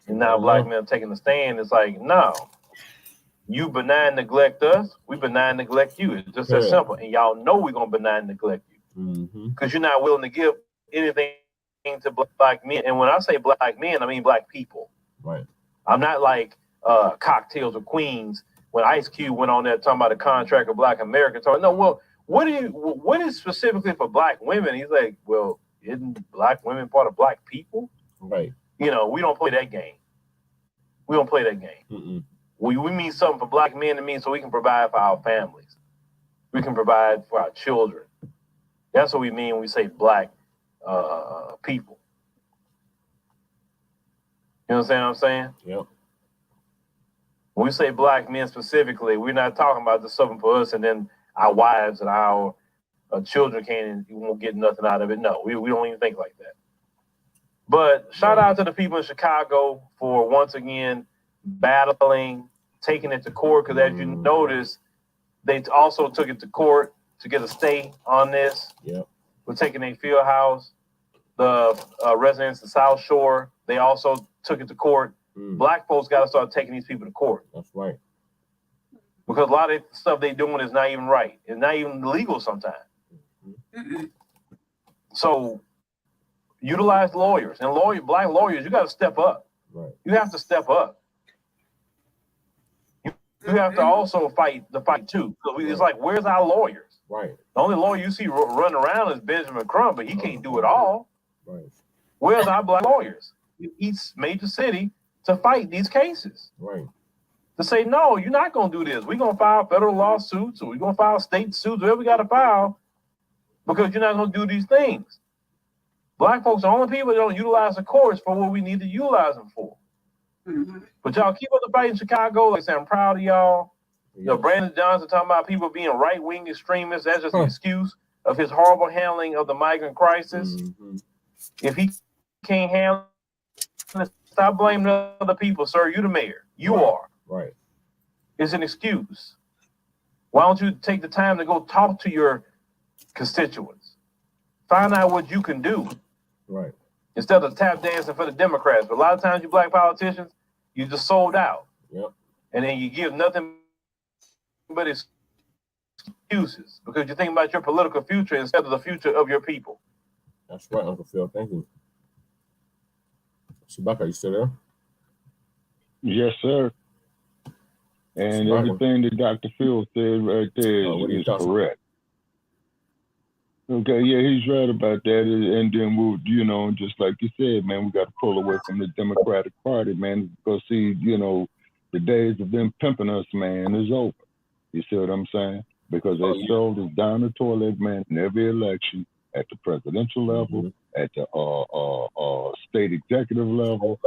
M: And now Black men are taking the stand. It's like, no. You benign neglect us, we benign neglect you. It's just that simple. And y'all know we're going to benign neglect you. Because you're not willing to give anything to Black men. And when I say Black men, I mean Black people. Right. I'm not like Cocktails of Queens when Ice Cube went on there talking about the contract of Black America. No, well, what is specifically for Black women? He's like, well, isn't Black women part of Black people? Right. We don't play that game. We don't play that game. Mm-mm. We mean something for Black men to mean so we can provide for our families. We can provide for our children. That's what we mean when we say Black people. You understand what I'm saying? Yep. When we say Black men specifically, we're not talking about just something for us and then our wives and our children won't get nothing out of it. No, we don't even think like that. But shout out to the people in Chicago for once again battling, taking it to court, because as you notice, they also took it to court to get a stay on this. Yep. We're taking a field house. The residents of South Shore, they also took it to court. Black folks got to start taking these people to court. That's right. Because a lot of stuff they're doing is not even right. It's not even legal sometimes. Mm-hmm. So utilize lawyers. And Black lawyers, you got to step up. Right. You have to step up. You have to also fight the fight too. So it's like, where's our lawyers? Right. The only lawyer you see running around is Benjamin Crump, but he can't do it all. Right. Where's our Black lawyers in each major city to fight these cases? Right. To say, no, you're not going to do this. We're going to file federal lawsuits or we're going to file state suits, whatever we got to file, because you're not going to do these things. Black folks are the only people that don't utilize the courts for what we need to utilize them for. Mm-hmm. But y'all keep up the fight in Chicago. Like I said, I'm proud of y'all. Yes. Brandon Johnson talking about people being right-wing extremists. That's just an excuse of his horrible handling of the migrant crisis. Mm-hmm. If he can't handle it, stop blaming other people, sir. You the mayor. You are. Right. It's an excuse. Why don't you take the time to go talk to your constituents? Find out what you can do. Right. Instead of tap dancing for the Democrats. But a lot of times you Black politicians, you just sold out. Yep. And then you give nothing but excuses because you think about your political future instead of the future of your people. That's right, Uncle Phil. Thank you. Shabaka, are you still there?
F: Yes, sir. And everything that Dr. Phil said right there is correct. Okay, yeah, he's right about that. And then we'll, just like you said, man, we got to pull away from the Democratic Party, man, because see, the days of them pimping us, man, is over. You see what I'm saying? Because they sold us down the toilet, man, in every election, at the presidential level, at the state executive level,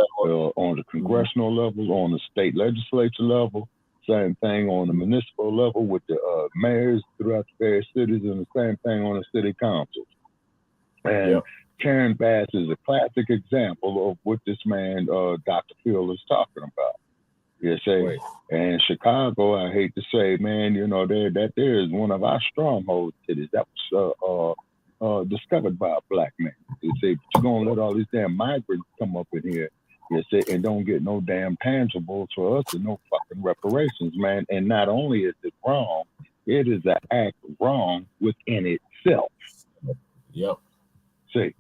F: on the congressional level, on the state legislature level. Same thing on the municipal level with the mayors throughout the various cities, and the same thing on the city councils. And Karen Bass is a classic example of what this man, Dr. Phil, is talking about. You say, and Chicago, I hate to say, man, you know, that there is one of our stronghold cities that was discovered by a black man. You say, but you're gonna let all these damn migrants come up in here, you say, and don't get no damn tangibles for us and no fucking reparations, man. And not only is it wrong, it is an act wrong within itself.
D: Yep.
F: See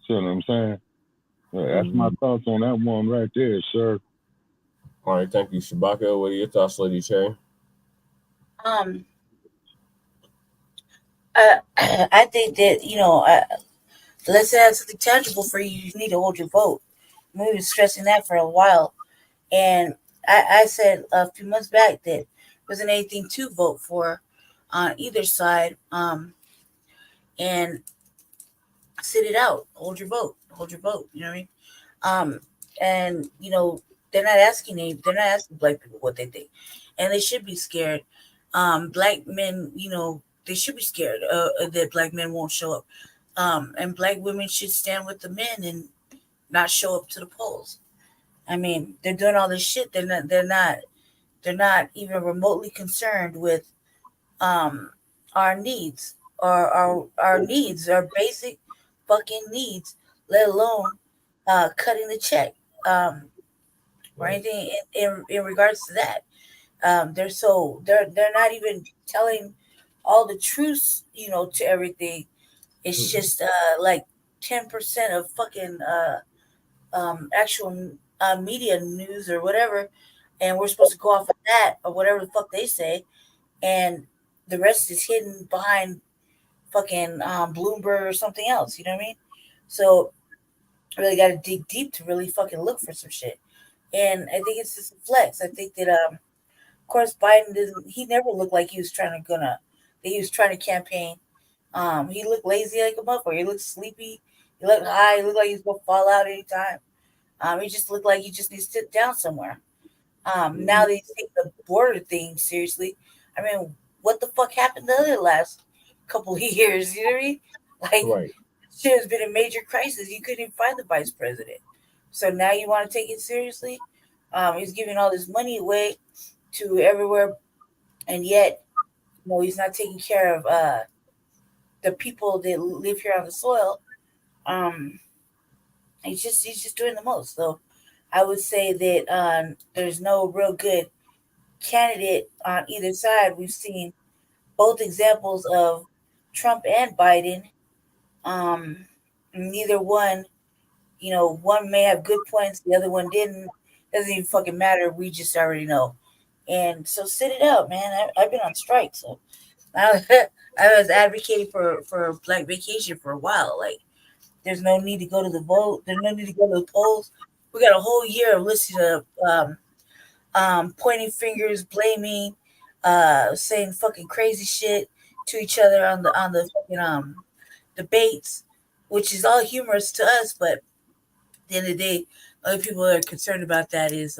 F: what I'm saying? That's my thoughts on that one right there, sir.
D: All right, thank you, Shabaka. What are your thoughts, Lady Cherry?
G: I think that, you know, let's say that's something tangible for you. You need to hold your vote. We've been stressing that for a while, and I said a few months back that there wasn't anything to vote for on either side. And sit it out. Hold your vote. Hold your vote. You know what I mean? And you know, they're not asking black people what they think, and they should be scared. Black men, you know, they should be scared that black men won't show up. And black women should stand with the men and not show up to the polls. I mean, they're doing all this shit. They're not even remotely concerned with our needs. Our needs, our basic fucking needs, let alone cutting the check, or anything in regards to that. They're not even telling all the truths, you know, to everything. It's just like 10% of fucking actual media news or whatever, and we're supposed to go off of that or whatever the fuck they say, and the rest is hidden behind fucking Bloomberg or something else. You know what I mean? So I really got to dig deep to really fucking look for some shit. And I think it's just a flex. I think that of course Biden doesn't. He never looked like he was trying to campaign. He looked lazy like a motherfucker. He looked sleepy. He looked high. He looked like he was gonna fall out anytime. He just looked like he just needs to sit down somewhere. Now they take the border thing seriously. I mean, what the fuck happened the other last couple of years? You know what I mean? Like, shit has been a major crisis. You couldn't even find the vice president. So now you want to take it seriously? He's giving all this money away to everywhere, and yet, you know, he's not taking care of the people that live here on the soil. He's just doing the most. So I would say that there's no real good candidate on either side. We've seen both examples of Trump and Biden. Neither one, you know, one may have good points, the other one didn't. Doesn't even fucking matter. We just already know. And so sit it out, man. I've been on strike, so I was advocating for Black vacation for a while. Like, there's no need to go to the vote. There's no need to go to the polls. We got a whole year of listening to pointing fingers, blaming, saying fucking crazy shit to each other on the fucking debates, which is all humorous to us, but at the end of the day, other people that are concerned about that is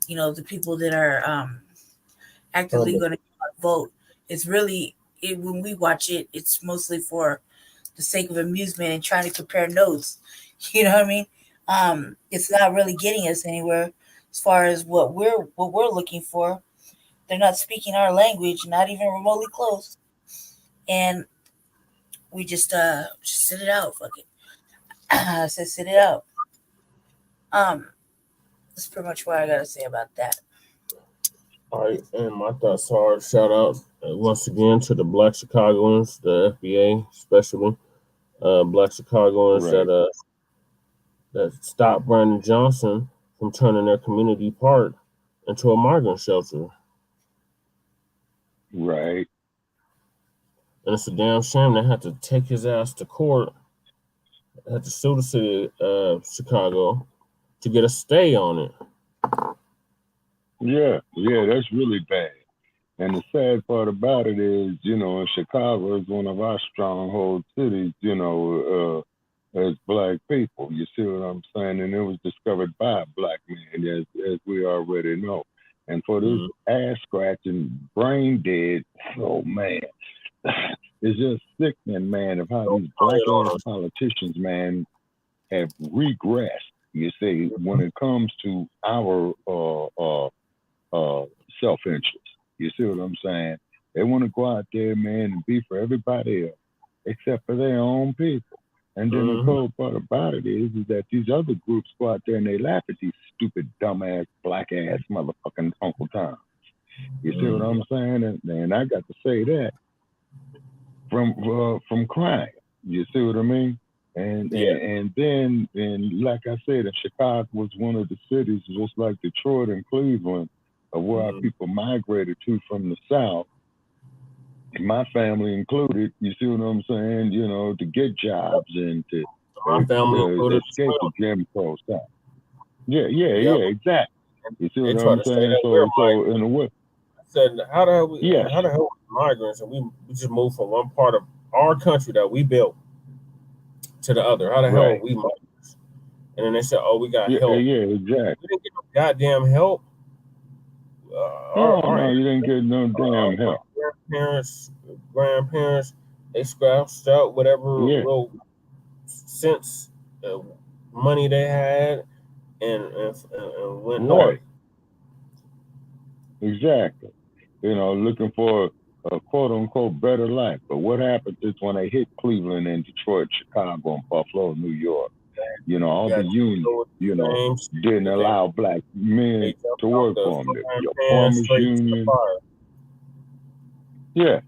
G: you know, the people that are actively going to vote. It's really when we watch it, it's mostly for the sake of amusement and trying to compare notes. You know what I mean? It's not really getting us anywhere as far as what we're looking for. They're not speaking our language, not even remotely close, and we just sit it out. Fuck it. I said sit it out. That's pretty much what I gotta say about that.
D: All right, and my thoughts are shout out once again to the Black Chicagoans, the FBA especially, Black Chicagoans that stopped Brandon Johnson from turning their community park into a migrant shelter.
F: Right.
D: And it's a damn shame they had to take his ass to court, had to sue the city of Chicago to get a stay on it.
F: Yeah, that's really bad. And the sad part about it is, you know, Chicago is one of our stronghold cities, you know, as Black people. You see what I'm saying? And it was discovered by a Black man, as we already know. And for this ass scratching, brain dead, oh man, It's just sickening, man, of how these black ass politicians, man, have regressed. You see, when it comes to our self-interest. You see what I'm saying? They want to go out there, man, and be for everybody else except for their own people. And then the cold part about it is that these other groups go out there and they laugh at these stupid, dumbass, black-ass motherfucking Uncle Toms. You see what I'm saying? And I got to say that from crying. You see what I mean? And then like I said, if Chicago was one of the cities, just like Detroit and Cleveland, of where our people migrated to from the South, my family included, you see what I'm saying? You know, to get jobs and to escape the Jim Crow South. Yeah, exactly. You see what I'm saying? So in a way,
D: I said, how the hell we migrants and we just moved from one part of our country that we built to the other? How the hell are we migrants? And then they said, oh, we got help.
F: Yeah, exactly.
D: We didn't get no goddamn help.
F: No, you didn't get no damn help.
D: Grandparents, they scratched out whatever little cents money they had and went north.
F: Exactly. You know, looking for a quote unquote better life. But what happens is when they hit Cleveland and Detroit, Chicago, and Buffalo, New York, you know, all the unions, you know, didn't allow black men to work for them. Your plumbers union. Your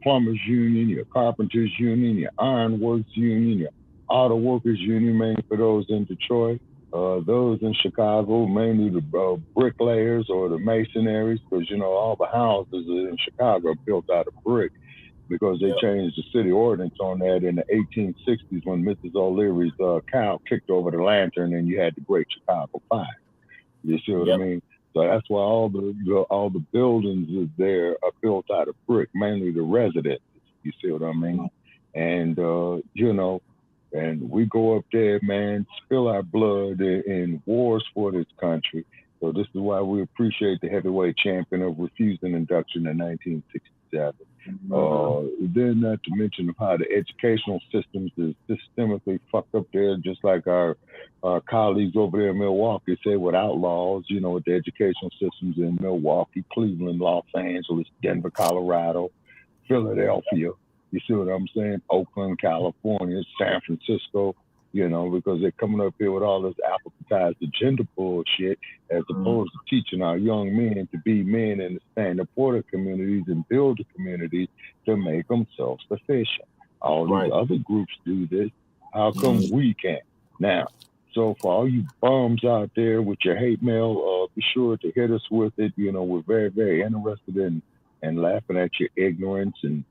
F: plumbers union, your carpenters union, your ironworks union, your auto workers union, mainly for those in Detroit. Those in Chicago, mainly the bricklayers or the masonaries, because, you know, all the houses in Chicago are built out of brick because they changed the city ordinance on that in the 1860s when Mrs. O'Leary's cow kicked over the lantern and you had the Great Chicago Fire. You see what I mean? So that's why all the buildings there are built out of brick, mainly the residences. You see what I mean? And, you know, and we go up there, man, spill our blood in wars for this country. So this is why we appreciate the heavyweight champion of refusing induction in 1967. Then not to mention of how the educational systems is systemically fucked up there, just like our colleagues over there in Milwaukee say with outlaws, you know, with the educational systems in Milwaukee, Cleveland, Los Angeles, Denver, Colorado, Philadelphia. You see what I'm saying? Oakland, California, San Francisco, you know, because they're coming up here with all this alphabetized agenda bullshit as opposed to teaching our young men to be men and to stand up for the communities and build the communities to make them self-sufficient. All these other groups do this. How come we can't? Now, so for all you bums out there with your hate mail, be sure to hit us with it. You know, we're very, very interested in and laughing at your ignorance and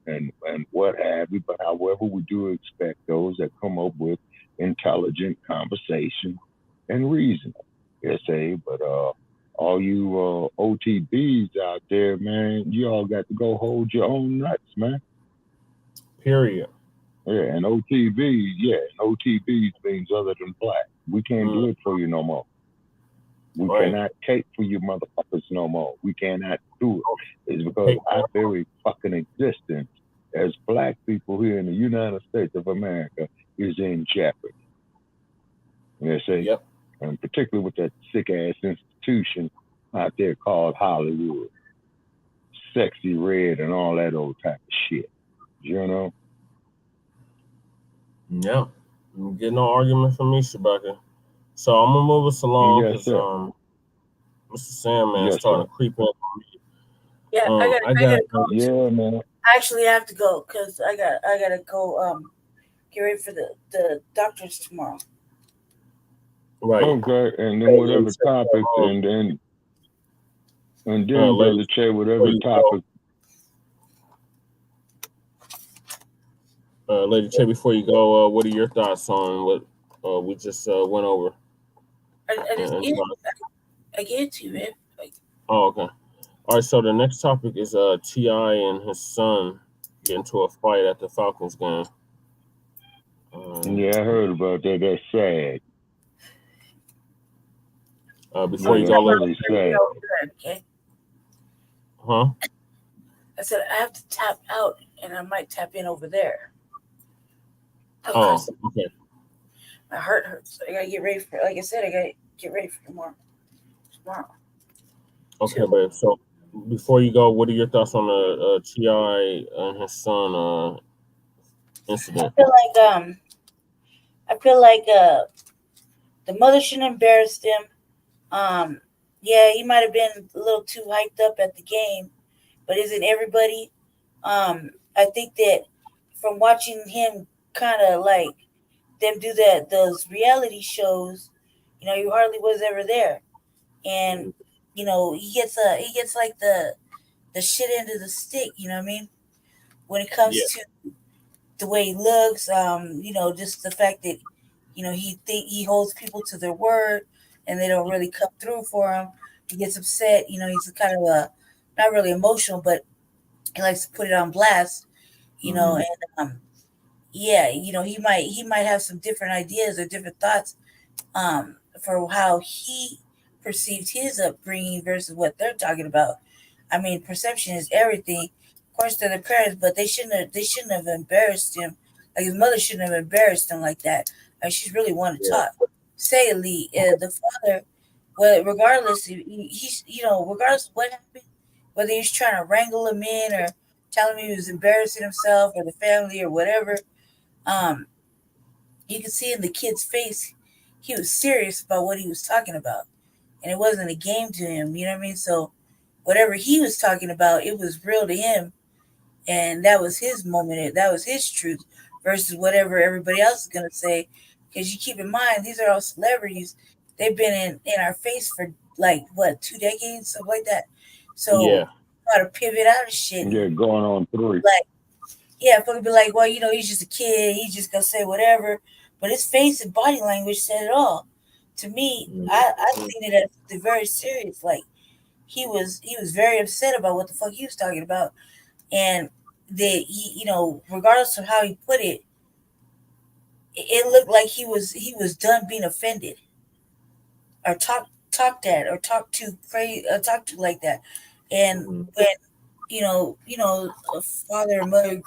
F: what have you. But however, we do expect those that come up with intelligent conversation and reasoning. But all you OTBs out there, man, you all got to go hold your own nuts, man.
D: Period.
F: Yeah, and OTBs means other than black. We can't do it for you no more. We cannot take for you motherfuckers no more. We cannot do it. It's because our very fucking existence as black people here in the United States of America is in jeopardy. And particularly with that sick ass institution out there called Hollywood. Sexy red and all that old type of shit. You know?
D: Yeah. You get no argument from me, Shabaka. So I'm gonna move us along because Mr. Sandman's starting to creep in on me.
G: Yeah, I gotta go.
F: Yeah, man.
G: I actually have to go because I gotta go get ready for the doctors tomorrow.
F: Right. Okay, and then whatever topic, and then Brother Che, whatever topic.
D: Lady Che, before you go, what are your thoughts on what we just went over?
G: I get it to you, man.
D: Oh, okay. All right, so the next topic is T.I. and his son get into a fight at the Falcons game.
F: Yeah, I heard about that. That's sad.
D: Before you go,
G: okay.
D: huh?
G: I said I have to tap out, and I might tap in over there.
D: Oh, okay.
G: My heart hurts. I gotta get ready for. Like I said, I gotta get ready for tomorrow.
D: Okay, babe. So before you go, what are your thoughts on the T.I. and his son incident?
G: I feel like the mother shouldn't embarrass him. Yeah, he might have been a little too hyped up at the game, but isn't everybody? I think that from watching him kind of like them do those reality shows, he hardly was ever there, and he gets like the shit end of the stick. You know what I mean? When it comes to the way he looks, just the fact that he holds people to their word, and they don't really come through for him. He gets upset. He's kind of not really emotional, but he likes to put it on blast. And he might have some different ideas or different thoughts for how he perceived his upbringing versus what they're talking about. I mean, perception is everything. Of course, they're the parents, but they shouldn't have embarrassed him. Like his mother shouldn't have embarrassed him like that. Like she's really wanted to talk. Say Lee, the father. Well, regardless, he's regardless of what happened, whether he's trying to wrangle him in or tell him he was embarrassing himself or the family or whatever, you could see in the kid's face he was serious about what he was talking about, and it wasn't a game to him. You know what I mean? So whatever he was talking about, it was real to him, and that was his moment. That was his truth versus whatever everybody else is gonna say. Because you keep in mind, these are all celebrities. They've been in our face for like what 2 decades, something like that. So got to pivot out of shit.
F: Yeah, going on 3.
G: Like, yeah, folk be like, well, he's just a kid. He's just gonna say whatever. But his face and body language said it all. To me, I seen it as very serious. Like he was very upset about what the fuck he was talking about, and that regardless of how he put it, it looked like he was done being offended or talked at or talked to like that. And when a father and mother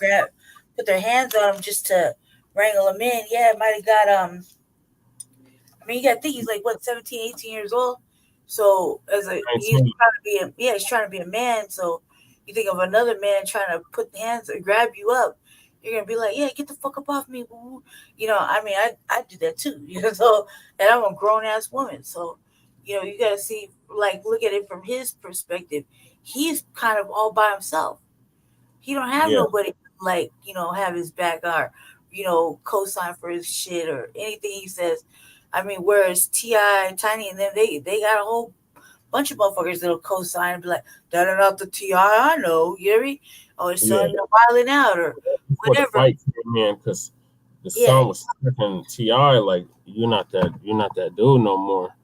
G: put their hands on him just to wrangle him in, yeah, it might have got I mean, you got to think he's like what 17, 18 years old. So he's trying to be a man. So you think of another man trying to put hands or grab you up, you're gonna be like, yeah, get the fuck up off me. I mean, I do that too. So, and I'm a grown ass woman. So, you gotta see, like, look at it from his perspective. He's kind of all by himself. He don't have nobody like, have his back or, co-sign for his shit or anything he says. I mean, whereas T.I., Tiny, and them, they got a whole bunch of motherfuckers that'll co-sign and be like, that ain't not the T.I. I know, you hear me? Oh, his son wilding out or whatever.
D: The fight came in because the son was freaking T.I. like, you're not that dude no more.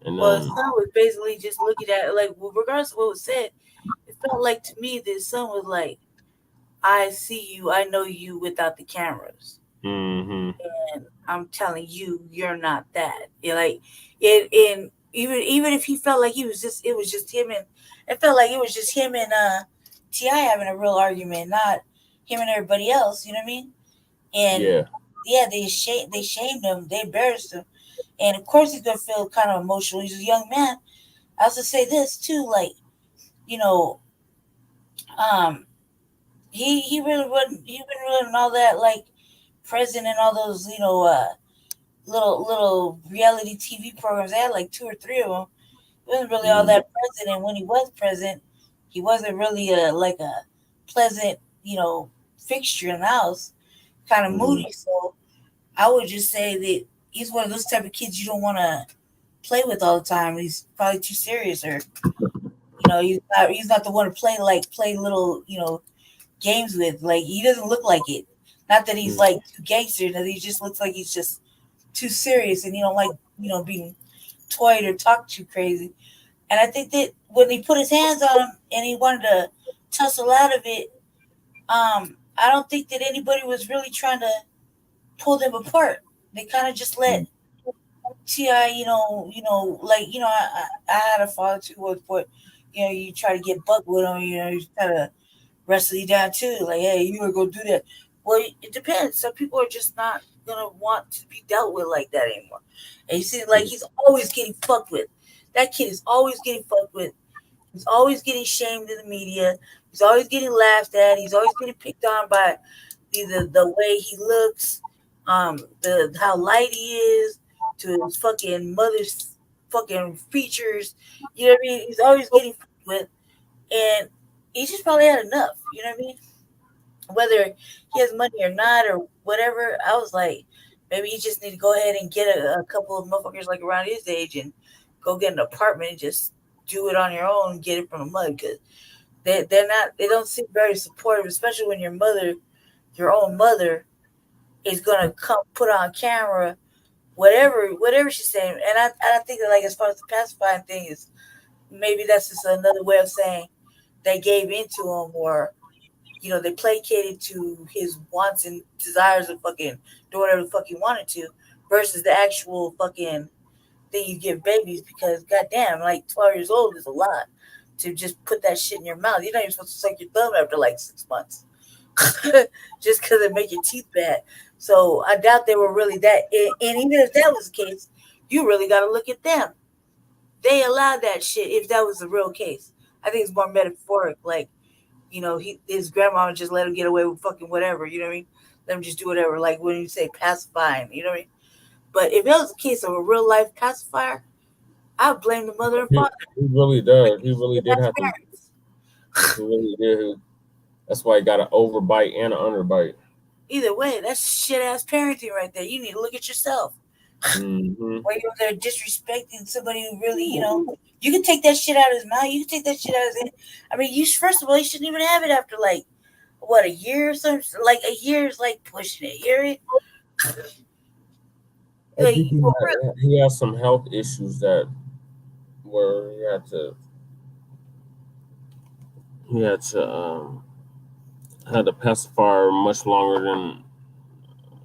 D: And
G: well, his son was basically just looking at it like, well, regardless of what was said, it felt like to me that his son was like, I see you, I know you without the cameras.
D: Mm-hmm.
G: And I'm telling you, you're not that. Like it, and even if he felt like it was just him, and it felt like it was just him and T.I. having a real argument, not him and everybody else. You know what I mean? And they shamed him, they embarrassed him, and of course he's gonna feel kind of emotional. He's a young man. I was to say this too, like, he really wasn't all that like present in all those little reality TV programs. They had like 2 or 3 of them. He wasn't really all that present, and when he was present, he wasn't really a pleasant fixture in the house. Kind of moody. So I would just say that he's one of those type of kids you don't want to play with all the time. He's probably too serious, or he's not the one to play little games with. Like, he doesn't look like it. Not that he's like too gangster, that he just looks like he's just too serious, and he don't like being toyed or talked to crazy. And I think that when he put his hands on him and he wanted to tussle out of it, I don't think that anybody was really trying to pull them apart. They kind of just let T.I., I had a father too, but you try to get buck with him, you try to wrestle you down too. Like, hey, you gonna go do that? Well, it depends. Some people are just not gonna want to be dealt with like that anymore. And you see, like he's always getting fucked with. That kid is always getting fucked with. He's always getting shamed in the media. He's always getting laughed at. He's always getting picked on by either the way he looks, the how light he is, to his fucking mother's fucking features. You know what I mean? He's always getting fucked with, and he just probably had enough. You know what I mean? Whether he has money or not or whatever, I was like, maybe you just need to go ahead and get a couple of motherfuckers like around his age and go get an apartment and just do it on your own and get it from the mud, because they don't seem very supportive, especially when your own mother is gonna come put on camera whatever she's saying. And I think that, like, as far as the pacifying thing is, maybe that's just another way of saying they gave into him, or they placated to his wants and desires of fucking do whatever the fuck he wanted to, versus the actual fucking thing you give babies. Because goddamn, like 12 years old is a lot to just put that shit in your mouth. You're not even supposed to suck your thumb after like 6 months, just because it make your teeth bad. So I doubt they were really that. And even if that was the case, you really got to look at them. They allowed that shit. If that was the real case, I think it's more metaphoric. Like, his grandma just let him get away with fucking whatever. You know what I mean? Let him just do whatever. Like when you say pacifying, you know what I mean? But if it was a case of a real life pacifier, I would blame the mother and father.
D: He really does. He really did have to. He really did. That's why he got an overbite and an underbite.
G: Either way, that's shit ass parenting right there. You need to look at yourself.
D: Mm-hmm.
G: Where you're there disrespecting somebody who really, you can take that shit out of his mouth. You can take that shit out of his. I mean, first of all, you shouldn't even have it after like a year or something. Like a year is like pushing it. You
D: I think he has some health issues that where he had to had the pacifier much longer than,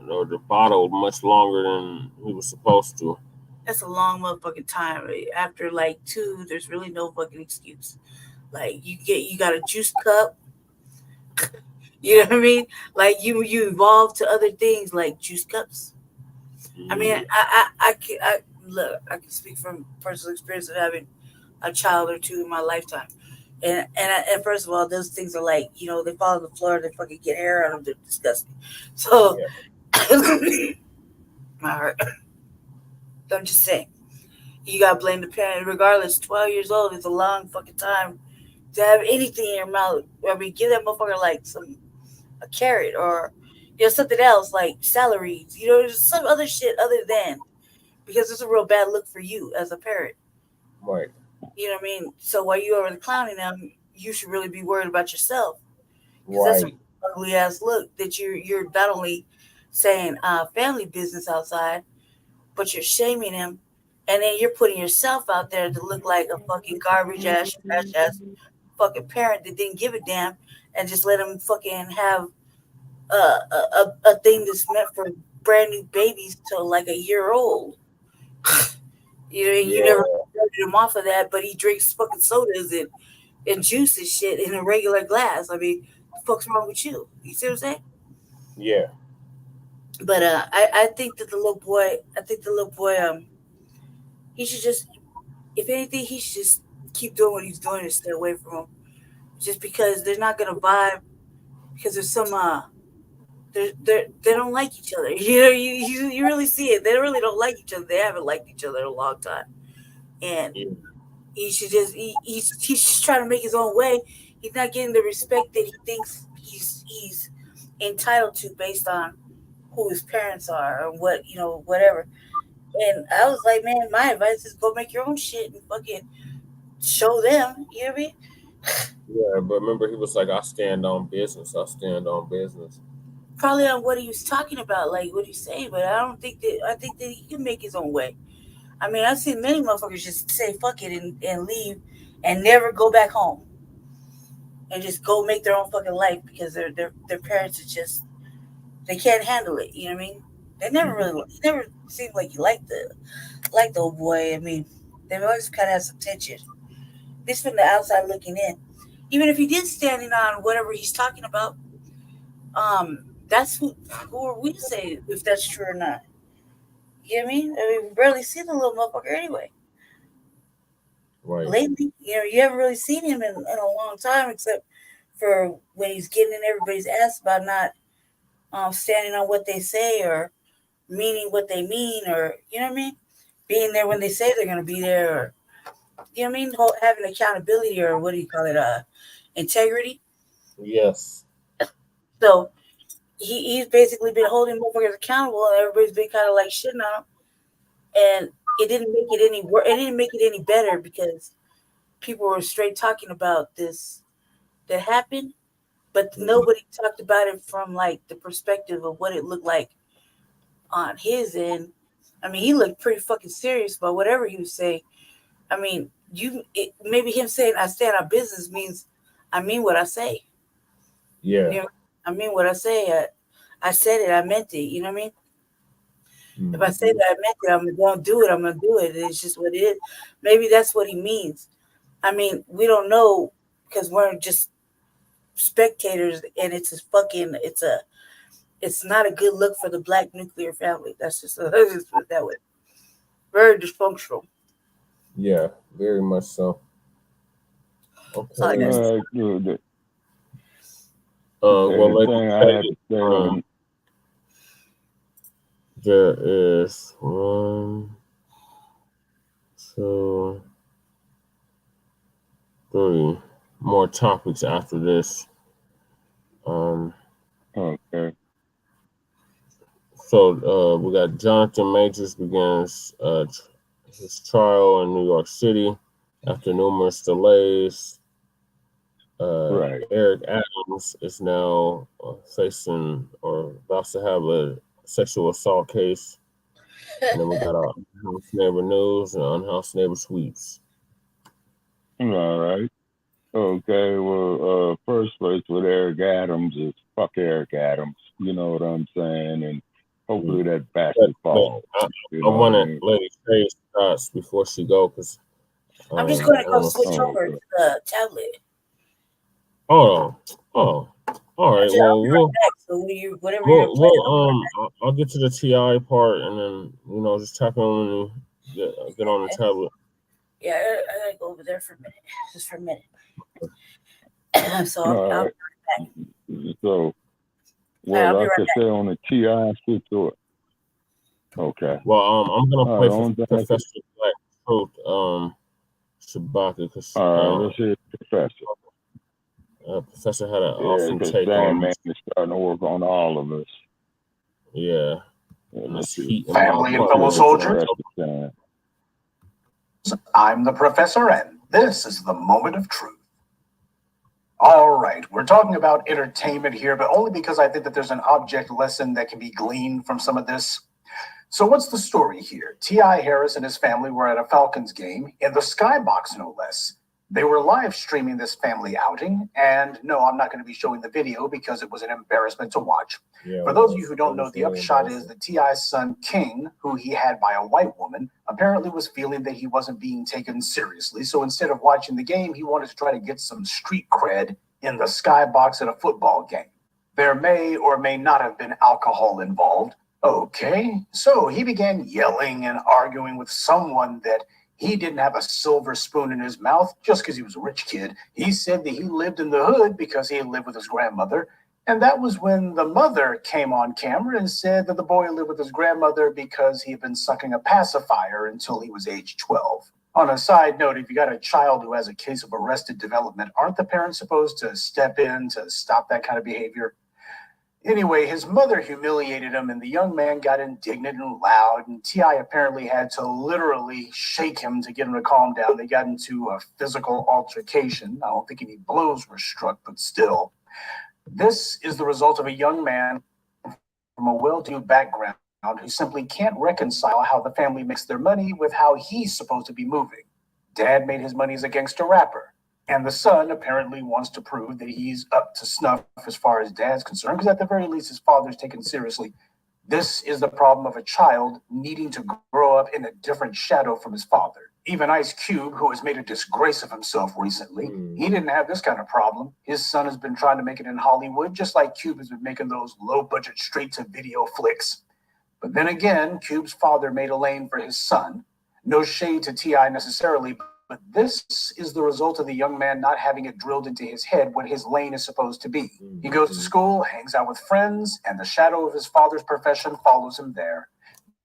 D: or the bottle much longer than he was supposed to.
G: That's a long motherfucking time. After like 2, there's really no fucking excuse. Like you got a juice cup. You know what I mean? Like you evolve to other things like juice cups. I mean, I can speak from personal experience of having a child or two in my lifetime. And first of all, those things are like, they fall on the floor, they fucking get hair on them, they're disgusting. So, my heart. I'm just saying, you gotta blame the parent. Regardless, 12 years old is a long fucking time to have anything in your mouth. I mean, give that motherfucker like a carrot or something else like celery. There's some other shit other than, because it's a real bad look for you as a parent.
D: Right.
G: You know what I mean? So while you are clowning them, you should really be worried about yourself. Because
D: Right.
G: that's an ugly ass look that you're not only saying family business outside, but you're shaming him, and then you're putting yourself out there to look like a fucking garbage ass, trash ass fucking parent that didn't give a damn and just let him fucking have a thing that's meant for brand new babies till like a year old. You never started him off of that, but he drinks fucking sodas and juice and shit in a regular glass. I mean, what the fuck's wrong with you? You see what I'm saying?
D: Yeah.
G: But I think that the little boy, he should just, if anything, he should just keep doing what he's doing and stay away from him. Just because they're not gonna vibe, because there's some they don't like each other. You really see it. They really don't like each other. They haven't liked each other in a long time, and he should just he's just trying to make his own way. He's not getting the respect that he thinks he's entitled to based on who his parents are or what whatever. And I was like, man, my advice is go make your own shit and fucking show them. You know what I mean?
D: Yeah, but remember, he was like, I stand on business.
G: Probably on what he was talking about, like what he's saying, but I think that he can make his own way. I mean, I've seen many motherfuckers just say fuck it and leave and never go back home and just go make their own fucking life because their parents are just, they can't handle it. You know what I mean? They never seemed like you liked the old boy. I mean, they always kind of have some tension. This from the outside looking in. even if he did standing on whatever he's talking about, that's who are we to say if that's true or not? You know what I mean? I mean, we barely see the little motherfucker anyway.
D: Right.
G: Lately, you haven't really seen him in a long time, except for when he's getting in everybody's ass about not standing on what they say or meaning what they mean, or you know what I mean, being there when they say they're gonna be there, or you know what I mean, having accountability, or what do you call it, integrity.
D: Yes.
G: So he's basically been holding motherfuckers accountable, and everybody's been kind of like shitting on him, and it didn't make it any worse. It didn't make it any better because people were straight talking about this that happened, but nobody talked about it from like the perspective of what it looked like on his end. I mean, he looked pretty fucking serious about whatever he was saying. I mean, maybe him saying "I stand on business" means I mean what I say.
D: Yeah.
G: You know, I mean what I say. I said it. I meant it. You know what I mean?
D: Mm-hmm.
G: If I say that I meant it, I'm gonna do it. I'm gonna do it. It's just what it is. Maybe that's what he means. I mean, we don't know because we're just spectators, and it's not a good look for the Black nuclear family. That's just let's just put it that way. Very dysfunctional.
D: Yeah, very much so. Okay.
G: So I guess.
D: Well, like you said, there is 1, 2, 3 more topics after this.
F: Okay.
D: So we got Jonathan Majors begins his trial in New York City after numerous delays.
F: Right.
D: Eric Adams is now facing or about to have a sexual assault case. And then we got our Unhoused Neighbor News and Unhoused Neighbor Tweets.
F: All right. Okay. Well, first place with Eric Adams is fuck Eric Adams. You know what I'm saying? And hopefully that bastard falls.
D: I wanted Lady Faye's thoughts before she go because
G: I'm just going to go switch over to the tablet.
D: Oh, all right.
G: I'll be right back. So whatever you're playing.
D: I'll get to the TI part and then just tap on when you get on the tablet.
G: Yeah, I gotta go over there for a minute, just for a minute. So I'll be right back.
F: So, well, like I say on the TI situation. Okay.
D: Well, I'm gonna play for Professor Black Truth, Shabaka, because
F: let's hear Professor.
D: Professor had an awesome take
F: on man is starting to work on all of us.
D: Yeah.
P: Family and fellow soldiers. I'm the Professor, and this is the moment of truth. All right, we're talking about entertainment here, but only because I think that there's an object lesson that can be gleaned from some of this. So what's the story here? T.I. Harris and his family were at a Falcons game in the Skybox, no less. They were live streaming this family outing, and no, I'm not going to be showing the video because it was an embarrassment to watch. Yeah, for those of you who don't know, the upshot is that T.I.'s son, King, who he had by a white woman, apparently was feeling that he wasn't being taken seriously. So instead of watching the game, he wanted to try to get some street cred in the Skybox at a football game. There may or may not have been alcohol involved. Okay, so he began yelling and arguing with someone that he didn't have a silver spoon in his mouth just because he was a rich kid. He said that he lived in the hood because he lived with his grandmother. And that was when the mother came on camera and said that the boy lived with his grandmother because he had been sucking a pacifier until he was age 12. On a side note, if you got a child who has a case of arrested development, aren't the parents supposed to step in to stop that kind of behavior? Anyway, his mother humiliated him, and the young man got indignant and loud, and T.I. apparently had to literally shake him to get him to calm down. They got into a physical altercation. I don't think any blows were struck, but still. This is the result of a young man from a well-to-do background who simply can't reconcile how the family makes their money with how he's supposed to be moving. Dad made his money as a gangster rapper. And the son apparently wants to prove that he's up to snuff as far as dad's concerned, because at the very least, his father's taken seriously. This is the problem of a child needing to grow up in a different shadow from his father. Even Ice Cube, who has made a disgrace of himself recently, he didn't have this kind of problem. His son has been trying to make it in Hollywood, just like Cube has been making those low-budget straight-to-video flicks. But then again, Cube's father made a lane for his son. No shade to T.I. necessarily, but this is the result of the young man not having it drilled into his head what his lane is supposed to be. He goes to school, hangs out with friends, and the shadow of his father's profession follows him there.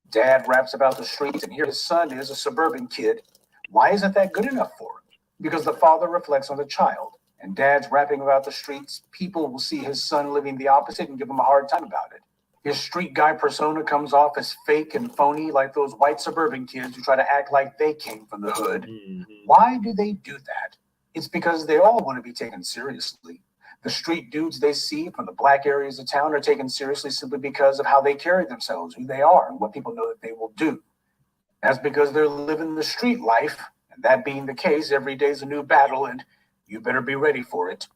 P: Dad raps about the streets, and here his son is a suburban kid. Why isn't that good enough for him? Because the father reflects on the child, and Dad's rapping about the streets. People will see his son living the opposite and give him a hard time about it. His street guy persona comes off as fake and phony, like those white suburban kids who try to act like they came from the hood. Why do they do that? It's because they all want to be taken seriously. The street dudes they see from the black areas of town are taken seriously simply because of how they carry themselves, who they are, and what people know that they will do. That's because they're living the street life, and that being the case, every day is a new battle, and you better be ready for it.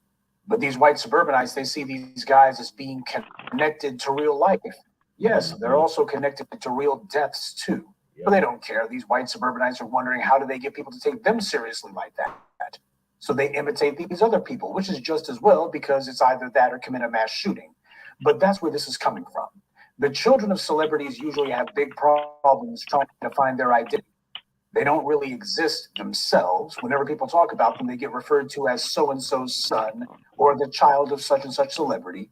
P: But these white suburbanites, they see these guys as being connected to real life. Yes, they're also connected to real deaths too. But they don't care. These white suburbanites are wondering, how do they get people to take them seriously like that? So they imitate these other people, which is just as well, because it's either that or commit a mass shooting. But that's where this is coming from. The children of celebrities usually have big problems trying to find their identity. They don't really exist themselves. Whenever people talk about them, they get referred to as so-and-so's son or the child of such and such celebrity.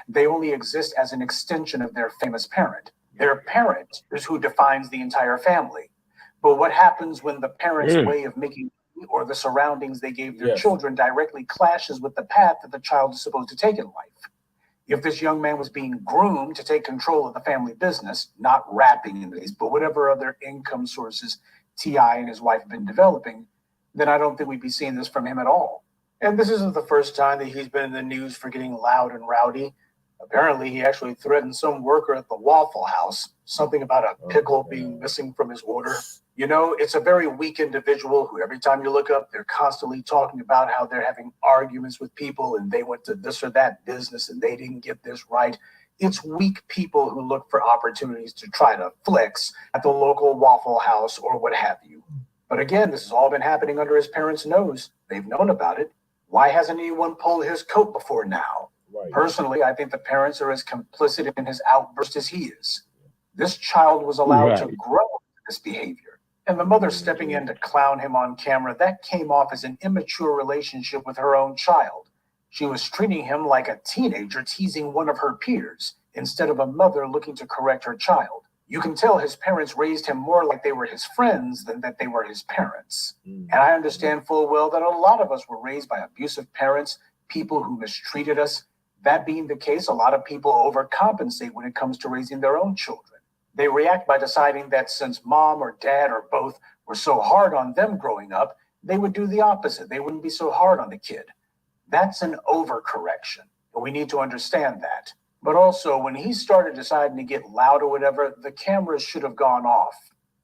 P: They only exist as an extension of their famous parent. Their parent is who defines the entire family. But what happens when the parent's way of making or the surroundings they gave their children directly clashes with the path that the child is supposed to take in life? If this young man was being groomed to take control of the family business, not rapping in these, but whatever other income sources T.I. and his wife have been developing, then I don't think we'd be seeing this from him at all. And this isn't the first time that he's been in the news for getting loud and rowdy. Apparently, he actually threatened some worker at the Waffle House, something about a pickle being missing from his order. You know, it's a very weak individual who every time you look up, they're constantly talking about how they're having arguments with people and they went to this or that business and they didn't get this right. It's weak people who look for opportunities to try to flex at the local Waffle House or what have you. But again, this has all been happening under his parents' nose. They've known about it. Why hasn't anyone pulled his coat before now? Personally, I think the parents are as complicit in his outburst as he is. This child was allowed to grow this behavior. And the mother stepping in to clown him on camera, that came off as an immature relationship with her own child. She was treating him like a teenager teasing one of her peers, instead of a mother looking to correct her child. You can tell his parents raised him more like they were his friends than that they were his parents. And I understand full well that a lot of us were raised by abusive parents, people who mistreated us. That being the case, a lot of people overcompensate when it comes to raising their own children. They react by deciding that since mom or dad or both were so hard on them growing up, they would do the opposite. They wouldn't be so hard on the kid. That's an overcorrection, and we need to understand that. But also, when he started deciding to get loud or whatever, the cameras should have gone off.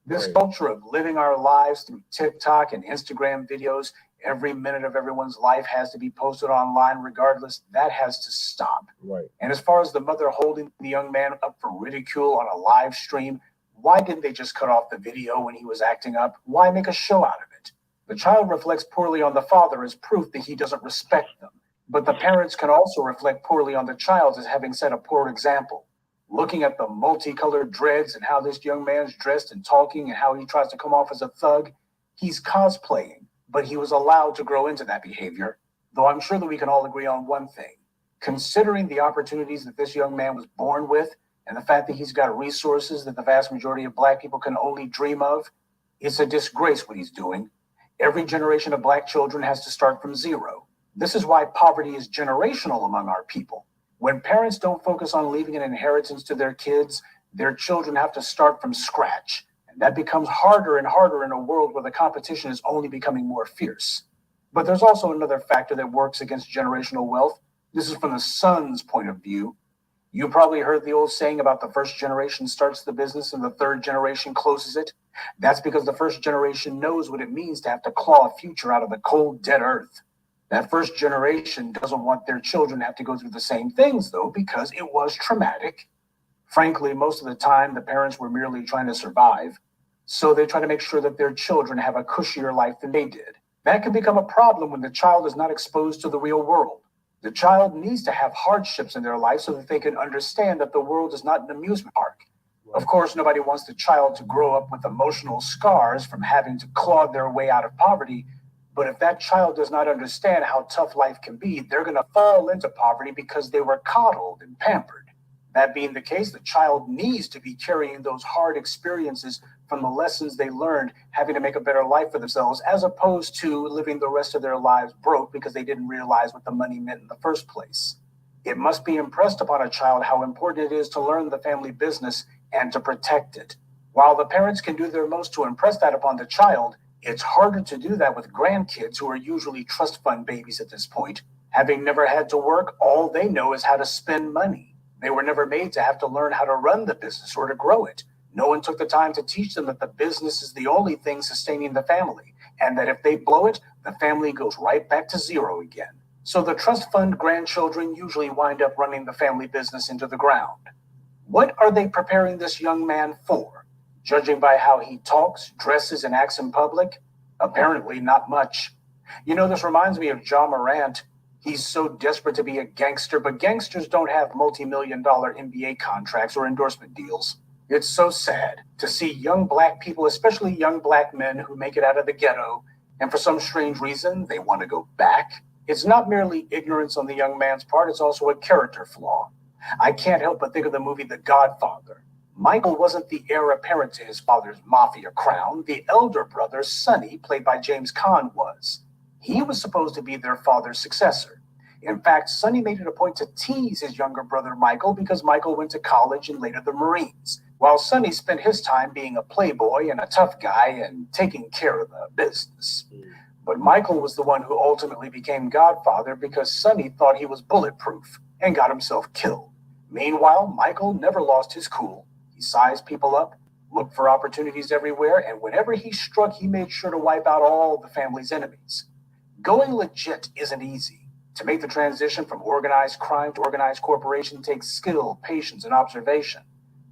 P: This culture of living our lives through TikTok and Instagram videos, every minute of everyone's life has to be posted online regardless, that has to stop. And as far as the mother holding the young man up for ridicule on a live stream, why didn't they just cut off the video when he was acting up? Why make a show out of it? The child reflects poorly on the father as proof that he doesn't respect them. But the parents can also reflect poorly on the child as having set a poor example. Looking at the multicolored dreads and how this young man's dressed and talking and how he tries to come off as a thug, he's cosplaying, but he was allowed to grow into that behavior. Though I'm sure that we can all agree on one thing. Considering the opportunities that this young man was born with and the fact that he's got resources that the vast majority of Black people can only dream of, it's a disgrace what he's doing. Every generation of Black children has to start from zero. This is why poverty is generational among our people. When parents don't focus on leaving an inheritance to their kids, their children have to start from scratch. And that becomes harder and harder in a world where the competition is only becoming more fierce. But there's also another factor that works against generational wealth. This is from the son's point of view. You probably heard the old saying about the first generation starts the business and the third generation closes it. That's because the first generation knows what it means to have to claw a future out of the cold, dead earth. That first generation doesn't want their children to have to go through the same things, though, because it was traumatic. Frankly, most of the time, the parents were merely trying to survive. So they try to make sure that their children have a cushier life than they did. That can become a problem when the child is not exposed to the real world. The child needs to have hardships in their life so that they can understand that the world is not an amusement park. Of course, nobody wants the child to grow up with emotional scars from having to claw their way out of poverty. But if that child does not understand how tough life can be, they're going to fall into poverty because they were coddled and pampered. That being the case, the child needs to be carrying those hard experiences from the lessons they learned, having to make a better life for themselves, as opposed to living the rest of their lives broke because they didn't realize what the money meant in the first place. It must be impressed upon a child how important it is to learn the family business and to protect it. While the parents can do their most to impress that upon the child, it's harder to do that with grandkids who are usually trust fund babies at this point. Having never had to work, all they know is how to spend money. They were never made to have to learn how to run the business or to grow it. No one took the time to teach them that the business is the only thing sustaining the family, and that if they blow it, the family goes right back to zero again. So the trust fund grandchildren usually wind up running the family business into the ground. What are they preparing this young man for? Judging by how he talks, dresses, and acts in public? Apparently not much. You know, this reminds me of John Morant. He's so desperate to be a gangster, but gangsters don't have multi-million-dollar NBA contracts or endorsement deals. It's so sad to see young black people, especially young black men who make it out of the ghetto, and for some strange reason, they want to go back. It's not merely ignorance on the young man's part, it's also a character flaw. I can't help but think of the movie The Godfather. Michael wasn't the heir apparent to his father's mafia crown. The elder brother, Sonny, played by James Caan, was. He was supposed to be their father's successor. In fact, Sonny made it a point to tease his younger brother Michael because Michael went to college and later the Marines, while Sonny spent his time being a playboy and a tough guy and taking care of the business. But Michael was the one who ultimately became Godfather because Sonny thought he was bulletproof and got himself killed. Meanwhile, Michael never lost his cool. He sized people up, looked for opportunities everywhere, and whenever he struck, he made sure to wipe out all the family's enemies. Going legit isn't easy. To make the transition from organized crime to organized corporation takes skill, patience, and observation.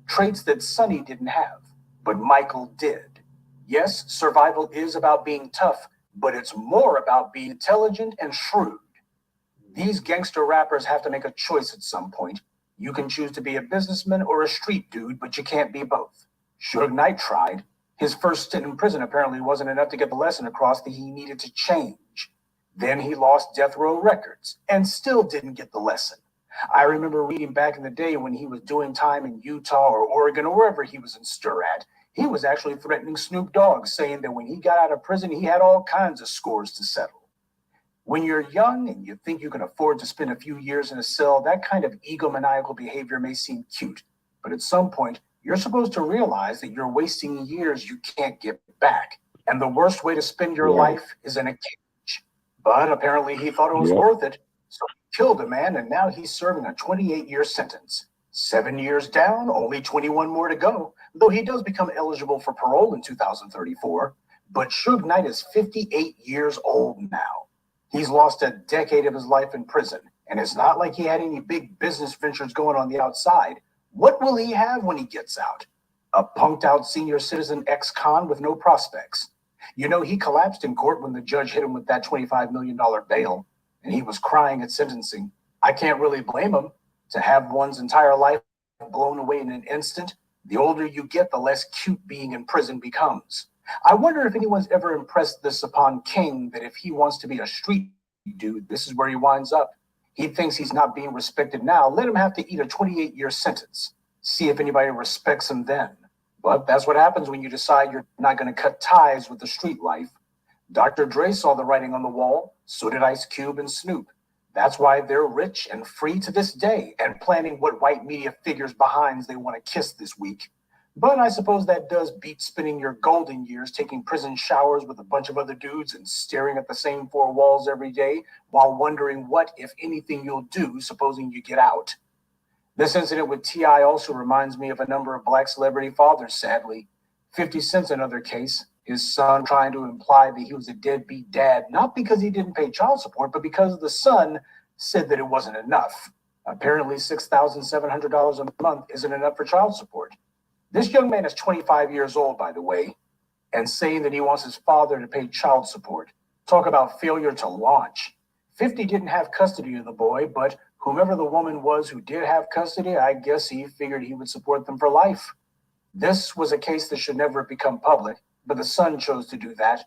P: Traits that Sonny didn't have, but Michael did. Yes, survival is about being tough, but it's more about being intelligent and shrewd. These gangster rappers have to make a choice at some point. You can choose to be a businessman or a street dude, but you can't be both. Suge Knight tried. His first stint in prison apparently wasn't enough to get the lesson across that he needed to change. Then he lost Death Row Records and still didn't get the lesson. I remember reading back in the day when he was doing time in Utah or Oregon or wherever he was in stir at, he was actually threatening Snoop Dogg, saying that when he got out of prison, he had all kinds of scores to settle. When you're young and you think you can afford to spend a few years in a cell, that kind of egomaniacal behavior may seem cute, but at some point, you're supposed to realize that you're wasting years you can't get back. And the worst way to spend your life is in a cage. But apparently he thought it was worth it, so he killed a man, and now he's serving a 28-year sentence. 7 years down, only 21 more to go, though he does become eligible for parole in 2034. But Suge Knight is 58 years old now. He's lost a decade of his life in prison, and it's not like he had any big business ventures going on the outside. What will he have when he gets out? A punked-out senior citizen ex-con with no prospects. You know, he collapsed in court when the judge hit him with that $25 million bail, and he was crying at sentencing. I can't really blame him. To have one's entire life blown away in an instant, the older you get, the less cute being in prison becomes. I wonder if anyone's ever impressed this upon King, that if he wants to be a street dude, this is where he winds up. He thinks he's not being respected now. Let him have to eat a 28-year sentence. See if anybody respects him then. But that's what happens when you decide you're not going to cut ties with the street life. Dr. Dre saw the writing on the wall. So did Ice Cube and Snoop. That's why they're rich and free to this day and planning what white media figures behinds they want to kiss this week. But I suppose that does beat spending your golden years taking prison showers with a bunch of other dudes and staring at the same four walls every day while wondering what, if anything, you'll do, supposing you get out. This incident with T.I. also reminds me of a number of black celebrity fathers, sadly. 50 Cent's another case. His son trying to imply that he was a deadbeat dad, not because he didn't pay child support, but because the son said that it wasn't enough. Apparently $6,700 a month isn't enough for child support. This young man is 25 years old, by the way. and saying that he wants his father to pay child support. Talk about failure to launch. 50 didn't have custody of the boy, but whomever the woman was who did have custody, I guess he figured he would support them for life. This was a case that should never have become public, but the son chose to do that.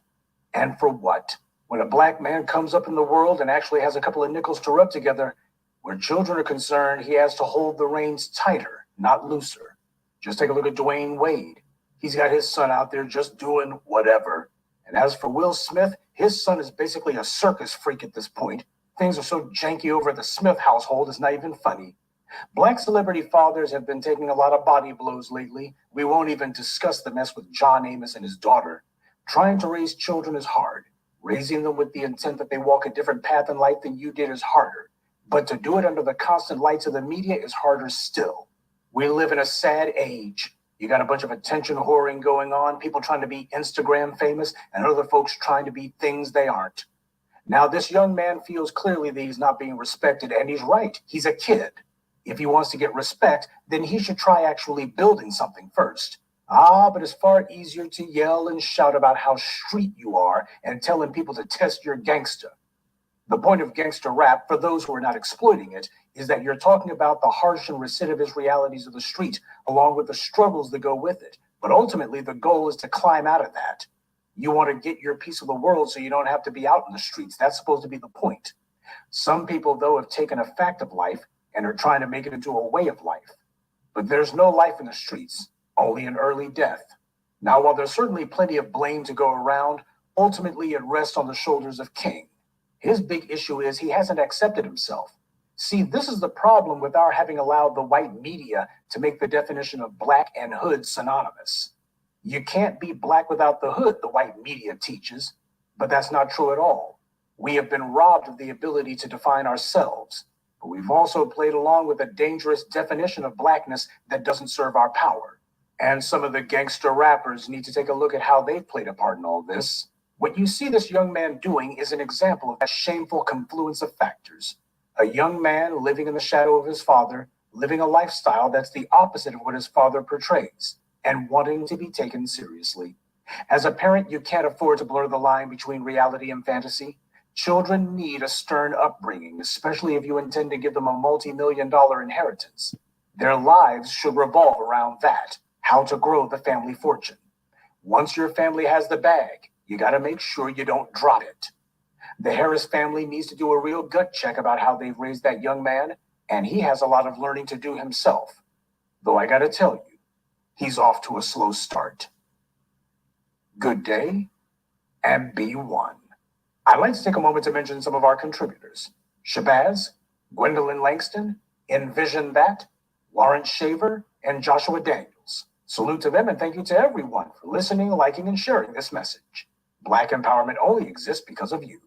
P: And for what? When a black man comes up in the world and actually has a couple of nickels to rub together, where children are concerned, he has to hold the reins tighter, not looser. Just take a look at Dwayne Wade. He's got his son out there just doing whatever. And as for Will Smith, his son is basically a circus freak at this point. Things are so janky over at the Smith household, it's not even funny. Black celebrity fathers have been taking a lot of body blows lately. We won't even discuss the mess with John Amos and his daughter. Trying to raise children is hard. Raising them with the intent that they walk a different path in life than you did is harder. But to do it under the constant lights of the media is harder still. We live in a sad age. You got a bunch of attention whoring going on, people trying to be Instagram famous, and other folks trying to be things they aren't. Now, this young man feels clearly that he's not being respected, and he's right. He's a kid. If he wants to get respect, then he should try actually building something first. But it's far easier to yell and shout about how street you are and telling people to test your gangster. The point of gangster rap, for those who are not exploiting it, is that you're talking about the harsh and recidivist realities of the street, along with the struggles that go with it. But ultimately, the goal is to climb out of that. You want to get your piece of the world so you don't have to be out in the streets. That's supposed to be the point. Some people, though, have taken a fact of life and are trying to make it into a way of life. But there's no life in the streets, only an early death. Now, while there's certainly plenty of blame to go around, ultimately it rests on the shoulders of King. His big issue is he hasn't accepted himself. See, this is the problem with our having allowed the white media to make the definition of black and hood synonymous. You can't be black without the hood, the white media teaches, but that's not true at all. We have been robbed of the ability to define ourselves, but we've also played along with a dangerous definition of blackness that doesn't serve our power. And some of the gangster rappers need to take a look at how they've played a part in all this. What you see this young man doing is an example of that shameful confluence of factors. A young man living in the shadow of his father, living a lifestyle that's the opposite of what his father portrays, and wanting to be taken seriously. As a parent, you can't afford to blur the line between reality and fantasy. Children need a stern upbringing, especially if you intend to give them a multi-million-dollar inheritance. Their lives should revolve around that, how to grow the family fortune. Once your family has the bag, you got to make sure you don't drop it. The Harris family needs to do a real gut check about how they've raised that young man, and he has a lot of learning to do himself. Though I got to tell you, he's off to a slow start. Good day, and be one. I'd like to take a moment to mention some of our contributors. Shabazz, Gwendolyn Langston, Envision That, Lawrence Shaver, and Joshua Daniels. Salute to them and thank you to everyone for listening, liking, and sharing this message. Black empowerment only exists because of you.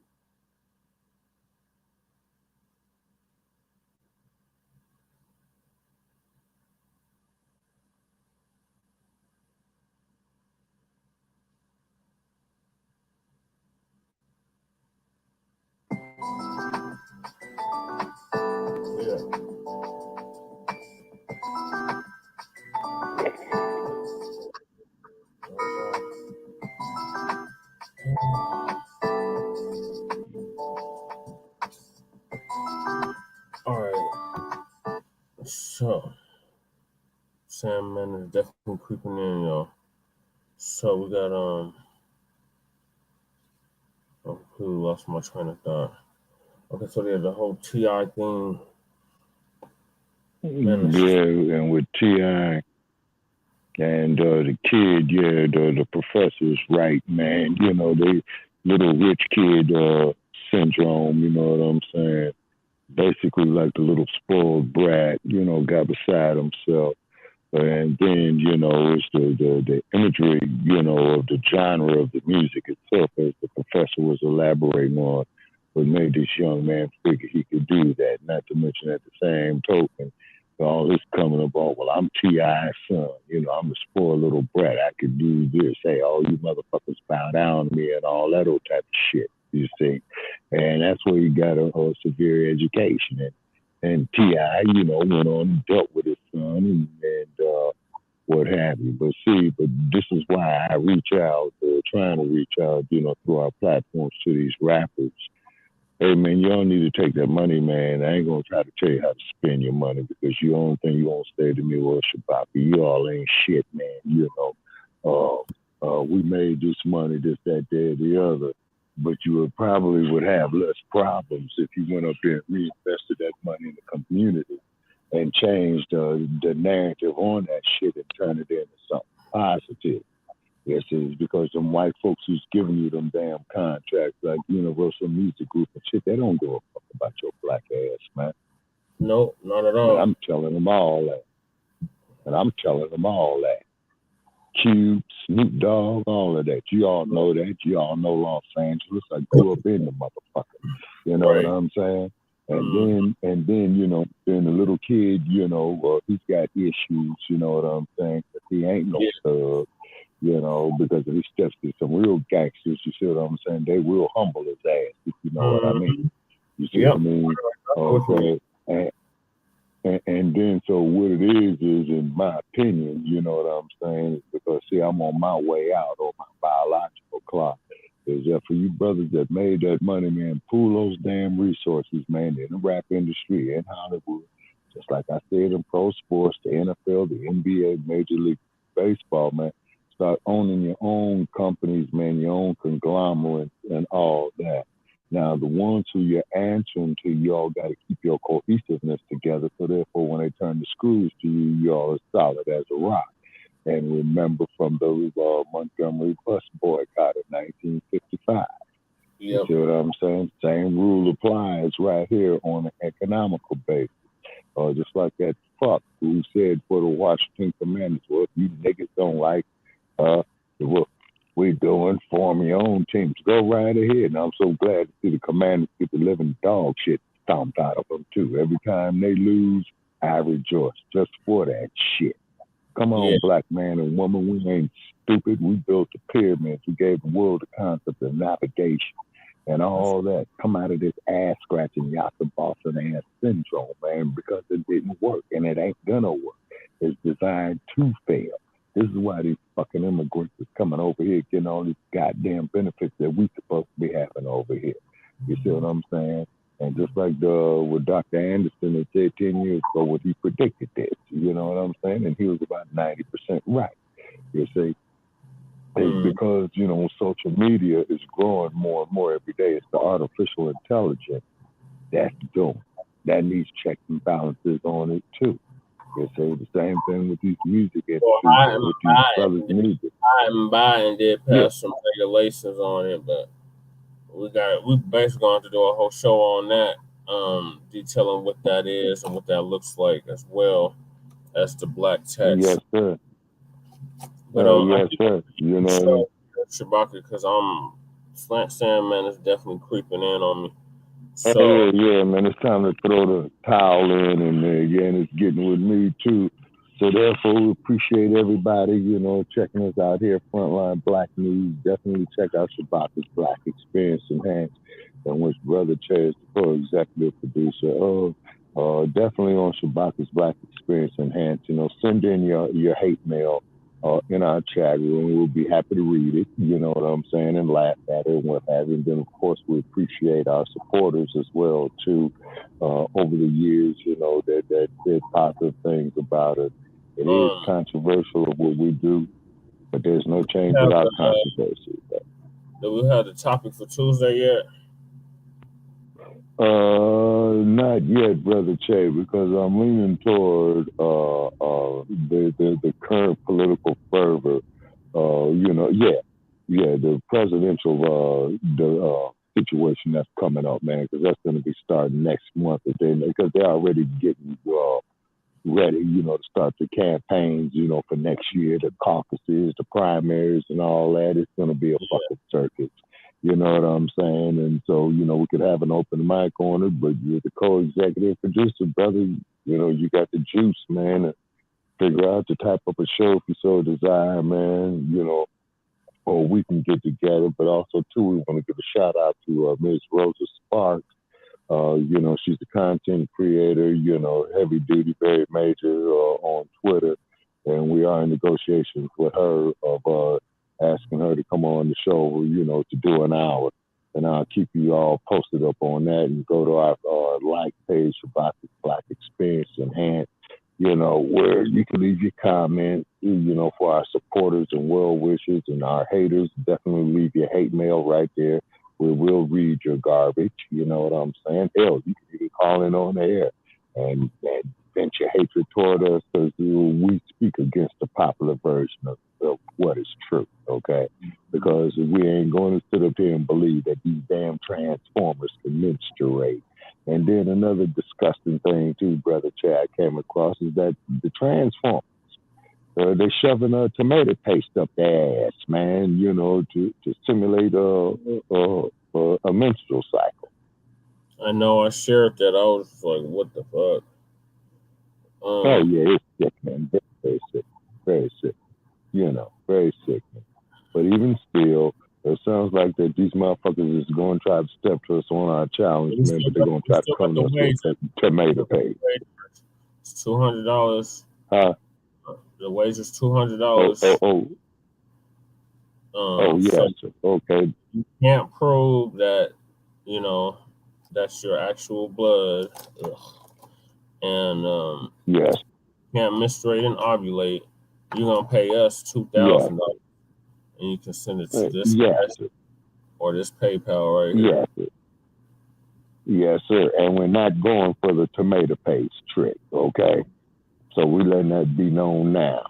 D: All right. So, Sandman is definitely creeping in, y'all. So we got I completely lost my train of thought. Okay, so there's the whole T.I. thing. Man,
F: yeah, and with T.I. and the kid, the professor's right, man. You know, the little rich kid syndrome, you know what I'm saying? Basically like the little spoiled brat, you know, got beside himself. And then, you know, it's the imagery, you know, of the genre of the music itself, as the professor was elaborating on, what made this young man figure he could do that. Not to mention at the same token, all this coming up on, well, I'm T.I.'s son, you know, I'm a spoiled little brat. I could do this. Hey, all you motherfuckers bow down to me and all that old type of shit, you see. And that's where he got a severe education. And T.I., you know, went on and dealt with his son and what have you. But this is why I reach out, or trying to reach out, through our platforms to these rappers. Hey man, y'all need to take that money, man. I ain't gonna try to tell you how to spend your money, because the only thing you won't say to me, well, Shabaka, you all ain't shit, man. We made this money, this, that, that, the other. But you would have less problems if you went up there and reinvested that money in the community and changed the narrative on that shit and turned it into something positive. Yes, it's because them white folks who's giving you them damn contracts like Universal Music Group and shit, they don't give a fuck about your black ass, man.
D: No, not at all.
F: And I'm telling them all that. Cube, Snoop Dogg, all of that. You all know that. You all know Los Angeles. I grew up in the motherfucker. You know what I'm saying? And then, then the little kid, he's got issues, you know what I'm saying? But he ain't no thug, because if he steps to some real gangsters, you see what I'm saying? They will humble his ass, if you know what I mean. You see what I mean? Okay. And then, so what it is, in my opinion, you know what I'm saying, is because, see, I'm on my way out on my biological clock, is that for you brothers that made that money, man, pool those damn resources, man, in the rap industry, in Hollywood, just like I said, in pro sports, the NFL, the NBA, Major League Baseball, man, start owning your own companies, man, your own conglomerates and all that. Now, the ones who you're answering to, you all got to keep your cohesiveness together. So therefore, when they turn the screws to you, you all are solid as a rock. And remember from the Montgomery bus boycott of 1955. You see what I'm saying? Same rule applies right here on an economical basis. Just like that fuck who said for the Washington Commanders, well, if you niggas don't like what we're doing, form your own teams. Go right ahead. And I'm so glad to see the Commanders get the living dog shit stomped out of them, too. Every time they lose, I rejoice just for that shit. Come on, black man and woman. We ain't stupid. We built the pyramids. We gave the world the concept of navigation and all that. Come out of this ass-scratching, Yaka Boston ass syndrome, man, because it didn't work, and it ain't gonna work. It's designed to fail. This is why these fucking immigrants is coming over here getting all these goddamn benefits that we supposed to be having over here. You see what I'm saying? And just like with Dr. Anderson had said 10 years ago, what he predicted this, you know what I'm saying? And he was about 90% right. You see? It's because, social media is growing more and more every day. It's the artificial intelligence that's doing. That needs checks and balances on it too. You see, the same thing with these music industries, with these brothers' music.
D: Biden did pass some regulations on it, but we basically going to do a whole show on that, detailing what that is and what that looks like, as well as the black text.
F: Yes, sir.
D: But
F: yes, sir. You know,
D: Shabaka, because Slant Sandman is definitely creeping in on me. So
F: yeah, man, it's time to throw the towel in, and again, it's getting with me too. So therefore, we appreciate everybody, checking us out here, Front Line Blacc News. Definitely check out Shabaka's Black Experience Enhanced, in which Brother Che is the co-executive producer of. Definitely on Shabaka's Black Experience Enhanced. Send in your hate mail in our chat room. We'll be happy to read it, you know what I'm saying, and laugh at it and what have you. And then, of course, we appreciate our supporters as well, too, over the years, that said positive things about it. It is controversial of what we do, but there's no change without controversy.
D: Do we have the topic for Tuesday yet?
F: Not yet, Brother Che, because I'm leaning toward the current political fervor. The presidential situation that's coming up, man, because that's going to be starting next month. Because they're already getting ready, to start the campaigns, for next year, the caucuses, the primaries, and all that. It's going to be a fucking circus. You know what I'm saying? And so, we could have an open mic on it, but you're the co-executive producer, brother. You got the juice, man, to figure out the type of a show if you so desire, man, or we can get together. But also, too, we want to give a shout out to Ms. Rosa Sparks. She's the content creator, heavy duty, very major on Twitter. and we are in negotiations with her of asking her to come on the show, to do an hour. And I'll keep you all posted up on that, and go to our like page about the Black Experience Enhanced, where you can leave your comments, for our supporters and well wishers, and our haters. Definitely leave your hate mail right there. We will read your garbage. You know what I'm saying? Hell, you can even call in on the air and vent your hatred toward us, because we speak against the popular version of what is true, okay? Because we ain't going to sit up here and believe that these damn transformers can menstruate. And then another disgusting thing too, Brother Chad, came across is that the transformers, they're shoving a tomato paste up their ass, man, to simulate a menstrual cycle.
D: I know, I shared that. I was like, what the fuck?
F: Oh yeah, it's sick, man. Very sick. Very sick. Very sick. But even still, it sounds like that these motherfuckers is going to try to step to us on our challenge, man, but they're going to try to come to us with tomato paste.
D: It's $200.
F: Huh?
D: The wage is $200.
F: Yes. So okay.
D: You can't prove that, that's your actual blood. Ugh. And
F: yes.
D: You can't menstruate and ovulate. You're going to pay us $2,000. And you can send it to this or this PayPal right here.
F: Yes. Yes, sir. And we're not going for the tomato paste trick, okay? So we're letting that be known now.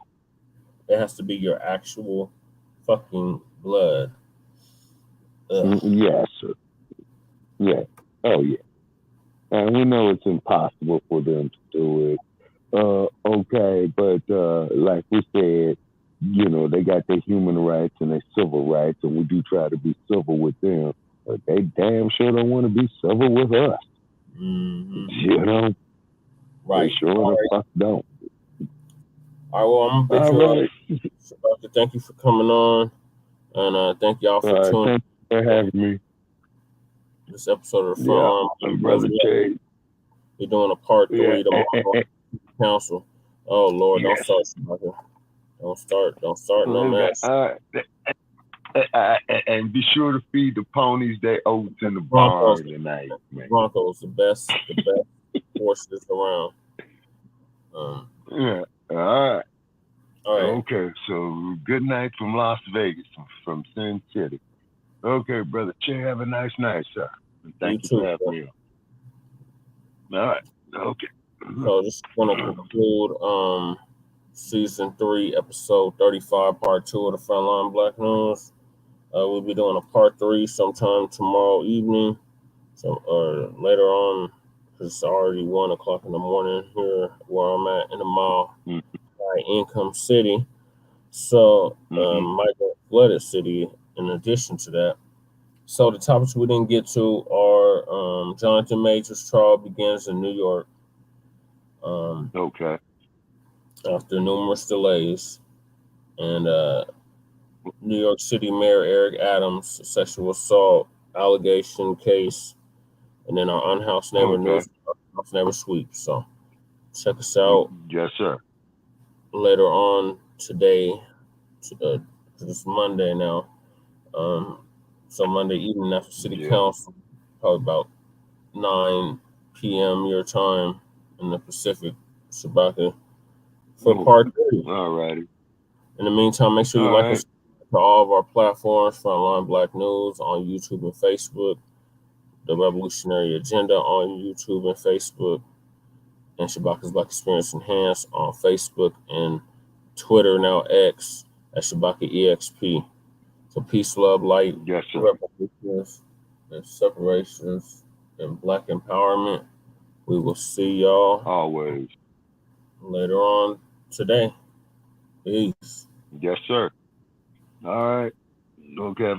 D: It has to be your actual fucking blood. Ugh.
F: Yes, sir. Yeah. Oh, yeah. And we know it's impossible for them to do it. Okay, but like we said, they got their human rights and their civil rights, and we do try to be civil with them, but they damn sure don't want to be civil with us.
D: Mm-hmm. Right.
F: They sure the fuck don't.
D: All right, well, I'm gonna bid you up. Thank you for coming on, and thank y'all for tuning in.
F: Thank you for having me.
D: This episode of the Front Line Blacc. We're doing a part 3 tomorrow. Council. Oh Lord, don't start. Don't start no mess.
F: And be sure to feed the ponies their oats in the barn tonight, man.
D: Broncos, the best horses around.
F: Yeah. All right.
D: All right.
F: Okay. So good night from Las Vegas, from Sin City. Okay, Brother Che, have a nice night, sir. Thank you for having me on. All right. Okay.
D: So this is going to conclude season 3, episode 35, part 2 of the Front Line Blacc News. We'll be doing a part 3 sometime tomorrow evening, or later on, because it's already 1 o'clock in the morning here where I'm at in the mall, high income city. So migrant flooded city. In addition to that, so the topics we didn't get to are Jonathan Major's trial begins in New York.
F: Okay.
D: After numerous delays, and New York City Mayor Eric Adams' sexual assault allegation case, and then our Unhoused Neighbor News, Unhoused Neighbor Sweep. So check us out.
F: Yes, sir.
D: Later on today, it's Monday now. So Monday evening after City Council, probably about 9 p.m. your time in the Pacific, Shabaka, for part 3.
F: All righty.
D: In the meantime, make sure you like us to all of our platforms, Front Line Blacc News on YouTube and Facebook, The Revolutionary Agenda on YouTube and Facebook, and Shabaka's Black Experience Enhanced on Facebook and Twitter, now X, at Shabaka EXP. So peace, love, light, revolutions, and separations, and Black empowerment. We will see y'all
F: always
D: later on today. Peace.
F: Yes, sir. All right. Okay.